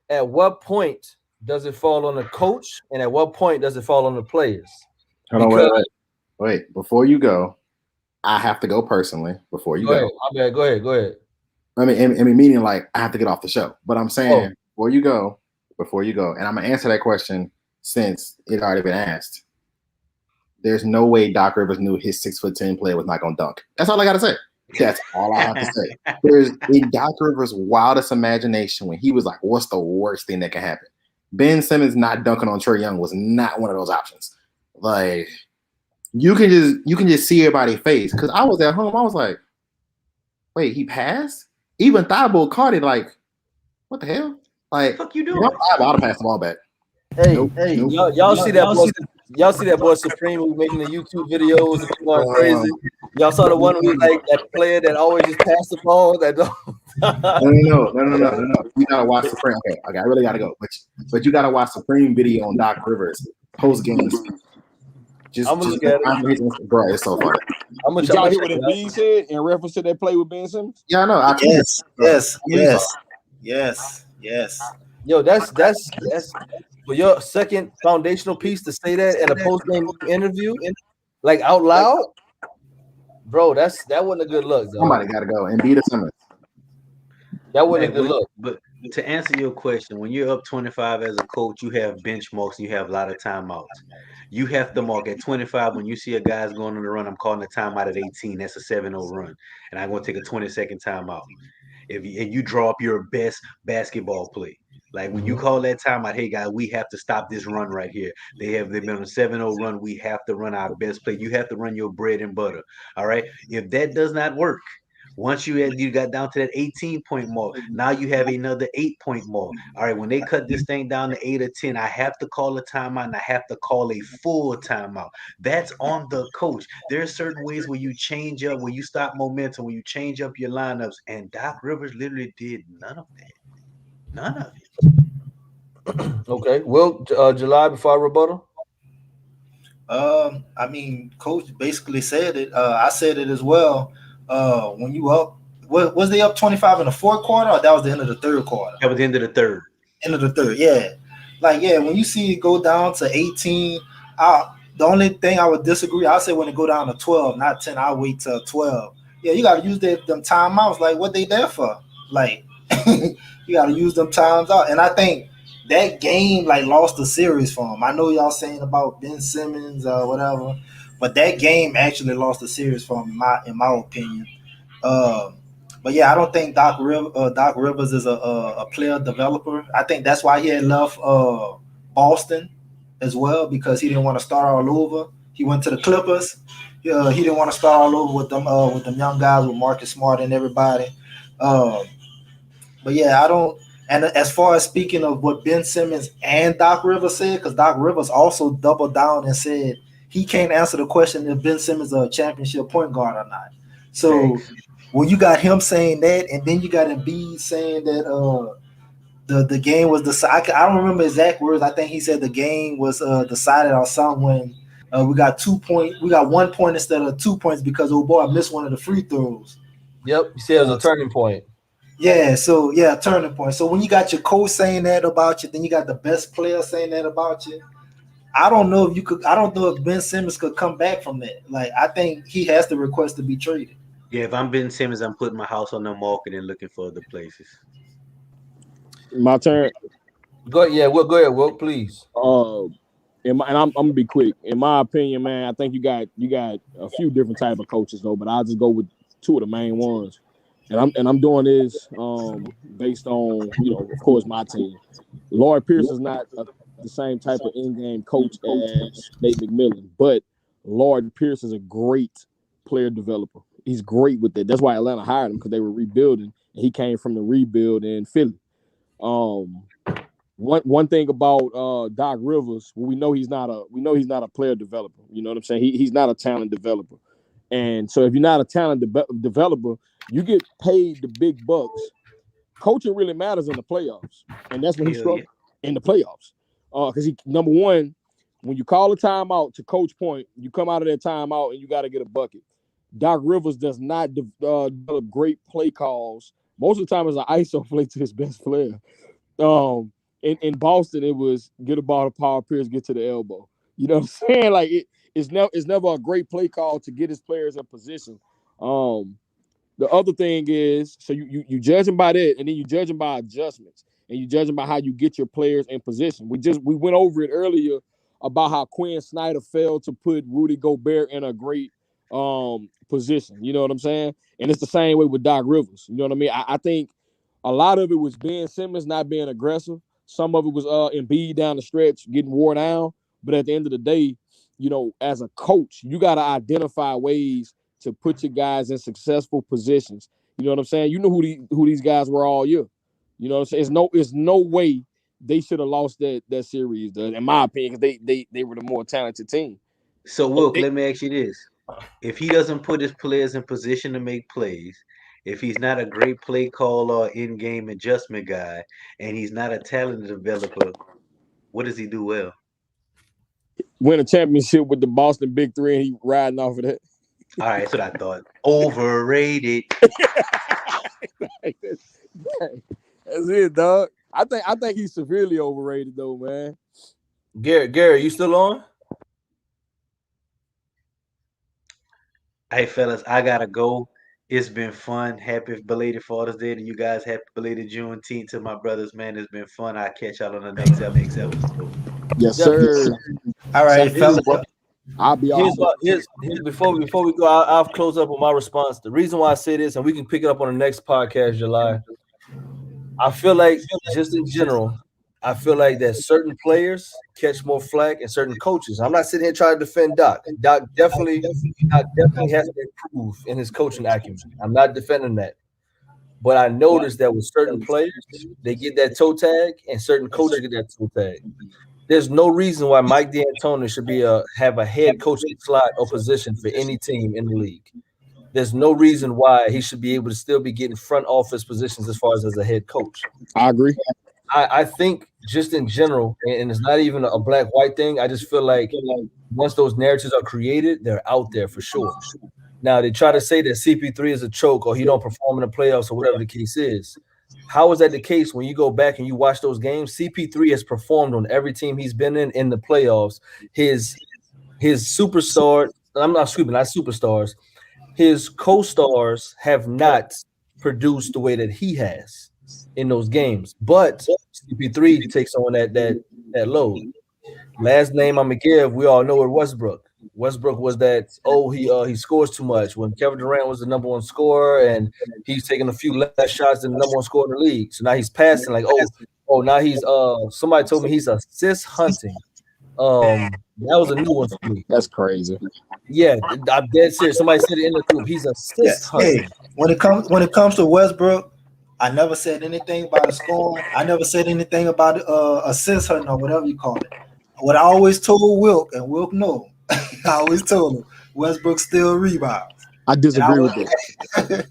At what point does it fall on the coach, and at what point does it fall on the players? Hold on, wait. Before you go, I have to go personally. Before you go, go ahead. I mean, meaning like I have to get off the show. But I'm saying before you go, and I'm gonna answer that question since it already been asked. There's no way Doc Rivers knew his 6'10" player was not gonna dunk. That's all I gotta say. That's all I have to say. There's in Doc Rivers' wildest imagination when he was like, "What's the worst thing that can happen?" Ben Simmons not dunking on Trae Young was not one of those options. Like you can just see everybody's face. Because I was at home, I was like, "Wait, he passed?" Even Thibault caught it. Like, what the hell? Like, what the fuck you doing? I'd have passed the ball back. Hey, y'all see that boy? Y'all see that boy Supreme who making the YouTube videos and going crazy? Y'all saw the one who like that player that always just pass the ball. That don't. No. You gotta watch Supreme. Okay, I really gotta go. But you gotta watch Supreme video on Doc Rivers post game. I'm gonna look at it. Bro, it's so funny. Did y'all hear what Embiid said in reference to that play with Ben Simmons? Yeah, I know. Yes. Yo, that's for your second foundational piece to say that in a post-game interview, like out loud, bro. That wasn't a good look. Though. Somebody got to go and beat Simmons. That wasn't a good look. But to answer your question, when you're up 25 as a coach, you have benchmarks and you have a lot of timeouts. You have to mark at 25 when you see a guy's going on the run. I'm calling a timeout at 18. That's a 7-0 run, and I'm going to take a 20-second timeout. If you draw up your best basketball play. Like when you call that timeout, hey guys, we have to stop this run right here. They've been on a 7-0 run. We have to run our best play. You have to run your bread and butter. All right. If that does not work, once you got down to that 18-point mark, now you have another 8-point mark. All right. When they cut this thing down to 8 or 10, I have to call a timeout and I have to call a full timeout. That's on the coach. There are certain ways where you change up, where you stop momentum, where you change up your lineups. And Doc Rivers literally did none of that. None of it. Okay. Well, July before I rebuttal. I mean, Coach basically said it. I said it as well. When you up, was they up 25 in the fourth quarter, or that was the end of the third quarter? That was the end of the third. Yeah. Like, yeah, when you see it go down to 18, the only thing I would disagree, I say when it go down to 12, not 10, I'll wait till 12. Yeah, you got to use them timeouts. Like, what they there for? Like, you got to use them times out. And I think that game, like, lost the series for him. I know y'all saying about Ben Simmons or whatever, but that game actually lost the series for him, in my opinion. But yeah, I don't think Doc Rivers is a player developer. I think that's why he had left Boston as well, because he didn't want to start all over. He went to the Clippers. He didn't want to start all over with them young guys, with Marcus Smart and everybody. But yeah, I don't. And as far as speaking of what Ben Simmons and Doc Rivers said, because Doc Rivers also doubled down and said he can't answer the question if Ben Simmons is a championship point guard or not. So when you got him saying that, and then you got Embiid saying that the game was decided. I don't remember exact words. I think he said the game was decided on something when we got 1 point instead of 2 points because old boy missed one of the free throws. Yep, he said it was a turning point. Yeah, so yeah, turning point. So when you got your coach saying that about you, then you got the best player saying that about you. I don't know if you could. I don't know if Ben Simmons could come back from that. Like, I think he has to request to be traded. Yeah, if I'm Ben Simmons, I'm putting my house on the market and looking for other places. My turn. Go ahead, Will, please. And I'm gonna be quick. In my opinion, man, I think you got a few different type of coaches though, but I'll just go with two of the main ones. And I'm doing this based on, of course, my team. Lloyd Pierce is not the same type of in-game coach as Nate McMillan, but Lloyd Pierce is a great player developer. He's great with that. That's why Atlanta hired him, because they were rebuilding, and he came from the rebuild in Philly. One thing about Doc Rivers, well, we know he's not a player developer. You know what I'm saying? He's not a talent developer. And so if you're not a talent developer, you get paid the big bucks. Coaching really matters in the playoffs, and that's when he struggled in the playoffs. Because number one, when you call a timeout, to Coach point, you come out of that timeout and you got to get a bucket. Doc Rivers does not develop great play calls. Most of the time, it's an ISO play to his best player. In Boston, it was get a ball to Paul Pierce, get to the elbow. You know what I'm saying? Like it's never a great play call to get his players in position. The other thing is, so you judge him by that, and then you judge him by adjustments, and you judge him by how you get your players in position. We went over it earlier about how Quinn Snyder failed to put Rudy Gobert in a great position. You know what I'm saying? And it's the same way with Doc Rivers. You know what I mean? I think a lot of it was Ben Simmons not being aggressive. Some of it was Embiid down the stretch getting wore down. But at the end of the day, as a coach, you got to identify ways to put your guys in successful positions. You know what I'm saying? You know who these guys were all year. You know what I'm saying? It's no way they should have lost that series, in my opinion, because they were the more talented team. So, Wilk, let me ask you this. If he doesn't put his players in position to make plays, if he's not a great play caller or in-game adjustment guy, and he's not a talent developer, what does he do well? Win a championship with the Boston Big Three, and he riding off of that. All right, that's what I thought. Overrated. That's it, dog. I think he's severely overrated, though, man. Gary, you still on? Hey, fellas, I gotta go. It's been fun. Happy belated Father's Day to you guys. Happy belated Juneteenth to my brothers, man. It's been fun. I'll catch y'all on the next episode. Yes, sir. All right, fellas. I'll be off. Here's before we go, I'll close up with my response. The reason why I say this, and we can pick it up on the next podcast, July. I feel like, just in general, I feel like that certain players catch more flack and certain coaches. I'm not sitting here trying to defend Doc. Doc definitely has to improve in his coaching acumen. I'm not defending that. But I noticed that with certain players, they get that toe tag, and certain coaches get that toe tag. There's no reason why Mike D'Antoni should have a head coaching slot or position for any team in the league. There's no reason why he should be able to still be getting front office positions as far as a head coach. I agree. I think just in general, and it's not even a black-white thing, I just feel like once those narratives are created, they're out there for sure. Now, they try to say that CP3 is a choke or he don't perform in the playoffs or whatever the case is. How is that the case when you go back and you watch those games? CP3 has performed on every team he's been in the playoffs. His superstar, not superstars, his co-stars have not produced the way that he has in those games. But CP3 takes on that load. Last name I'm gonna give, we all know it, Westbrook. Westbrook was that, he scores too much. When Kevin Durant was the number one scorer and he's taking a few less shots than the number one scorer in the league. So now he's passing like, now he's somebody told me he's assist hunting. That was a new one for me. That's crazy. Yeah, I'm dead serious. Somebody said it in the group. He's assist hunting. Hey, when it comes to Westbrook, I never said anything about his scoring. I never said anything about assist hunting or whatever you call it. What I always told Wilk, and Wilk know, I always told him Westbrook still rebounds. I disagree with that.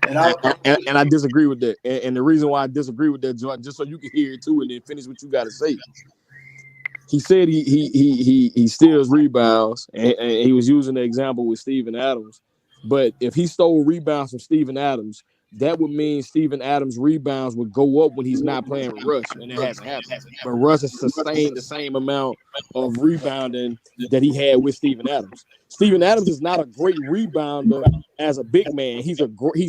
and I disagree with that. And the reason why I disagree with that, Jordan, just so you can hear it too, and then finish what you got to say. He said he steals rebounds, and he was using the example with Steven Adams. But if he stole rebounds from Steven Adams, that would mean Steven Adams' rebounds would go up when he's not playing with Russ, and it hasn't happened. But Russ has sustained the same amount of rebounding that he had with Steven Adams. Steven Adams is not a great rebounder as a big man. He's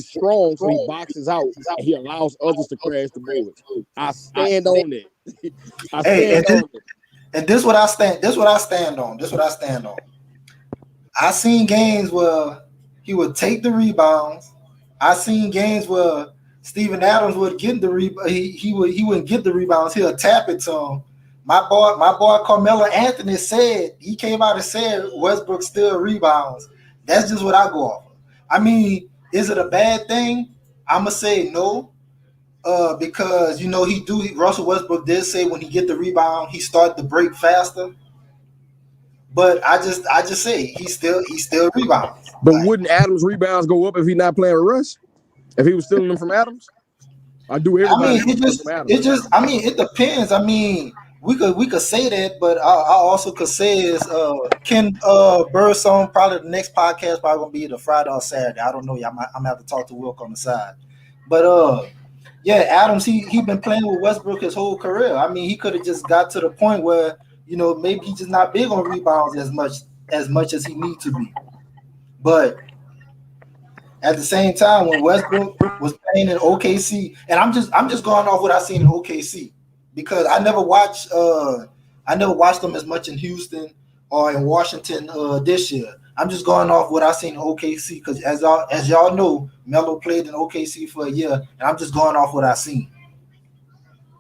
strong, so he boxes out and he allows others to crash the boards. I stand on it. And this what I stand. This what I stand on. I seen games where he would take the rebounds. I seen games where Steven Adams would get the rebound. He wouldn't get the rebounds. He'll tap it to him. My boy Carmelo Anthony said, he came out and said Westbrook still rebounds. That's just what I go off of. I mean, is it a bad thing? I'ma say no. Because Russell Westbrook did say when he get the rebound, he start to break faster. But I just say he still rebounds. But wouldn't Adams' rebounds go up if he's not playing with Russ? If he was stealing them from Adams? I do everybody. It depends. I mean, we could say that, but I also could say is Ken Birdsong, probably the next podcast probably gonna be the Friday or Saturday. I don't know. I'm gonna have to talk to Wilk on the side. But yeah, Adams, he been playing with Westbrook his whole career. I mean, he could have just got to the point where, maybe he's just not big on rebounds as much as he need to be. But at the same time, when Westbrook was playing in OKC, and I'm just going off what I seen in OKC because I never watched them as much in Houston or in Washington this year. I'm just going off what I seen in OKC because as y'all know, Melo played in OKC for a year, and I'm just going off what I seen.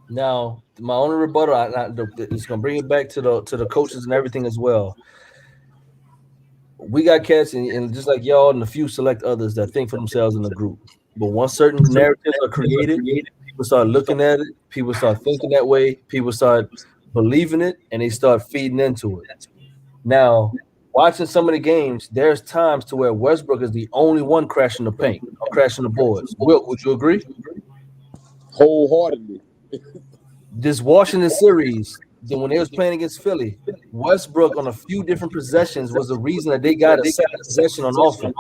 Now, my only rebuttal is going to bring it back to the coaches and everything as well. We got cats, and just like y'all and a few select others that think for themselves in the group. But once certain narratives are created, people start looking at it, people start thinking that way, people start believing it, and they start feeding into it. Now, watching some of the games, there's times to where Westbrook is the only one crashing the paint or crashing the boards. Wilt, would you agree? Wholeheartedly. This Washington series, then when they was playing against Philly, Westbrook on a few different possessions was the reason that they got a second possession on offense.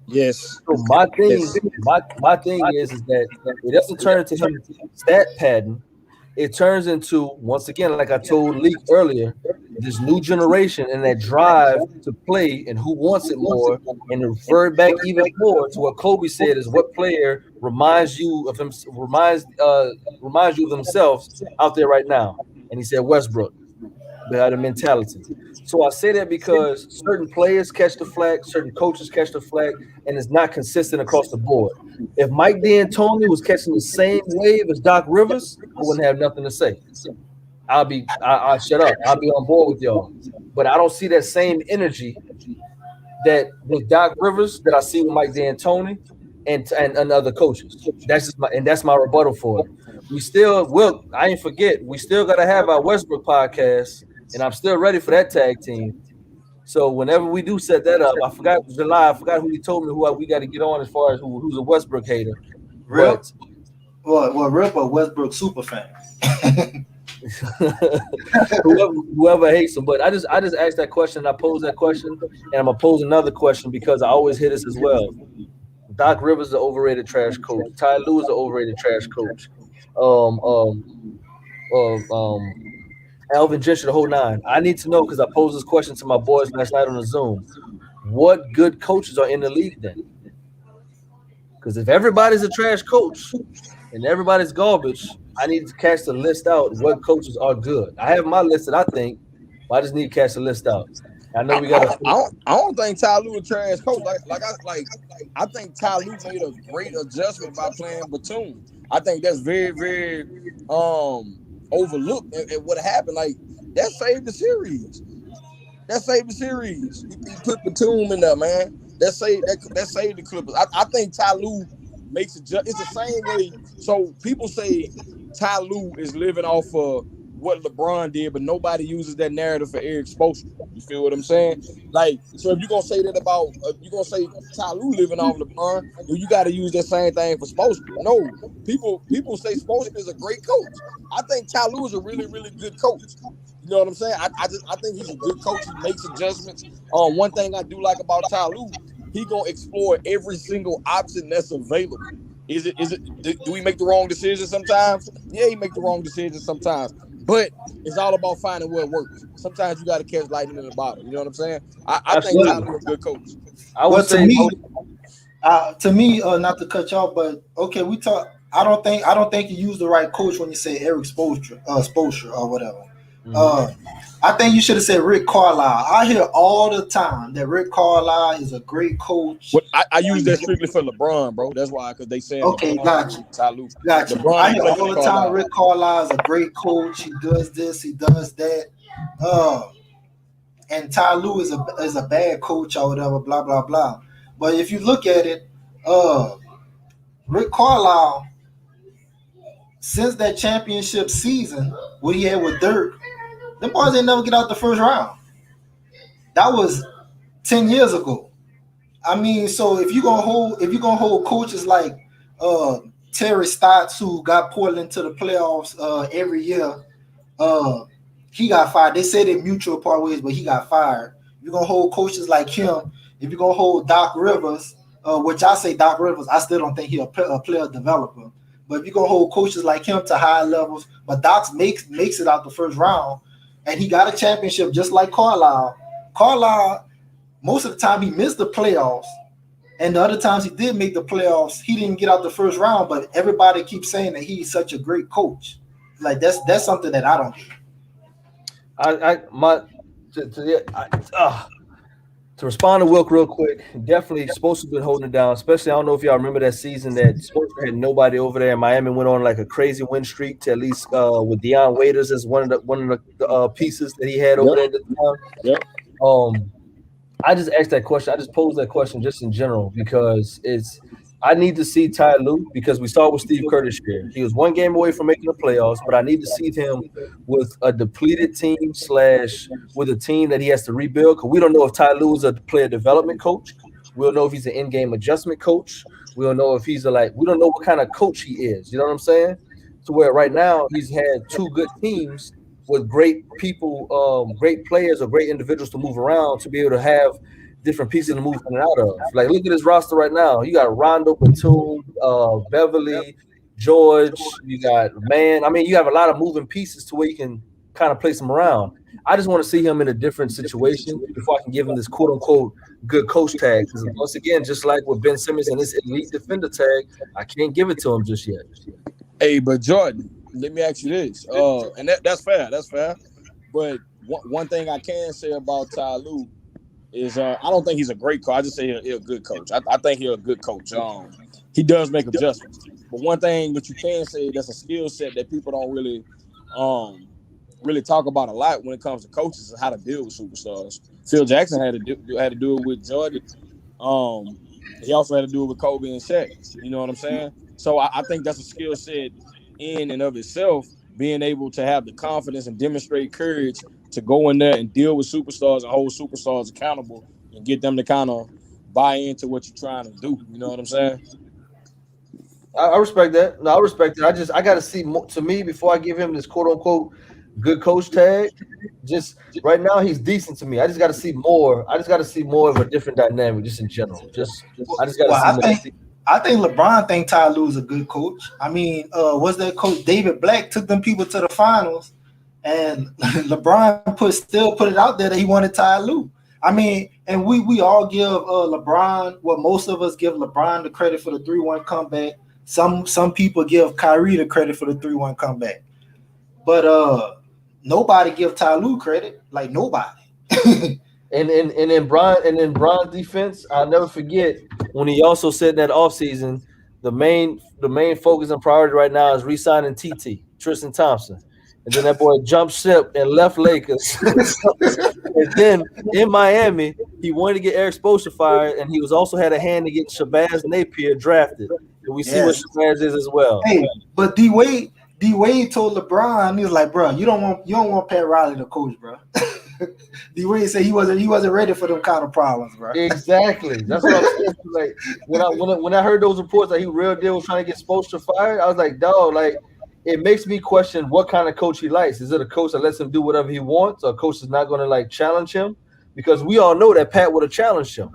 Yes. So my thing is that it doesn't turn into him stat padding. It turns into, once again, like I told Leak earlier, this new generation and that drive to play and who wants it more, and to refer back even more to what Kobe said is what player reminds you of him, reminds you of themselves out there right now. And he said Westbrook. They had a mentality. So I say that because certain players catch the flag, certain coaches catch the flag, and it's not consistent across the board. If Mike D'Antoni was catching the same wave as Doc Rivers, I wouldn't have nothing to say. I'll shut up. I'll be on board with y'all. But I don't see that same energy that with Doc Rivers that I see with Mike D'Antoni and other coaches. That's my rebuttal for it. We still will. I ain't forget. We still gotta have our Westbrook podcast, and I'm still ready for that tag team. So whenever we do set that up, I forgot who he told me who we got to get on as far as who's a Westbrook hater. Rip a Westbrook super fan. whoever hates him. But I just asked that question. I posed that question, and I'm gonna pose another question because I always hit this as well. Doc Rivers is an overrated trash coach. Ty Lue is an overrated trash coach. Alvin Gentry, the whole nine. I need to know because I posed this question to my boys last night on the Zoom. What good coaches are in the league then? Because if everybody's a trash coach and everybody's garbage, I need to cast a list out what coaches are good. I have my list that I think, but I just need to cast a list out. I know we got. I don't think Ty Lue a trash coach. I think Ty Lue made a great adjustment by playing Batum. I think that's very, very overlooked at what happened. Like that saved the series. He put Batum in there, man. That saved the Clippers. I think Ty Lue makes it. It's the same way. So people say Ty Lue is living off of what LeBron did, but nobody uses that narrative for Eric Spoelstra. You feel what I'm saying? Like, so if you're gonna say that about, you're gonna say Ty Lue living off LeBron, you got to use that same thing for Spoelstra. No, people say Spoelstra is a great coach. I think Ty Lue is a really, really good coach. You know what I'm saying? I think he's a good coach. He makes adjustments. One thing I do like about Ty Lue, he gonna explore every single option that's available. Is it do we make the wrong decisions sometimes? Yeah, you make the wrong decisions sometimes. But it's all about finding what works. Sometimes you got to catch lightning in the bottle. You know what I'm saying? I think Ty Lue is a good coach. I would say to me, not to cut you off, but okay, we talk. I don't think you use the right coach when you say Eric Spoelstra or whatever. I think you should have said Rick Carlisle. I hear all the time that Rick Carlisle is a great coach. But I use that strictly for LeBron, bro. That's why, because they say okay, gotcha. Ty Lue. Gotcha. I hear all the time Rick Carlisle is a great coach. He does this, he does that. And Ty Lue is a bad coach or whatever, blah blah blah. But if you look at it, Rick Carlisle, since that championship season, what he had with Dirk, them boys didn't never get out the first round. That was 10 years ago. I mean, so if you're gonna hold coaches like Terry Stotts, who got Portland to the playoffs every year, he got fired. They say they're mutual part ways, but he got fired. You're gonna hold coaches like him. If you're gonna hold Doc Rivers, which I say Doc Rivers, I still don't think he's a player developer. But if you're gonna hold coaches like him to high levels, but Doc makes it out the first round, and he got a championship just like Carlisle. Carlisle, most of the time he missed the playoffs, and the other times he did make the playoffs, he didn't get out the first round. But everybody keeps saying that he's such a great coach. Like that's something that I don't get. To respond to Wilk real quick, definitely Spoelstra been holding it down. Especially, I don't know if y'all remember that season that Spoelstra had nobody over there. Miami went on like a crazy win streak to at least with Deion Waiters as one of the pieces that he had over there at the time. Yep. I just asked that question. I just posed that question just in general because I need to see Ty Lue because we saw with Steve Curtis here. He was one game away from making the playoffs, but I need to see him with a depleted team / with a team that he has to rebuild because we don't know if Ty Lue is a player development coach. We don't know if he's an in-game adjustment coach. We don't know if he's we don't know what kind of coach he is. You know what I'm saying? To where right now he's had two good teams with great people, great players or great individuals to move around to be able to have different pieces to move in and out of. Like, look at his roster right now. You got Rondo, Batum, Beverly, George. You got Man. I mean, you have a lot of moving pieces to where you can kind of place them around. I just want to see him in a different situation before I can give him this quote-unquote good coach tag. Because once again, just like with Ben Simmons and this elite defender tag, I can't give it to him just yet. Hey, but Jordan, let me ask you this. And that's fair. That's fair. But one thing I can say about Ty Lue is I don't think he's a great coach. I just say he's a good coach. I think he's a good coach. He does make adjustments. But one thing that you can say that's a skill set that people don't really talk about a lot when it comes to coaches is how to deal with superstars. Phil Jackson had to do it with Jordan. He also had to do it with Kobe and Shaq. You know what I'm saying? So I think that's a skill set in and of itself, being able to have the confidence and demonstrate courage to go in there and deal with superstars and hold superstars accountable and get them to kind of buy into what you're trying to do. You know what I'm saying? I respect that. No, I respect it. I got to see more, to me, before I give him this quote unquote good coach tag. Just right now, he's decent to me. I just got to see more. I just got to see more of a different dynamic, just in general. I just got to see more. I think LeBron think Ty Lue is a good coach. I mean, was that coach David Black took them people to the finals, and LeBron still put it out there that he wanted Ty Lue. I mean, and we all give LeBron, most of us give LeBron the credit for the 3-1 comeback. Some people give Kyrie the credit for the 3-1 comeback, but nobody give Ty Lue credit. Like nobody. And in Bron's defense, I'll never forget when he also said in that offseason, the main focus and priority right now is re-signing TT, Tristan Thompson. And then that boy jumped ship and left Lakers. And then in Miami, he wanted to get Eric Spoelstra fired, and he also had a hand to get Shabazz Napier drafted. And we see what Shabazz is as well. Hey, but D Wade told LeBron, he was like, bro, you don't want Pat Riley to coach, bro. D Wade said he wasn't ready for them kind of problems, bro. Exactly. That's what I'm saying. Like when I heard those reports that he real deal was trying to get Spoelstra fired, I was like, dog, like it makes me question what kind of coach he likes. Is it a coach that lets him do whatever he wants, or a coach that's not going to like challenge him? Because we all know that Pat would have challenged him.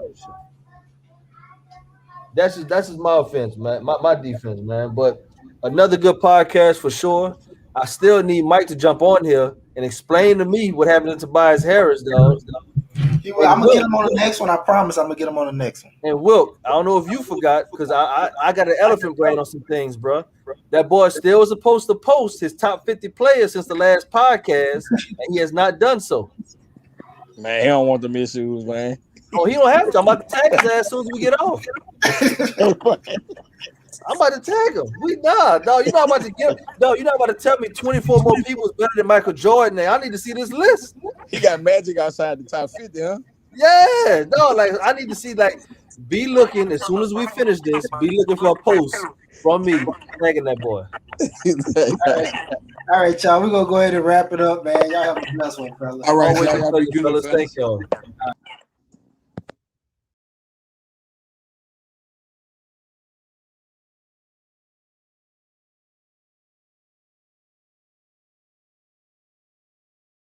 That's just my offense, man. My defense, man. But another good podcast for sure. I still need Mike to jump on here and explain to me what happened to Tobias Harris, though. I'm gonna get him on the next one. I promise. I'm gonna get him on the next one. And Wilk, I don't know if you forgot because I got an elephant brain on some things, bro. That boy still was supposed to post his top 50 players since the last podcast, and he has not done so. Man, he don't want the issues, man. Oh, he don't have to. I'm about to tag his ass as soon as we get off. I'm about to tag him. You're not about to you're not about to tell me 24 more people is better than Michael Jordan. I need to see this list. He got Magic outside the top 50, huh? Yeah, I need to see, be looking as soon as we finish this, be looking for a post from me tagging that boy. All right, y'all. We're gonna go ahead and wrap it up, man. Y'all have a blessed one, fellas. All right, Always a pleasure, fellas. Thank y'all.